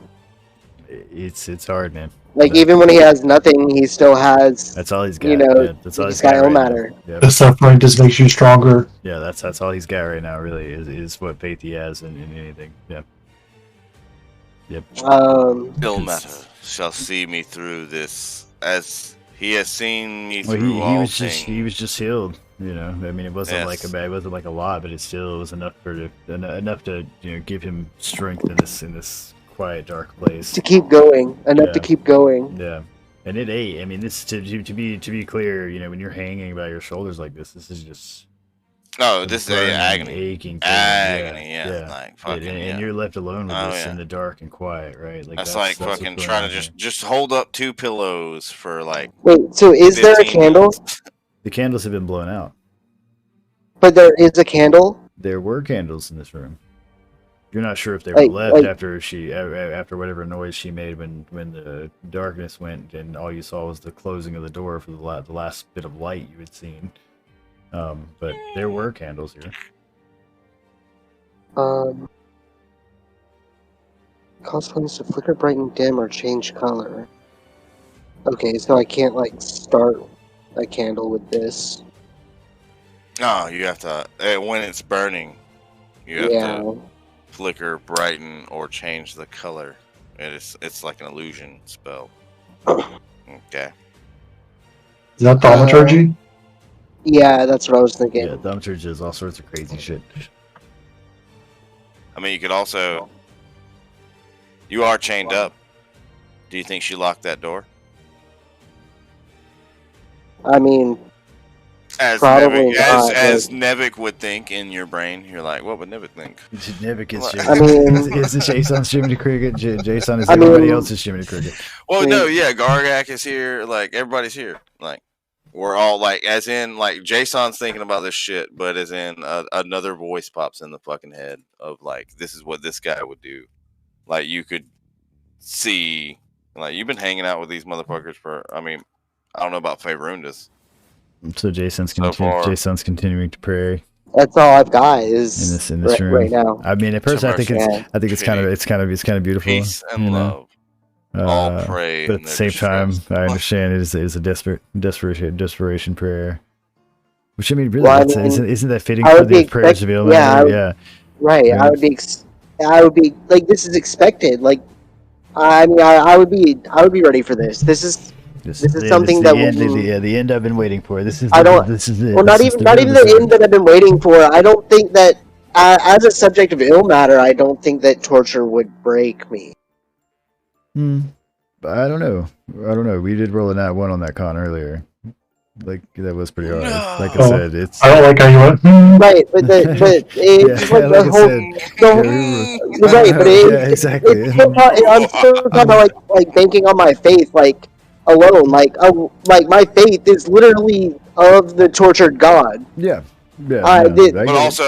It's hard, man. Like, even when he has nothing, he still has. That's all he's got. You know, that's all he's got Ilmater. Yep. The suffering just makes you stronger. Yeah, that's all he's got right now. Really, is what faith he has in anything. Yeah. Yep. Ilmater shall see me through this, as he has seen me through all things. He was just healed. You know, I mean, it wasn't like a lot, but it was enough to give him strength in this quiet, dark place to keep going. To keep going. Yeah, and it ate. I mean, this to be clear. You know, when you're hanging by your shoulders like this is just No, this is agony. Aching pain. Agony, yeah. Like fucking, and you're left alone with this in the dark and quiet, right? Like that's like fucking trying to just hold up 2 pillows for like. Wait, so is there a candle? Minutes. The candles have been blown out. But there is a candle? There were candles in this room. You're not sure if they were left after whatever noise she made when the darkness went and all you saw was the closing of the door for the last bit of light you had seen. But there were candles here. Cause flames to flicker, brighten, dim, or change color. Okay, so I can't like start a candle with this. No, you have to when it's burning. You have to flicker, brighten, or change the color. It's like an illusion spell. Okay. Is that thaumaturgy? Yeah, that's what I was thinking. Yeah, thaumaturgy is all sorts of crazy shit. I mean, you could also. You are chained up. Do you think she locked that door? I mean, as Nevik would think in your brain, you're like, what would Nevik think? Nevik is I mean, is Jason's Jiminy Cricket. Jason is everybody else's Jiminy Cricket. Well, no, yeah, Gargak is here. Like everybody's here. Like we're all like, as in, like Jason's thinking about this shit, but as in another voice pops in the fucking head of like, this is what this guy would do. Like you could see, like you've been hanging out with these motherfuckers for. I mean, I don't know about Faerundas. So Jason's continuing to pray. That's all I've got is in this room right now. I mean, at first, I think it's kind of beautiful. Peace and love. All pray, but at the same time, I understand it is a desperation prayer. Which I mean, really, isn't that fitting for the prayers of Ilmater? Yeah, right. Yeah. I would be like, this is expected. Like, I mean, I would be ready for this. This is something that the end I've been waiting for. This is it. Not even the end that I've been waiting for. I don't think that as a subject of Ilmater, I don't think that torture would break me. I don't know. We did roll a nat 1 on that con earlier. Like that was pretty hard. Like I said, it's. I don't like how you went. Right, but it's like the whole. Right, but exactly. I'm still kind of like banking on my faith, like alone. Like my faith is literally of the tortured god. Yeah. But also.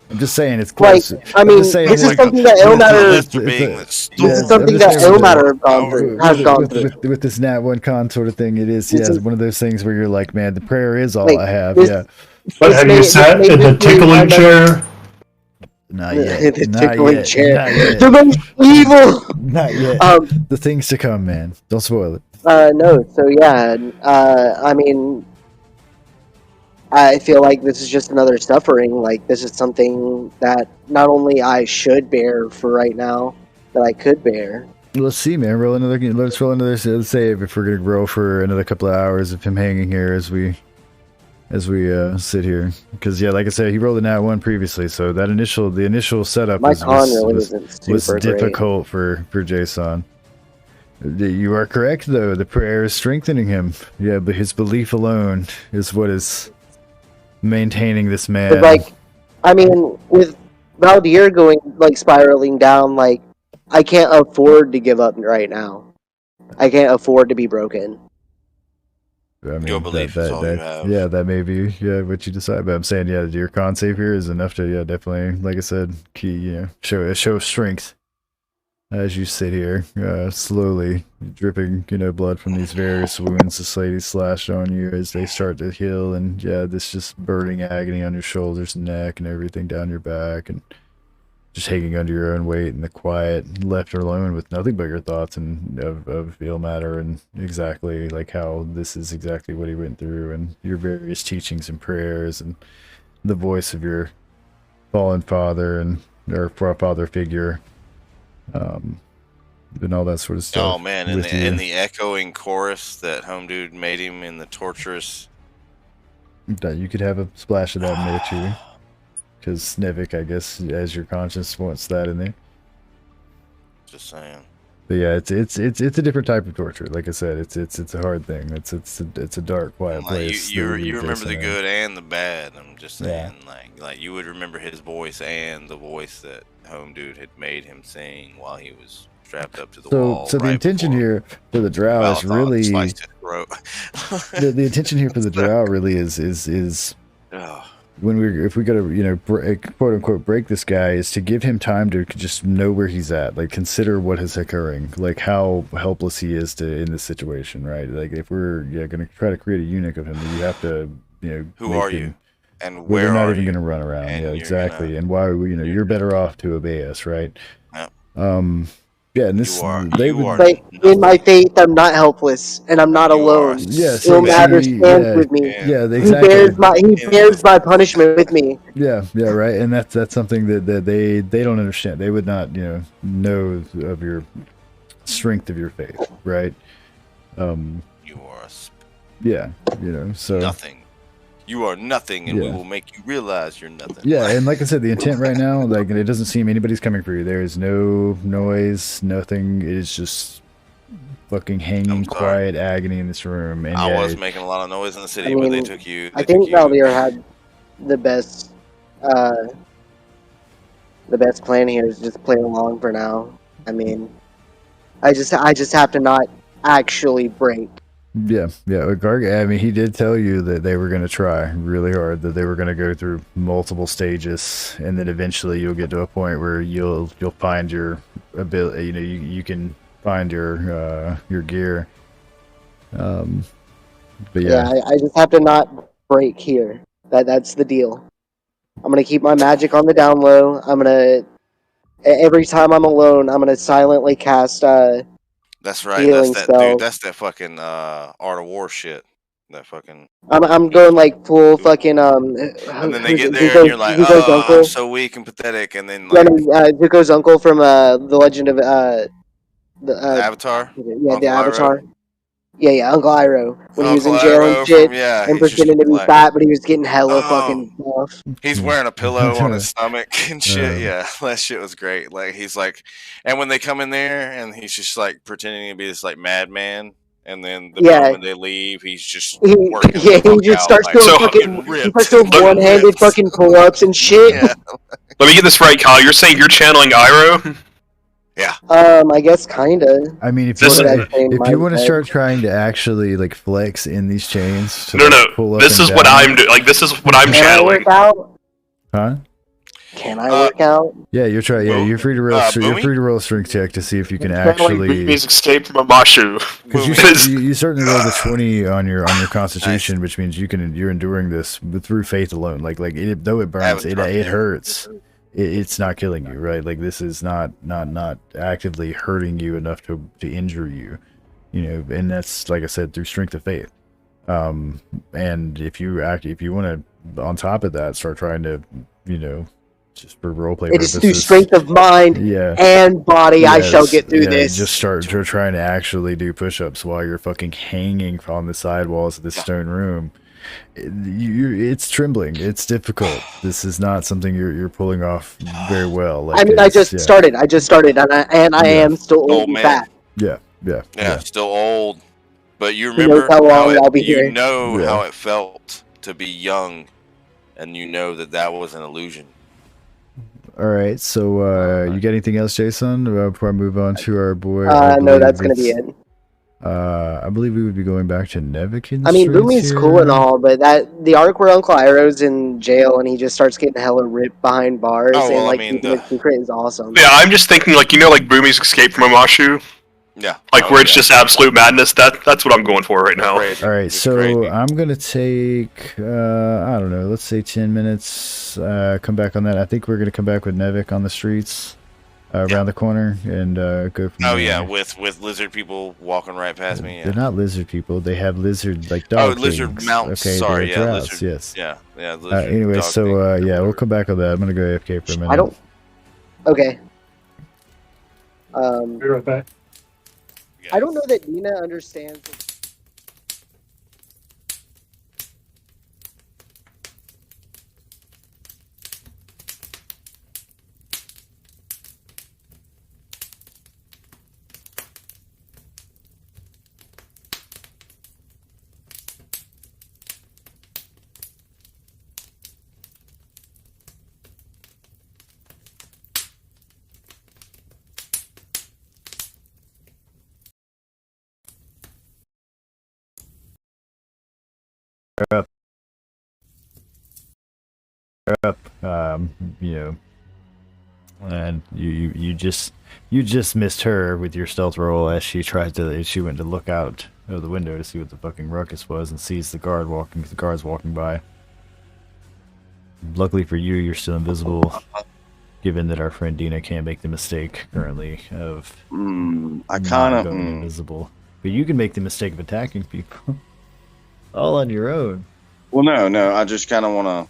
I'm just saying it's close. Like, I mean, this is something that Ilmater. This is something that Ilmater has gone through. With this Nat 1 con sort of thing, it is one of those things where you're like, man, the prayer is all I have. But have you sat in the tickling chair? Not yet. The tickling chair. Not yet. The most evil. Not yet. The things to come, man. Don't spoil it. No. So yeah. I mean. I feel like this is just another suffering. Like, this is something that not only I should bear for right now, that I could bear. Let's see, man. Let's roll another save if we're gonna grow for another couple of hours of him hanging here as we sit here. Because like I said, he rolled a nat 1 previously, so the initial setup was difficult for Jason. You are correct, though. The prayer is strengthening him. Yeah, but his belief alone is what is maintaining this man. But like, I mean, with Valdir going like spiraling down, like I can't afford to give up right now. I can't afford to be broken. I mean, your belief is all you have. Yeah, that may be what you decide. But I'm saying, your con save here is enough to definitely, like I said, show of strength as you sit here, slowly dripping, blood from these various wounds this lady slashed on you as they start to heal, and this just burning agony on your shoulders and neck and everything down your back, and just hanging under your own weight in the quiet, left alone with nothing but your thoughts and of Ilmater and exactly like how this is exactly what he went through, and your various teachings and prayers, and the voice of your fallen father and or father figure. And all that sort of stuff. Oh man, in the echoing chorus that Home Dude made him in the torturous. You could have a splash of that in there too, because Nevik, I guess, as your conscience wants that in there. Just saying. But yeah, it's a different type of torture. Like I said, it's a hard thing. It's a dark, quiet place. You remember the good and the bad. I'm just saying, like you would remember his voice and the voice that Home Dude had made him sing while he was strapped up to the wall. So the intention here for the drow is really the intention here for the drow really is if we gotta quote unquote break this guy, is to give him time to just know where he's at, like consider what is occurring, like how helpless he is in this situation, right? Like if we're gonna try to create a eunuch of him, you have to who are you and where they're not are even you? gonna run around, and exactly, and why you're better off to obey us, right? Yep. Yeah, and this But in my faith, I'm not helpless, and I'm not alone. Yes, Will Matter stands with me. Yeah, exactly. He bears my punishment with me. Yeah, right, and that's something that they don't understand. They would not know of your strength of your faith, right? You are so nothing. You are nothing, and we will make you realize you're nothing. Yeah, and like I said, the intent right now, like it doesn't seem anybody's coming for you. There is no noise, nothing. It is just fucking hanging, quiet agony in this room. And I was making a lot of noise in the city, but they took you. I think Valdir had the best plan here is just play along for now. I mean, I just have to not actually break. Yeah. I mean, he did tell you that they were going to try really hard, that they were going to go through multiple stages, and then eventually you'll get to a point where you'll find your ability. You can find your gear. But yeah, I just have to not break here. That's the deal. I'm gonna keep my magic on the down low. Every time I'm alone, I'm gonna silently cast That's right. That's that fucking Art of War shit. That fucking. I'm going like full fucking And then they get there and you're like, oh, I'm so weak and pathetic, and then like. Zuko's uncle from the Legend of the Avatar. Yeah, Uncle the Avatar. Iroh? Yeah, Uncle Iroh when he was in jail and shit, and pretending to be fat, but he was getting hella fucking buff. He's wearing a pillow on his stomach and shit. Yeah, that shit was great. Like he's like, and when they come in there, and he's just like pretending to be this like madman, and then the moment they leave, he's just working. He just starts doing one-handed fucking pull-ups and shit. Yeah. Let me get this right, Kyle. You're saying you're channeling Iroh? Yeah. I guess kinda. I mean, if you want to start trying to actually like flex in these chains, no. This is what I'm doing. Like this is what I'm channeling. Can I work out? Huh? Can I work out? Yeah, you're trying. Yeah, you're free to roll. You're free to roll a strength check to see if you can actually. Boomy's escape from Amashu. Because you certainly rolled a 20 on your Constitution, which means you're enduring this through faith alone. Like though it burns, it hurts. It's not killing you, right? Like this is not actively hurting you enough to injure you, and that's, like I said, through strength of faith. And if you want to, on top of that, start trying to, just for roleplay purposes, it is through strength of mind and body. I shall get through this. Just start trying to actually do push-ups while you're fucking hanging on the sidewalls of this stone room. It's trembling. It's difficult. This is not something you're pulling off very well. Like, I mean, I just started, and I am still old and fat. Yeah. Still old, but you remember how it felt to be young, and you know that was an illusion. All right. So, you got anything else, Jason? Before I move on to our boy. No, that's gonna be it. I believe we would be going back to Nevikin. I mean, Boomy's cool and all, but the arc where Uncle Iroh's in jail and he just starts getting hella ripped behind bars the secret is awesome. Yeah, I'm just thinking like Boomy's escape from Amashu. Yeah. Like where it's just absolute madness. That's what I'm going for right now. All right, so I'm gonna take I don't know, let's say 10 minutes. Come back on that. I think we're gonna come back with Nevik on the streets. Around the corner and go from there. Oh yeah, with lizard people walking right past me. Yeah. They're not lizard people. They have lizard like dog. Oh, lizard things. mounts. Okay, sorry, yeah, droughts, lizard. Yes. Yeah. Lizard anyway, so we'll come back on that. I'm gonna go AFK for a minute. I don't. Okay. Be right back. I don't know that Nina understands. up, you know, and you just missed her with your stealth roll as she went to look out of the window to see what the fucking ruckus was and sees the guards walking by. Luckily for you, you're still invisible, given that our friend Dina can't make the mistake currently of going invisible. But you can make the mistake of attacking people all on your own. Well, no, I just kind of want to.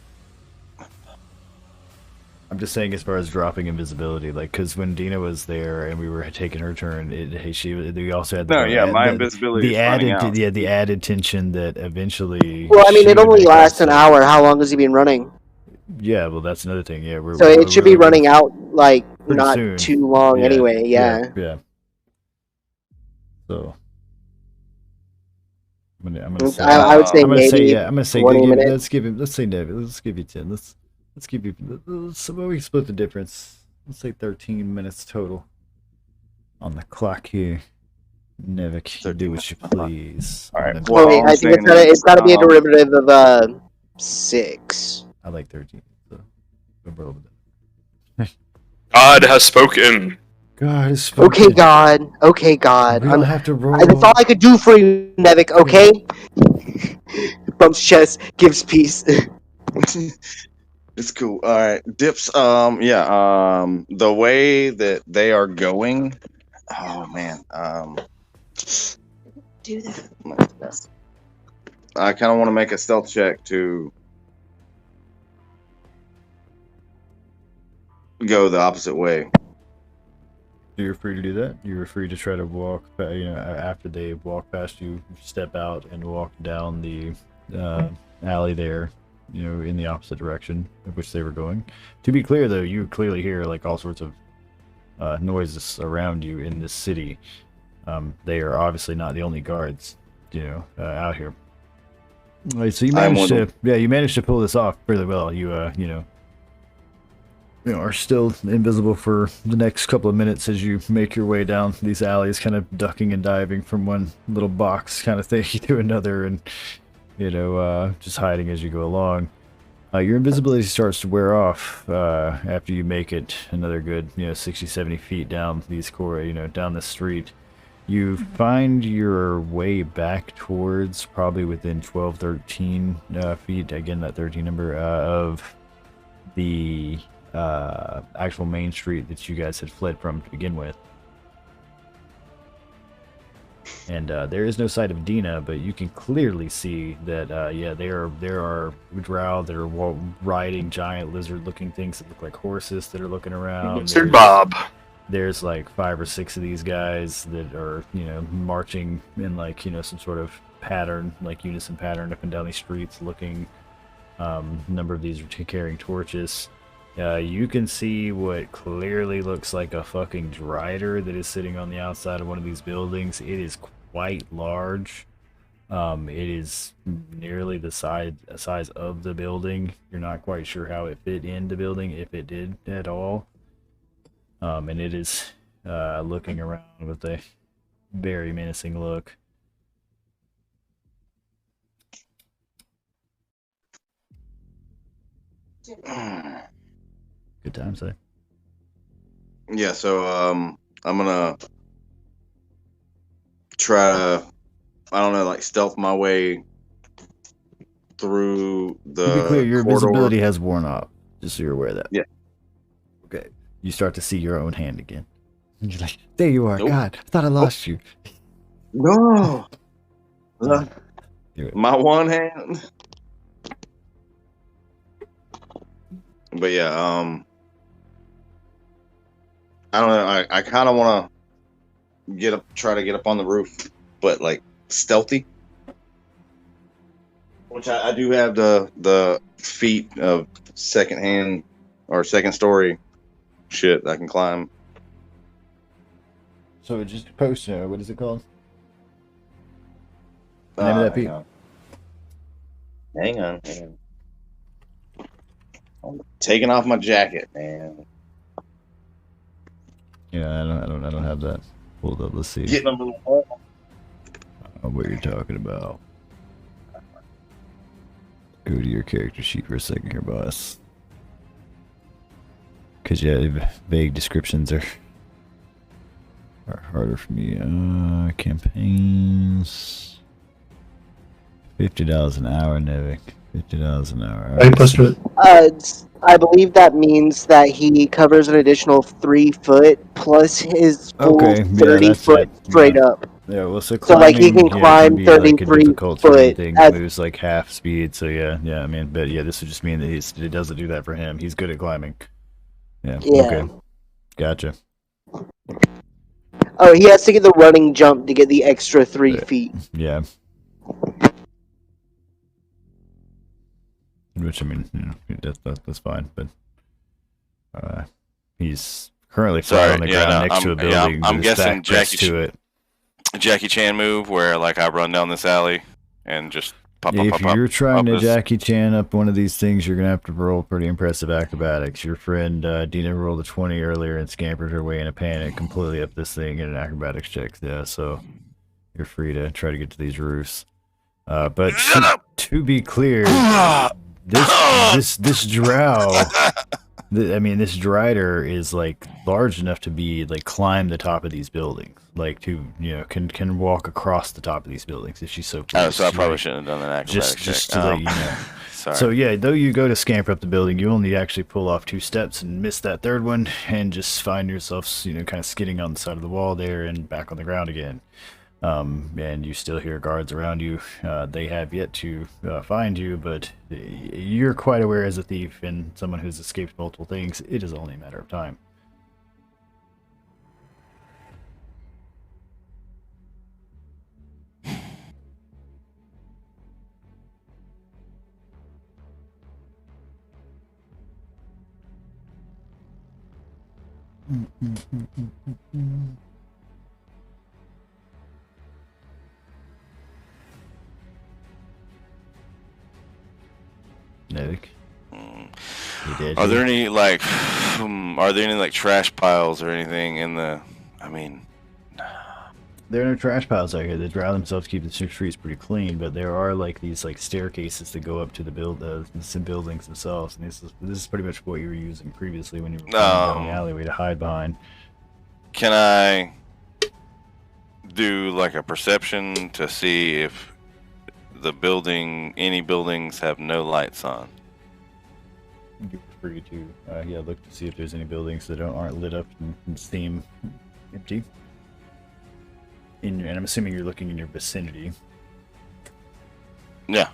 I'm just saying, as far as dropping invisibility, like, because when Dina was there and we were taking her turn, we also had my invisibility. The added tension that eventually. Well, I mean, it only lasts an hour. How long has he been running? Yeah, well, that's another thing. Yeah, it should be running out like not soon. Too long anyway. Yeah. So. I'm gonna say. I would say I'm gonna maybe. Say, yeah, I'm gonna say. Let's give him. Let's say David. Let's give you 10. Let's give you. So we split the difference. Let's say 13 minutes total on the clock here. Nevik, do what you please. All right. Well, wait, I think it's got to be a derivative of 6. I like 13. So God has spoken. God has spoken. Okay, God. We don't have to roll. That's all I could do for you, Nevik. Okay. Bumps chest, gives peace. It's cool. All right, Dips. The way that they are going. Oh man. Do that. I kind of want to make a stealth check to go the opposite way. You're free to do that. You're free to try to walk. After they walk past you, step out and walk down the alley there. In the opposite direction of which they were going. To be clear, though, you clearly hear like all sorts of noises around you in this city. They are obviously not the only guards, out here. Right, so you managed to pull this off really well. You are still invisible for the next couple of minutes as you make your way down these alleys, kind of ducking and diving from one little box kind of thing to another, and just hiding as you go along. Your invisibility starts to wear off after you make it another good 60-70 feet down these down the street. You find your way back towards probably within 12-13 feet, again that 13 number, of the actual main street that you guys had fled from to begin with. And there is no sight of Dina, but you can clearly see that there are drow that are riding giant lizard-looking things that look like horses that are looking around. Lizard Bob. There's like 5 or 6 of these guys that are marching in like some sort of pattern, like unison pattern, up and down these streets, looking. A number of these are carrying torches. You can see what clearly looks like a fucking drider that is sitting on the outside of one of these buildings. It is quite large. It is nearly the size of the building. You're not quite sure how it fit in the building, if it did at all. And it is looking around with a very menacing look. Good time, say. Yeah, so I'm gonna try to, I don't know, like stealth my way through the. To be clear, your corridor. visibility has worn off, just so you're aware of that. Yeah. Okay. You start to see your own hand again. And you're like, there you are. Nope. God, I thought I lost you. No. My one hand. But yeah, I don't know. I kind of want to try to get up on the roof, but like stealthy. Which I do have the feat of second story shit I can climb. So just post. What is it called? The name of that feat. Hang on. I'm taking off my jacket, man. Yeah, I don't have that pulled up. Let's see. Getting a little warm. What you're talking about. go to your character sheet for a second here, boss. Because, yeah, vague descriptions are harder for me. Campaigns. $50 an hour, Nevik. $50 an hour. I posted it. I believe that means that he covers an additional 3 foot plus his full 30 foot straight up. Yeah, well, so like he can climb can 33 like foot. Thing that moves like half speed. So yeah, I mean, but yeah, this would just mean that it doesn't do that for him. He's good at climbing. Yeah. Okay. Gotcha. Oh, he has to get the running jump to get the extra 3 feet. Yeah. Which, I mean, that's fine, but he's currently flat on the ground next to a building. I'm guessing Jackie Chan move where like I run down this alley and just pop. If you're trying to Jackie Chan up one of these things, you're gonna have to roll pretty impressive acrobatics. Your friend Dina rolled a 20 earlier and scampered her way in a panic completely up this thing in an acrobatics check. Yeah, so you're free to try to get to these roofs. But to be clear. This drow, this drider is like large enough to be like climb the top of these buildings, like to can walk across the top of these buildings if she's so pleased. Oh, so I probably shouldn't have done an acrobatics just check. To let you know. Sorry. So yeah, though you go to scamper up the building, you only actually pull off 2 steps and miss that third one, and just find yourself kind of skidding on the side of the wall there and back on the ground again. And you still hear guards around you. They have yet to find you, but you're quite aware as a thief and someone who's escaped multiple things, it is only a matter of time. Nevik. Are there any like trash piles or anything in the? I mean, there are no trash piles out here. The drow themselves keep the streets pretty clean, but there are like these like staircases that go up to the buildings themselves. And this is pretty much what you were using previously when you were down the alleyway to hide behind. Can I do like a perception to see if any buildings have no lights on? You're free to look to see if there's any buildings that aren't lit up and seem empty. And I'm assuming you're looking in your vicinity. Yeah.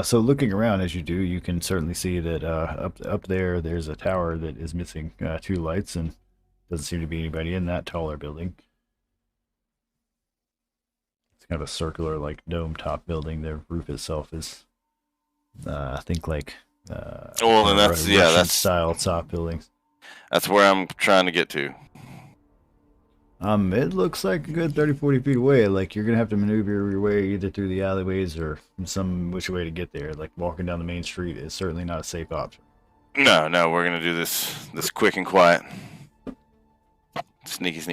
So looking around as you do, you can certainly see that up there's a tower that is missing 2 lights, and doesn't seem to be anybody in that taller building. It's kind of a circular, like dome top building. The roof itself is, I think, like that's style top buildings. That's where I'm trying to get to. It looks like a good 30-40 feet away. Like you're gonna have to maneuver your way either through the alleyways or some which way to get there. Like walking down the main street is certainly not a safe option. No, we're gonna do this quick and quiet. Sneak.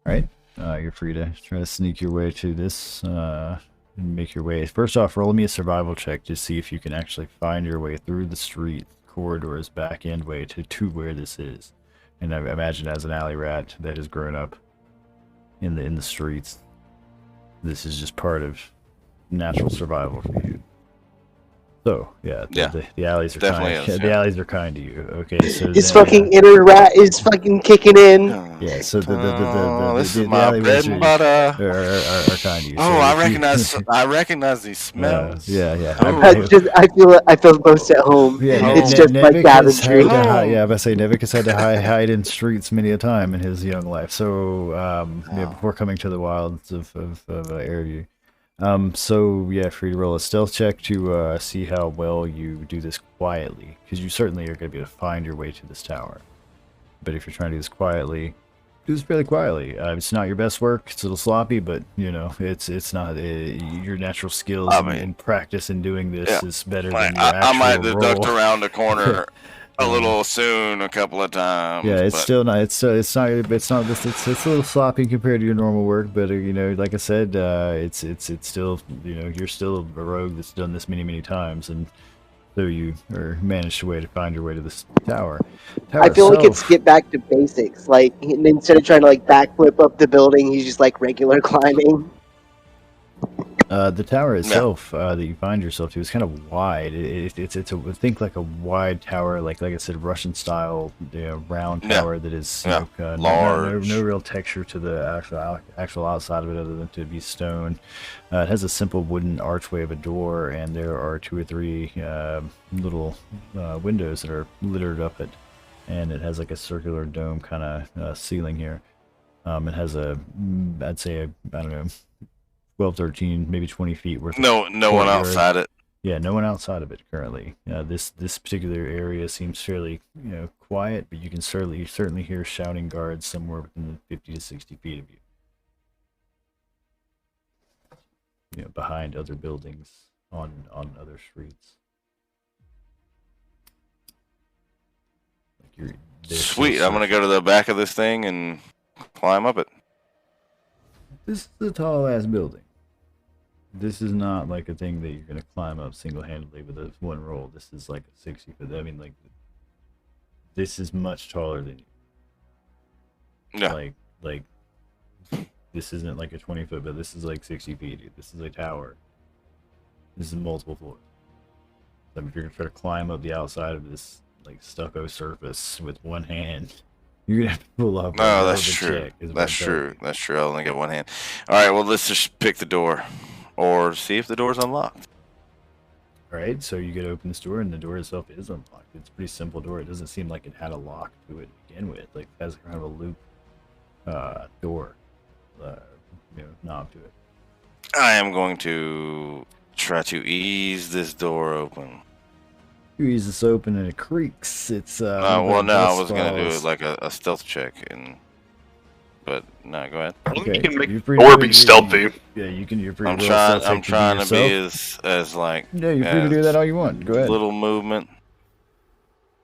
All right, you're free to try to sneak your way to this and make your way. First off, roll me a survival check to see if you can actually find your way through the street corridors back end way to where this is. And I imagine as an alley rat that has grown up in the streets, this is just part of natural survival for you. So the alleys are kind. The alleys are kind to you. Okay, so his fucking inner rat is fucking kicking in. Yeah, so the alleyways are kind to you. So I recognize these smells. I feel most at home. Yeah, it's just like cabinetry. Nevik has had to hide in streets many a time in his young life. So before coming to the wilds of Airview. Free to roll a stealth check to see how well you do this quietly, because you certainly are going to be able to find your way to this tower. But if you're trying to do this quietly, do this fairly quietly. It's not your best work. It's a little sloppy, but it's not your natural skills and practice in doing this is better than your actual I might have roll. ducked around a corner a little soon a couple of times. Yeah, it's still not. It's not. It's not. It's a little sloppy compared to your normal work, but you know, like I said, it's still, you know, you're still a rogue that's done this many times, and so you managed to find your way to this tower. I feel like it's get back to basics. Like instead of trying to like backflip up the building, he's just like regular climbing. The tower itself that you find yourself to is kind of wide. Think like a wide tower, like I said, Russian style, you know, round tower that is large. No real texture to the actual outside of it other than to be stone. It has a simple wooden archway of a door, and there are 2 or 3 little windows that are littered up it, and it has like a circular dome kind of ceiling here. It has I'd say I don't know, 12, 13, maybe 20 feet worth. No one outside it. Yeah, no one outside of it currently. This particular area seems fairly, you know, quiet, but you can certainly hear shouting guards somewhere within the 50 to 60 feet of you. You know, behind other buildings on other streets. Like Sweet, I'm gonna go to the back of this thing and climb up it. This is a tall ass building. This is not like a thing that you're gonna climb up single-handedly with a one roll. This is like a 60 foot. I mean, like, this is much taller than you. Yeah. Like, this isn't like a 20 foot, but this is like 60 feet. Dude. This is a tower. This is multiple floors. So if you're gonna try to climb up the outside of this like stucco surface with one hand, you're gonna have to pull up. No, that's true. That's true. That's true. I'll only get one hand. All right. Well, let's just pick the door, or see if the door's unlocked. All right. So you get to open this door, and the door itself is unlocked. It's a pretty simple door. It doesn't seem like it had a lock to it to begin with. Like it has kind of a loop door, you know, knob to it. I am going to try to ease this door open. You ease this open and it creaks. It's well, no, I was gonna do it like a stealth check, but no, go ahead. Okay. You can make the door be stealthy. Yeah, you can. You're free. I'm trying to be as like. Yeah, you're free to do that all you want. Go ahead. Little movement.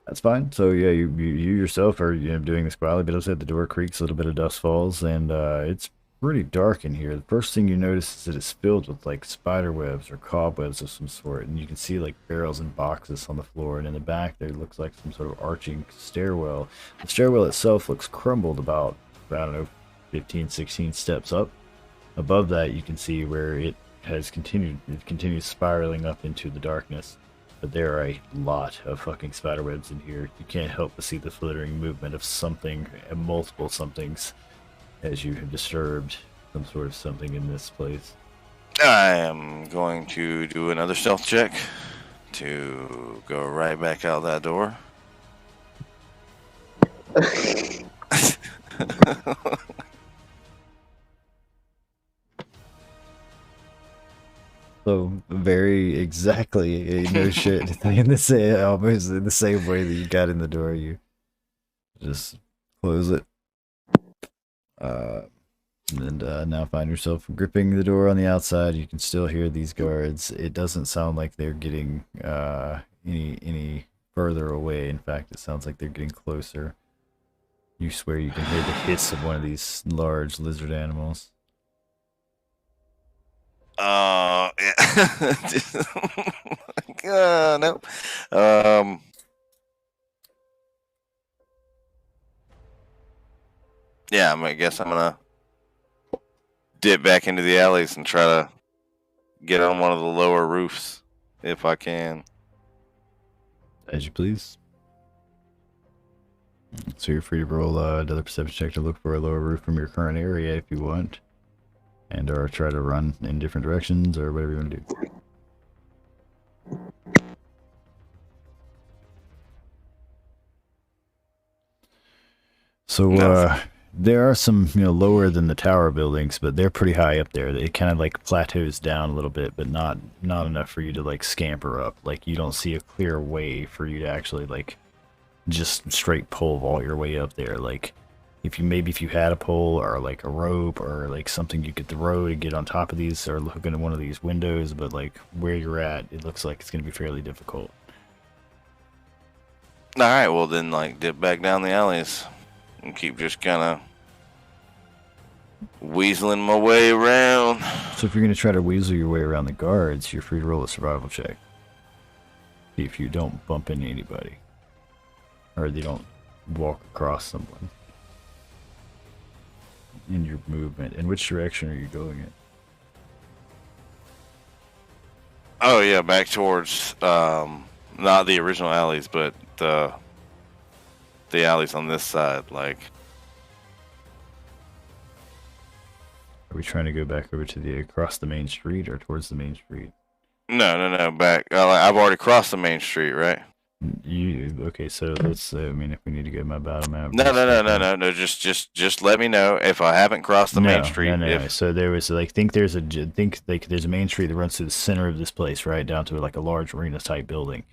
That's fine. So yeah, you yourself are, you know, doing this quietly, but as I said, the door creaks, a little bit of dust falls, and it's pretty dark in here. The first thing you notice is that it's filled with like spider webs or cobwebs of some sort, and you can see like barrels and boxes on the floor, and in the back there looks like some sort of arching stairwell. The stairwell itself looks crumbled about, I don't know, 15, 16 steps up. Above that you can see where it continues spiraling up into the darkness, but there are a lot of fucking spider webs in here. You can't help but see the flittering movement of something and multiple somethings as you have disturbed some sort of something in this place. I am going to do another stealth check to go right back out that door. So very exactly, no shit, in the same, almost in the same way that you got in the door, you just close it. And now find yourself gripping the door on the outside. You can still hear these guards. It doesn't sound like they're getting any further away. In fact, it sounds like they're getting closer. You swear you can hear the hiss of one of these large lizard animals. Yeah. No. Yeah, I guess I'm gonna dip back into the alleys and try to get on one of the lower roofs if I can. As you please. So you're free to roll another perception check to look for a lower roof from your current area if you want, and or try to run in different directions or whatever you want to do. So there are some, you know, lower than the tower buildings, but they're pretty high up there. It kind of like plateaus down a little bit, but not enough for you to like scamper up. Like you don't see a clear way for you to actually like just straight pole vault your way up there. Like if you had a pole or like a rope or like something you could throw to get on top of these or hook into one of these windows, but like where you're at, it looks like it's going to be fairly difficult. All right, well then, like, dip back down the alleys and keep just kind of weaseling my way around. So if you're gonna try to weasel your way around the guards, you're free to roll a survival check. If you don't bump into anybody, or they don't walk across someone in your movement. In which direction are you going in? Oh yeah, back towards not the original alleys, but the alleys on this side. Like, are we trying to go back over to the across the main street or towards the main street? No, back. I've already crossed the main street, right? Okay? So let's. I mean, if we need to get my battle map. No. Just let me know if I haven't crossed the main street. No. So there was there's a main street that runs through the center of this place, right down to like a large arena type building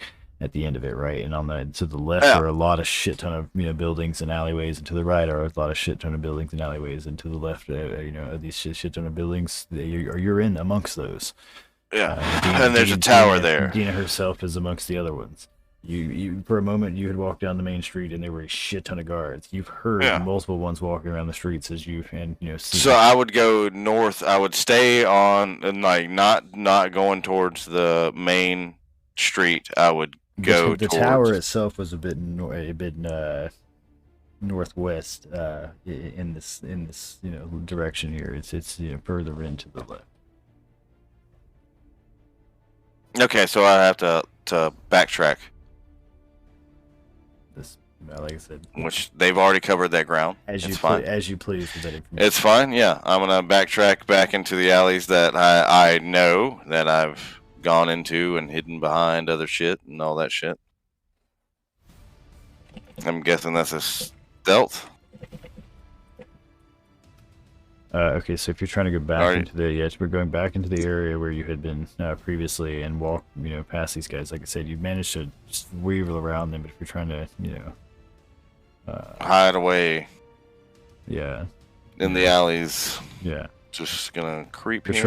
at the end of it, right? And on the to the left are a lot of shit ton of buildings and alleyways, and to the right are a lot of shit ton of buildings and alleyways, and to the left, these shit ton of buildings. You're in amongst those. Yeah, and there's a tower there. Dina herself is amongst the other ones. You for a moment you had walked down the main street and there were a shit ton of guards. You've heard multiple ones walking around the streets as you see. So I would go north. I would stay on and like not going towards the main street. I would go. The tower itself was a bit northwest in this direction here. It's further into the left. Okay, so I have to backtrack. Like I said, which they've already covered that ground. As you please with that information. It's fine. Yeah, I'm gonna backtrack back into the alleys that I know that I've gone into and hidden behind other shit and all that shit. I'm guessing that's a stealth. Okay, so if you're trying to go back into we're going back into the area where you had been previously and walk, past these guys. Like I said, you've managed to just weasel around them, but if you're trying to, hide away, in the alleys, just gonna creep. If you're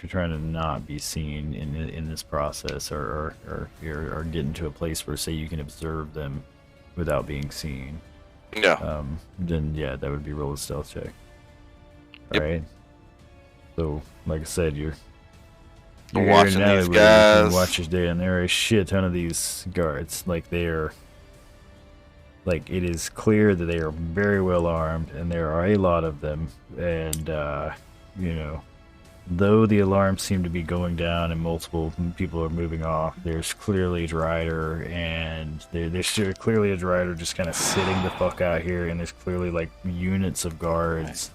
trying to not be seen in this process, or get into a place where, say, you can observe them without being seen, then that would be roll a stealth check. Yep. Right. So, like I said, you're watching these guys. Watch your day, and there are a shit ton of these guards. Like it is clear that they are very well armed, and there are a lot of them. And though the alarms seem to be going down and multiple people are moving off, there's clearly a drider, and there's clearly a drider just kind of sitting the fuck out here, and there's clearly like units of guards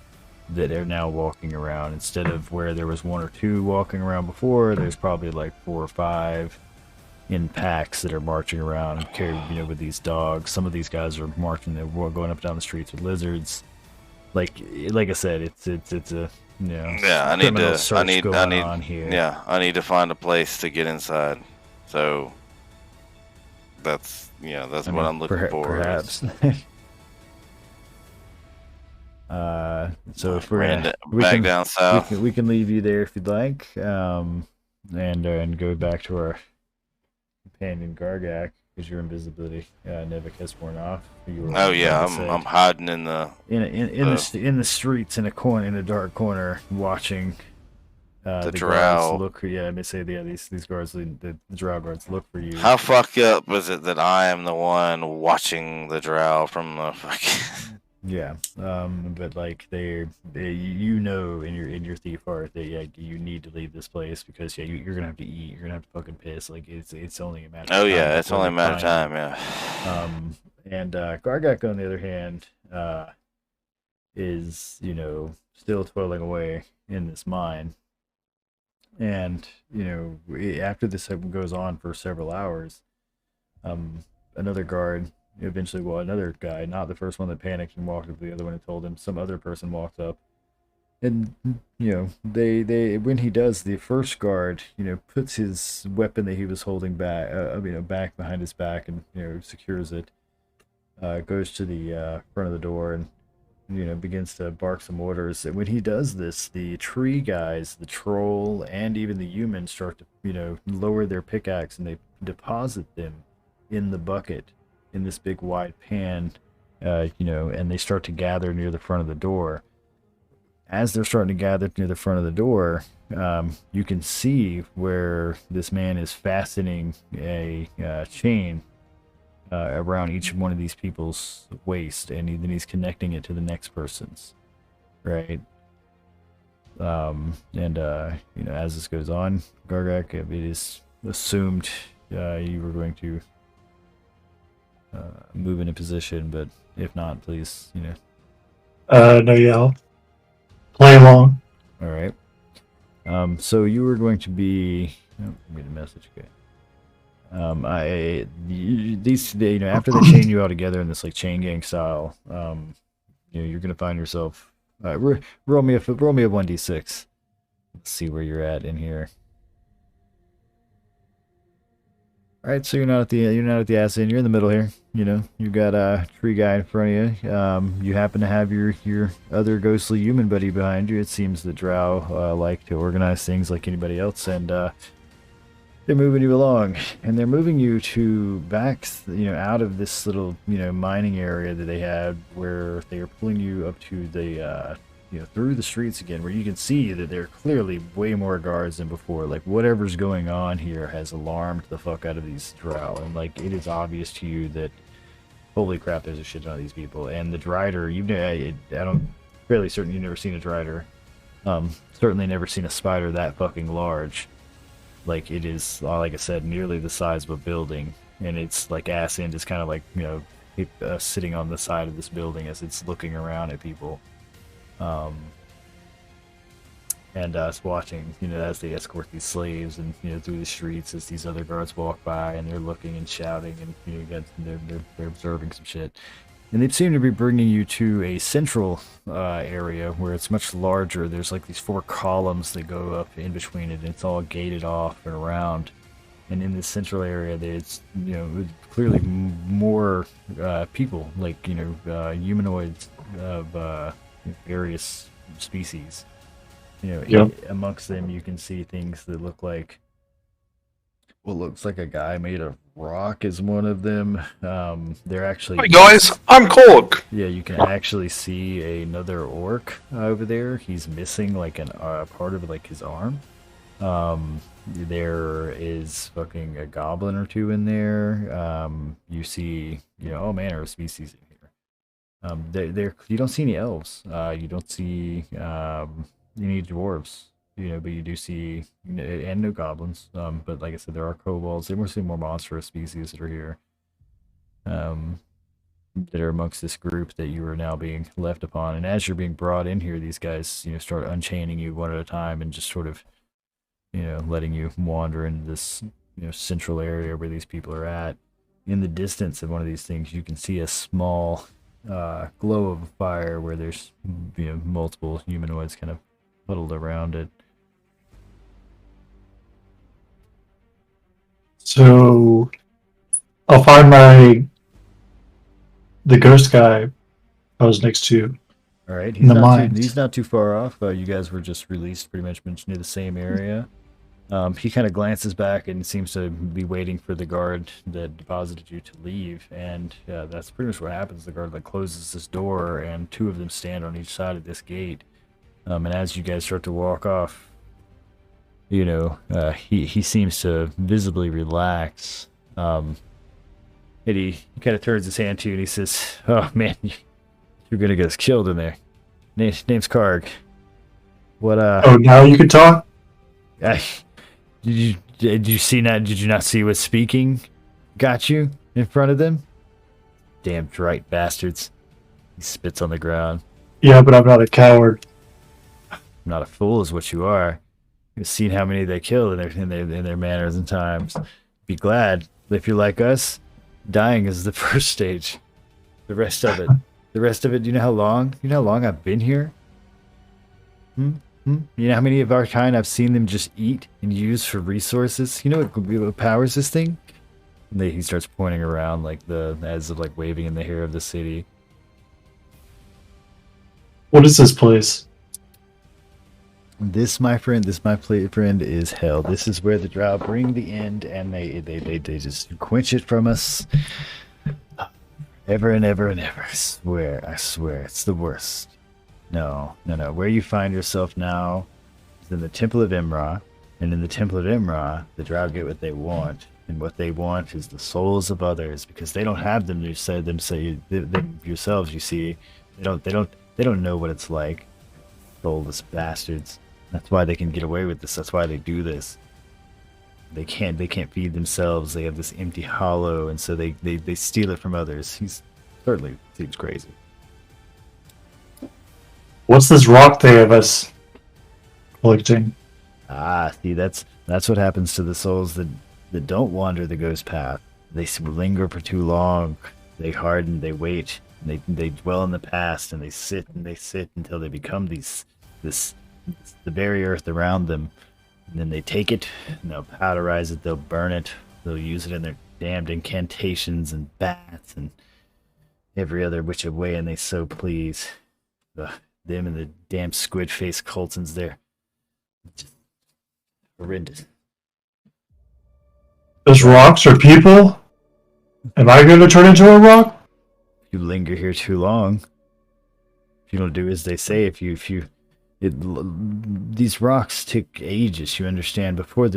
that are now walking around. Instead of where there was one or two walking around before, there's probably like 4 or 5 in packs that are marching around and carried, with these dogs. Some of these guys are marching, they're going up and down the streets with lizards. Like I said, it's a I need to find a place to get inside. So that's what I'm looking for. Perhaps. So if we're back down south, we can leave you there if you'd like, and go back to our companion Gargak, because your invisibility, Nevik, has worn off. I'm hiding in the streets in a dark corner, watching the drow guards look. I may say these guards, the drow guards, look for you. How fucked up was it that I am the one watching the drow from the fucking? But like they in your thief heart that you need to leave this place, because you're gonna have to eat, you're gonna have to fucking piss. Like it's only a matter. It's only a matter of time. And Gargak, on the other hand, is still toiling away in this mine, and after this goes on for several hours, another guard. Eventually, another guy, not the first one that panicked and walked up to the other one and told him, some other person walked up. And, they when he does, the first guard, puts his weapon that he was holding back, back behind his back, and, secures it, goes to the front of the door and, begins to bark some orders. And when he does this, the tree guys, the troll, and even the human start to, lower their pickaxe, and they deposit them in the bucket in this big wide pan, and they start to gather near the front of the door. As they're starting to gather near the front of the door, you can see where this man is fastening a chain around each one of these people's waist, and then he's connecting it to the next person's, right? As this goes on, Gargak, it is assumed you were going to move in a position, but if not, please, No, yeah, I'll play along. All right. So you were going to be. Oh, get a message. Okay. After they chain you all together in this like chain gang style, you're gonna find yourself. Roll me a 1d6. Let's see where you're at in here. All right, so you're not at the ass end. You're in the middle here. You got a tree guy in front of you. You happen to have your other ghostly human buddy behind you. It seems that Drow like to organize things like anybody else, and they're moving you along, and they're moving you to back, out of this little, mining area that they had, where they are pulling you up to the, through the streets again, where you can see that there are clearly way more guards than before. Like, whatever's going on here has alarmed the fuck out of these Drow, and, like, it is obvious to you that, holy crap, there's a shit ton of these people. And the Drider, I'm fairly certain you've never seen a Drider. Certainly never seen a spider that fucking large. Like, it is, like I said, nearly the size of a building, and it's like ass end is kind of like, sitting on the side of this building as it's looking around at people. And us watching, as they escort these slaves and, through the streets as these other guards walk by, and they're looking and shouting, and, they're observing some shit. And they seem to be bringing you to a central area where it's much larger. There's like these 4 columns that go up in between it, and it's all gated off and around. And in this central area, there's, clearly more people, like, humanoids of various species. Amongst them, you can see things that look like what looks like a guy made of rock is one of them. They're actually. Hi guys, I'm Korg. Yeah, you can actually see another orc over there. He's missing like a part of like his arm. There is fucking a goblin or two in there. You see, all manner of species in here. You don't see any elves. You don't see any dwarves. But you do see, and no goblins. But like I said, there are kobolds. There must be more monstrous species that are here. That are amongst this group that you are now being left upon. And as you're being brought in here, these guys, start unchaining you one at a time and just sort of, letting you wander into this, central area where these people are at. In the distance of one of these things, you can see a small glow of a fire where there's, multiple humanoids kind of huddled around it. So I'll find the ghost guy I was next to. All right, he's not too far off. You guys were just released pretty much near the same area. He kind of glances back and seems to be waiting for the guard that deposited you to leave, and that's pretty much what happens. The guard closes this door, and 2 of them stand on each side of this gate. And as you guys start to walk off, he seems to visibly relax. And he kind of turns his hand to you and he says, "Oh man, you're gonna get us killed in there. Name's Karg. What Oh, now you can talk? Did you see that? Did you not see what speaking got you in front of them? Damn Drite bastards." He spits on the ground. Yeah, but I'm not a coward. Not a fool is what you are. You've seen how many they kill in their manners and times. Be glad if you're like us. Dying is the first stage. The rest of it. You know how long I've been here? You know how many of our kind I've seen them just eat and use for resources? You know what powers this thing? And he starts pointing around as of waving in the hair of the city. What is this place? This, my friend, is hell. This is where the Drow bring the end, and they just quench it from us Ever and ever and ever. I swear, it's the worst. No. Where you find yourself now is in the Temple of Imra, and in the Temple of Imra, the Drow get what they want, and what they want is the souls of others, because they don't have them yourselves. You see, they don't know what it's like. Soulless bastards. That's why they can get away with this. That's why they do this. They can't feed themselves. They have this empty hollow, and so they steal it from others. He's certainly seems crazy. What's this rock they have us collecting? See, that's what happens to the souls that don't wander the ghost path. They linger for too long. They harden. They wait. They dwell in the past, and they sit until they become the very earth around them. And then they take it, and they'll powderize it, they'll burn it, they'll use it in their damned incantations and bats and every other which way and they so please. Them and the damn squid-faced Coltons there. Just horrendous. Those rocks are people? Am I going to turn into a rock? If you linger here too long, if you don't do as they say, these rocks took ages, you understand. Before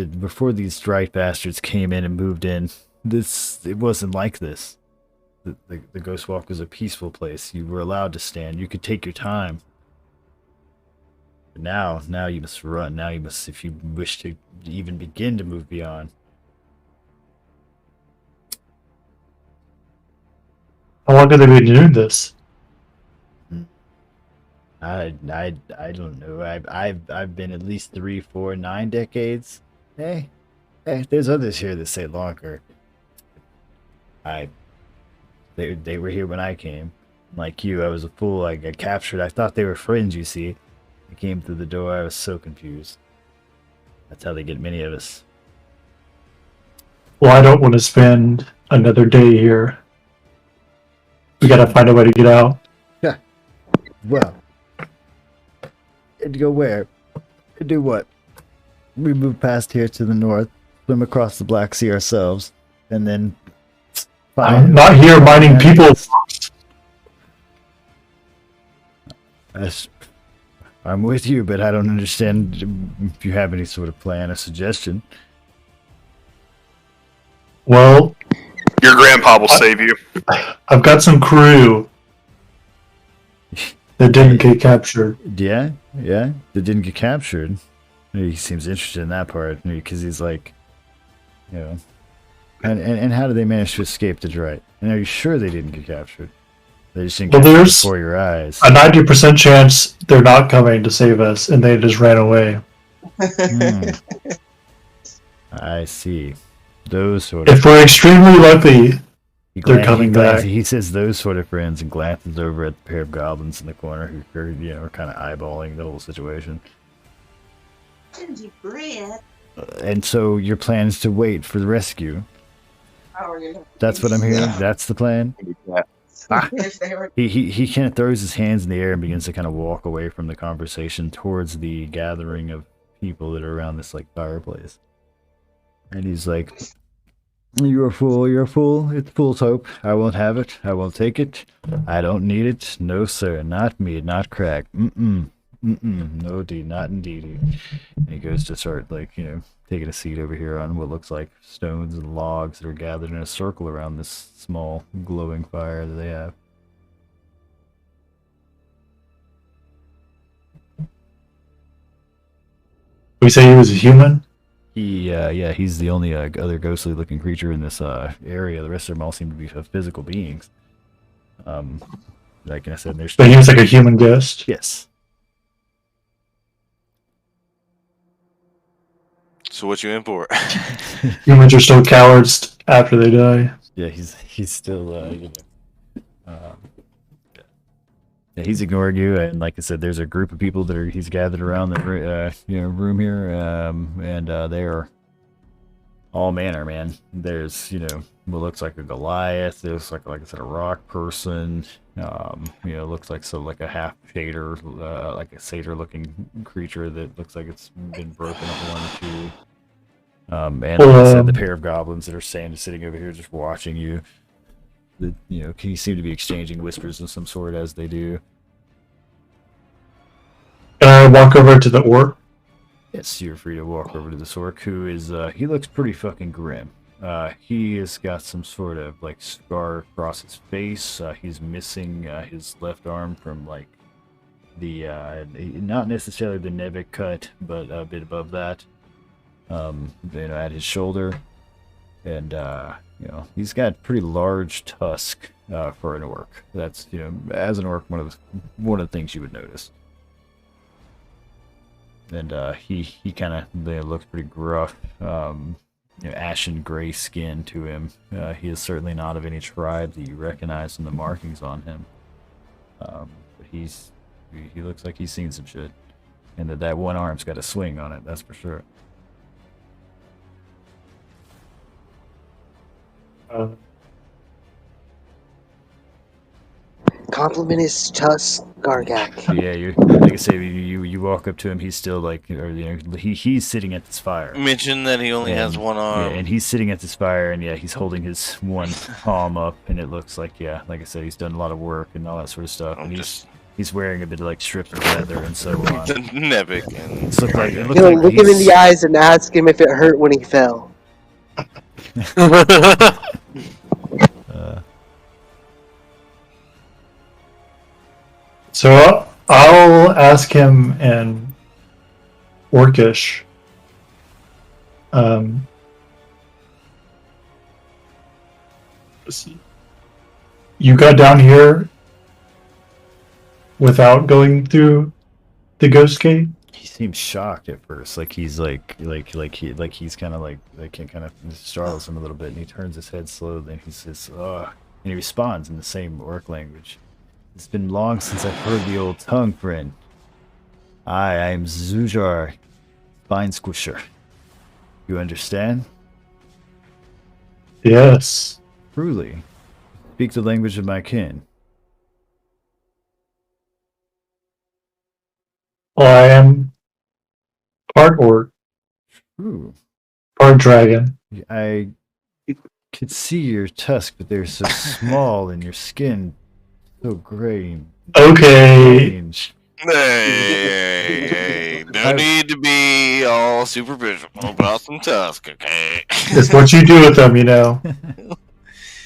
these dry bastards came in and moved in, it wasn't like this. The Ghost Walk was a peaceful place. You were allowed to stand. You could take your time. But now you must run. Now you must, if you wish to even begin to move beyond. How long have they been doing this? I don't know. I've been at least 3, 4, 9 decades. Hey, there's others here that say longer. They were here when I came. Like you, I was a fool. I got captured. I thought they were friends, you see. I came through the door. I was so confused. That's how they get many of us. Well, I don't want to spend another day here. We gotta find a way to get out. Yeah. Well. And go where? And do what? We move past here to the north, swim across the Black Sea ourselves, and then... I'm not here mining people. I'm with you, but I don't understand if you have any sort of plan or suggestion. Well... Your grandpa will save you. I've got some crew that didn't get captured. Yeah, that didn't get captured. He seems interested in that part, because he's like, you know... And how did they manage to escape the Dryght? And are you sure they didn't get captured? They just didn't get captured before your eyes. A 90% chance they're not coming to save us, and they just ran away. I see. Those sort of... If we're extremely lucky, they're coming back. He says those sort of friends and glances over at the pair of goblins in the corner who are kind of eyeballing the whole situation. And so your plan is to wait for the rescue. That's what I'm hearing. That's the plan. He kind of throws his hands in the air and begins to kind of walk away from the conversation towards the gathering of people that are around this like fireplace. And he's like, "You're a fool. You're a fool. It's fool's hope. I won't have it. I won't take it. I don't need it. No, sir. Not me. Not crack. No, not indeed." And he goes to start taking a seat over here on what looks like stones and logs that are gathered in a circle around this small glowing fire that they have. We say he was a human? He's the only other ghostly looking creature in this area. The rest of them all seem to be physical beings. Like I said, there's... But he was like a human ghost? Yes. So what you in for? Humans are still cowards after they die. Yeah, he's still yeah, he's ignoring you, and like I said, there's a group of people that he's gathered around the room here, and they are all manner, man. There's what looks like a Goliath. There's like I said, a rock person. Looks like a half shader, like a satyr-looking creature that looks like it's been broken up one or two. And like I said, the pair of goblins that are sitting over here just watching you. you seem to be exchanging whispers of some sort as they do. Can I walk over to the orc? Yes, you're free to walk over to this orc, who is, he looks pretty fucking grim. He has got some sort of, like, scar across his face. He's missing, his left arm from, like, the, not necessarily the Nevik cut, but a bit above that, at his shoulder. And, he's got pretty large tusk, for an orc. That's, as an orc, one of the things you would notice. And he kind of looks pretty gruff, ashen gray skin to him. He is certainly not of any tribe that you recognize from the markings on him. But he looks like he's seen some shit, and that one arm's got a swing on it. That's for sure. Compliment his tusk, Gargak. Yeah, like I say, you walk up to him. He's still he's sitting at this fire. Mention that he only has one arm. Yeah, and he's sitting at this fire, and he's holding his one palm up, and it looks like like I said, he's done a lot of work and all that sort of stuff. And he's wearing a bit of like strips of leather and so on. Nevik. Look him in the eyes and ask him if it hurt when he fell. So I'll ask him in Orcish. You got down here without going through the ghost gate? He seems shocked at first, like he's he's kind of startles him a little bit, and he turns his head slowly, and he says, "Ugh," and he responds in the same orc language. "It's been long since I've heard the old tongue, friend. I am Zujar, Fine Squisher. You understand?" Yes. "Truly. Speak the language of my kin." Well, I am part orc, Ooh. part dragon. I could see your tusk, but they're so small, and your skin so gray. Okay. Strange. Hey, no need to be all superficial about some tusk, okay? It's what you do with them,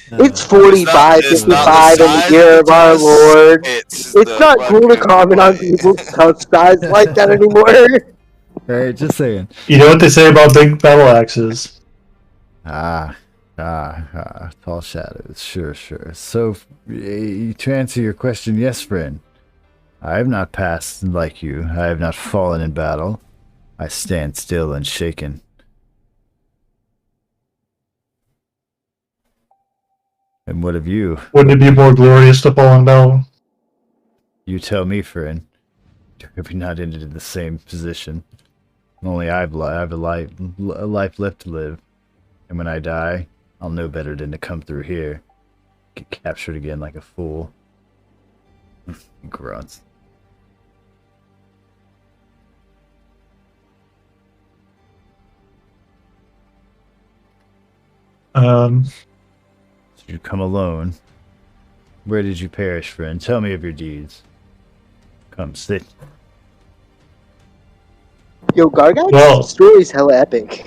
It's 45, 55 in the year of our Lord. It's not cool to comment on people's tusk size like that anymore. Alright, just saying. You know what they say about big battle axes? Tall shadows. Sure. So, to answer your question, yes, friend. I have not passed like you. I have not fallen in battle. I stand still unshaken. And what of you? Wouldn't it be more glorious to fall in battle? You tell me, friend. Have we not ended in the same position? Only I have a life left to live. And when I die, I'll know better than to come through here. Get captured again like a fool. He grunts. So you come alone. Where did you perish, friend? Tell me of your deeds. Come, sit. Yo, Gargak's story's hella epic.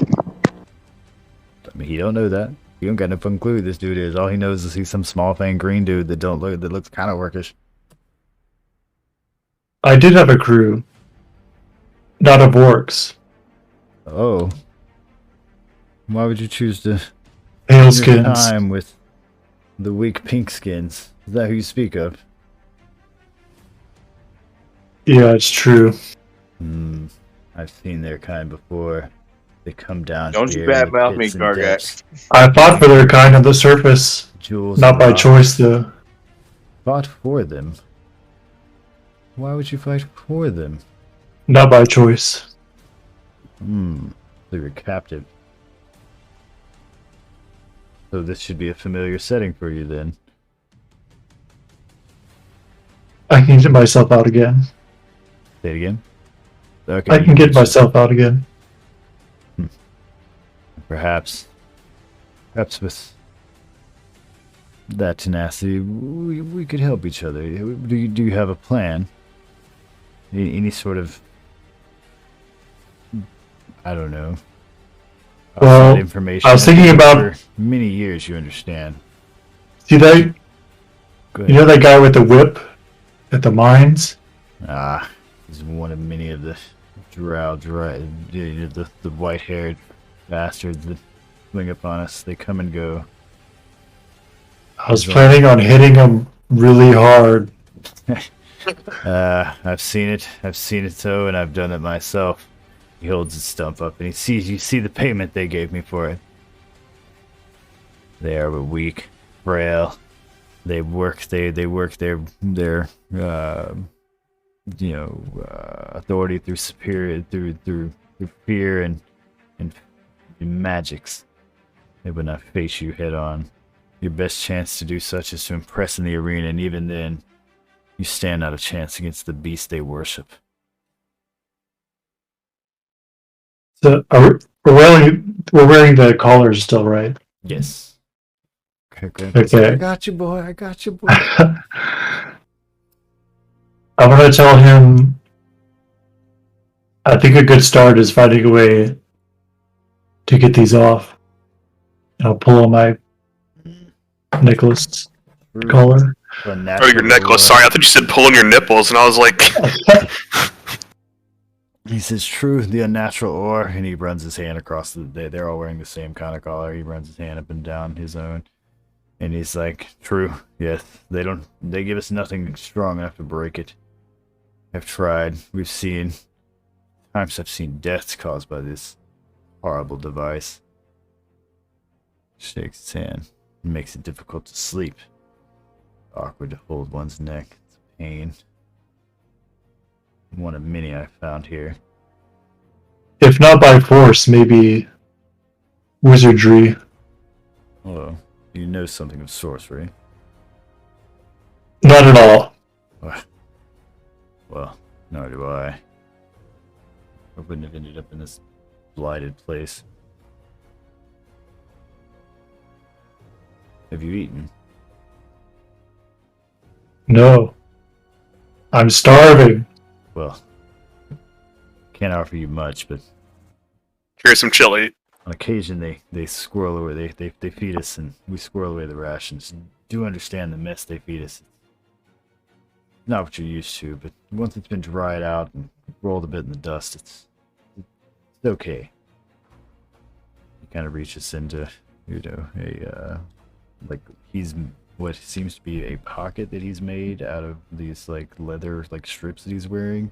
I mean, he don't know that. He don't got no fucking clue who this dude is. All he knows is he's some small thing green dude that looks kind of orcish. I did have a crew. Not of orcs. Oh. Why would you choose to pale spend your skins time with the weak pink skins? Is that who you speak of? Yeah, it's true. I've seen their kind before. They come down. Don't you badmouth me, Gargak. I fought for their kind on the surface. Not by choice, though. Fought for them? Why would you fight for them? Not by choice. They were captive. So this should be a familiar setting for you then. I can get myself out again. Say it again? Okay. I can get myself out again. Perhaps with that tenacity, we could help each other. Do you have a plan? Any sort of, I don't know, well, information? I was thinking about for many years. You understand? See that? You know that guy with the whip at the mines? Ah, he's one of many of the the white-haired bastards that swing upon us. They come and go. I was planning on hitting him really hard. I've seen it. So, and I've done it myself. He holds his stump up, and you see the payment they gave me for it. They are weak, frail. They work their authority through through fear and magics. They would not face you head on. Your best chance to do such is to impress in the arena, and even then, you stand not a chance against the beast they worship. So we're wearing the collars still, right? Yes. Okay. I got you, boy. I'm gonna tell him. I think a good start is finding a way to get these off. I'll pull on my necklace collar. Oh, your necklace. Sorry, I thought you said pulling your nipples, and I was like. He says, "True, the unnatural ore," and he runs his hand across they're all wearing the same kind of collar. He runs his hand up and down his own, and he's like, "True, yes, they give us nothing strong enough to break it. I've tried. We've seen times I've seen deaths caused by this horrible device." Shakes his hand. It makes it difficult to sleep. Awkward to hold one's neck. It's a pain. One of many I found here. If not by force, maybe wizardry. Well, you know something of sorcery. Not at all. Well, nor do I. I wouldn't have ended up in this blighted place. Have you eaten? No. I'm starving. Well, can't offer you much, but here's some chili. On occasion, they squirrel away. They feed us, and we squirrel away the rations. Do understand the mess they feed us? Not what you're used to, but once it's been dried out and rolled a bit in the dust, it's okay. He kind of reaches into, a like he's what seems to be a pocket that he's made out of these like leather like strips that he's wearing.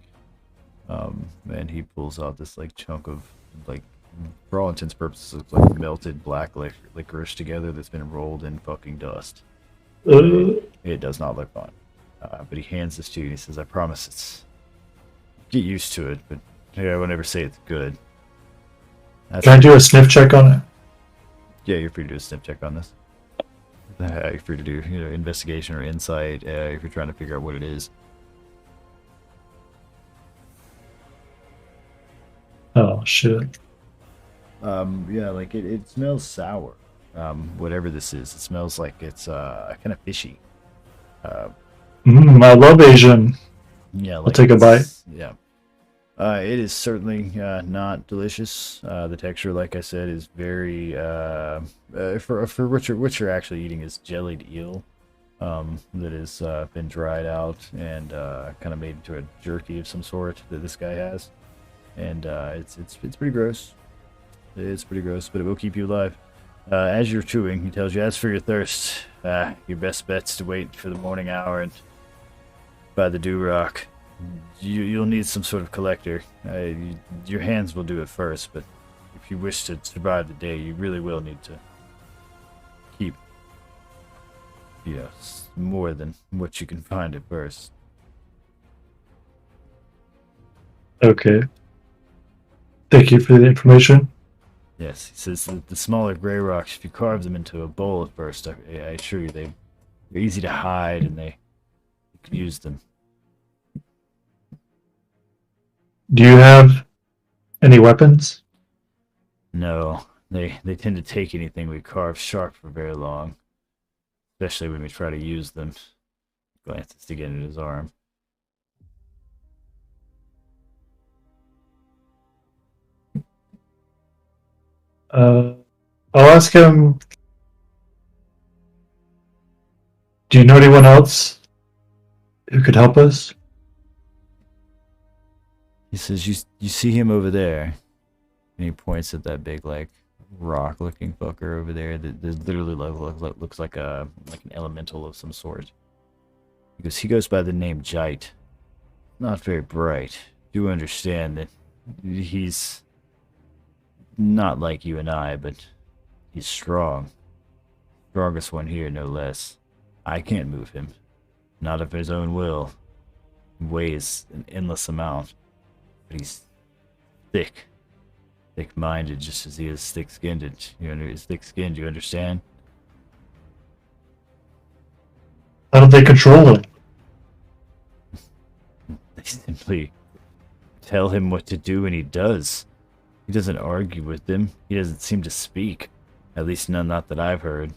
And he pulls out this like chunk of like, for all intents and purposes, looks like melted black licorice together that's been rolled in fucking dust. It does not look fun. But he hands this to you and he says, "I promise it's get used to it, but I won't ever say it's good." Can I do a sniff check on it? Yeah, you're free to do a sniff check on this. You're free to do investigation or insight if you're trying to figure out what it is. Oh shit. Yeah, like it smells sour. Whatever this is, it smells like it's kind of fishy. I love Asian. Yeah, I'll take a bite. Yeah. It is certainly not delicious. The texture, like I said, is very for what you're actually eating is jellied eel that has been dried out and kind of made into a jerky of some sort that this guy has, and it's pretty gross. It's pretty gross, but it will keep you alive. As you're chewing, he tells you, "As for your thirst, your best bet's to wait for the morning hour and by the dew rock. You'll need some sort of collector. Your hands will do it first, but if you wish to survive the day, you really will need to keep, more than what you can find at first." Okay. Thank you for the information. Yes, he says the smaller gray rocks, if you carve them into a bowl at first, I assure you they're easy to hide and you can use them. Do you have any weapons? No, they tend to take anything we carve sharp for very long. especially when we try to use them. Glances to get in his arm. I'll ask him, do you know anyone else who could help us? He says, you see him over there? And he points at that big, like, rock-looking fucker over there that literally looks like an elemental of some sort. He goes by the name Jite. Not very bright. Do understand that he's not like you and I, but he's strong. Strongest one here, no less. I can't move him. Not of his own will. He weighs an endless amount. But he's thick. Thick-minded, just as he is thick-skinned. You understand? How do they control him? They simply tell him what to do and he does. He doesn't argue with them. He doesn't seem to speak. At least not that I've heard.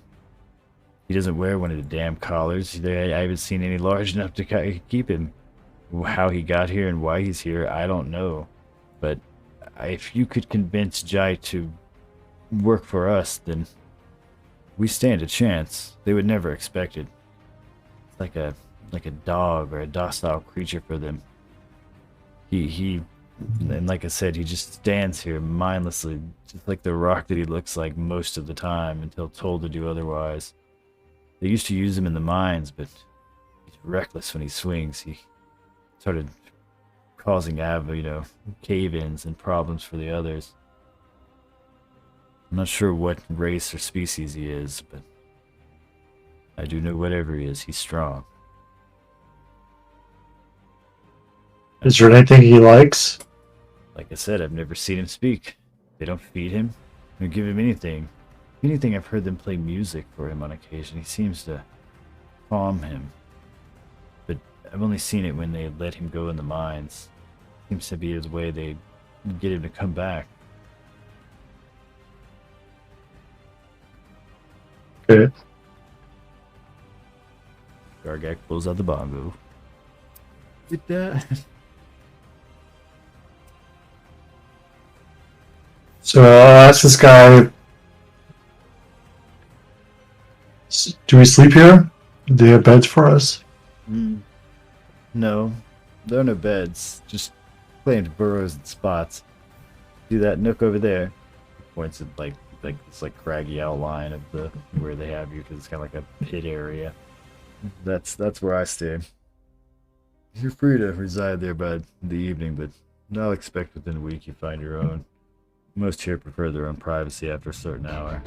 He doesn't wear one of the damn collars. I haven't seen any large enough to keep him. How he got here and why he's here, I don't know. But if you could convince Jai to work for us, then we stand a chance. They would never expect it. It's like a dog or a docile creature for them. And like I said, he just stands here mindlessly, just like the rock that he looks like most of the time until told to do otherwise. They used to use him in the mines, but he's reckless when he swings. He started causing cave-ins and problems for the others. I'm not sure what race or species he is, but I do know whatever he is, he's strong. Is there anything he likes? Like I said, I've never seen him speak. They don't feed him, they don't give him anything. If anything, I've heard them play music for him on occasion. He seems to calm him. But I've only seen it when they let him go in the mines. Seems to be his way they get him to come back. Okay. Gargak pulls out the bongo. With that. So I'll ask this guy, do we sleep here? Do they have beds for us? No, there are no beds. Just claimed burrows and spots. See that nook over there? He points at like this craggy outline of where they have you, because it's kind of like a pit area. That's where I stay. You're free to reside there by the evening, but I'll expect within a week you find your own. Most here prefer their own privacy after a certain hour.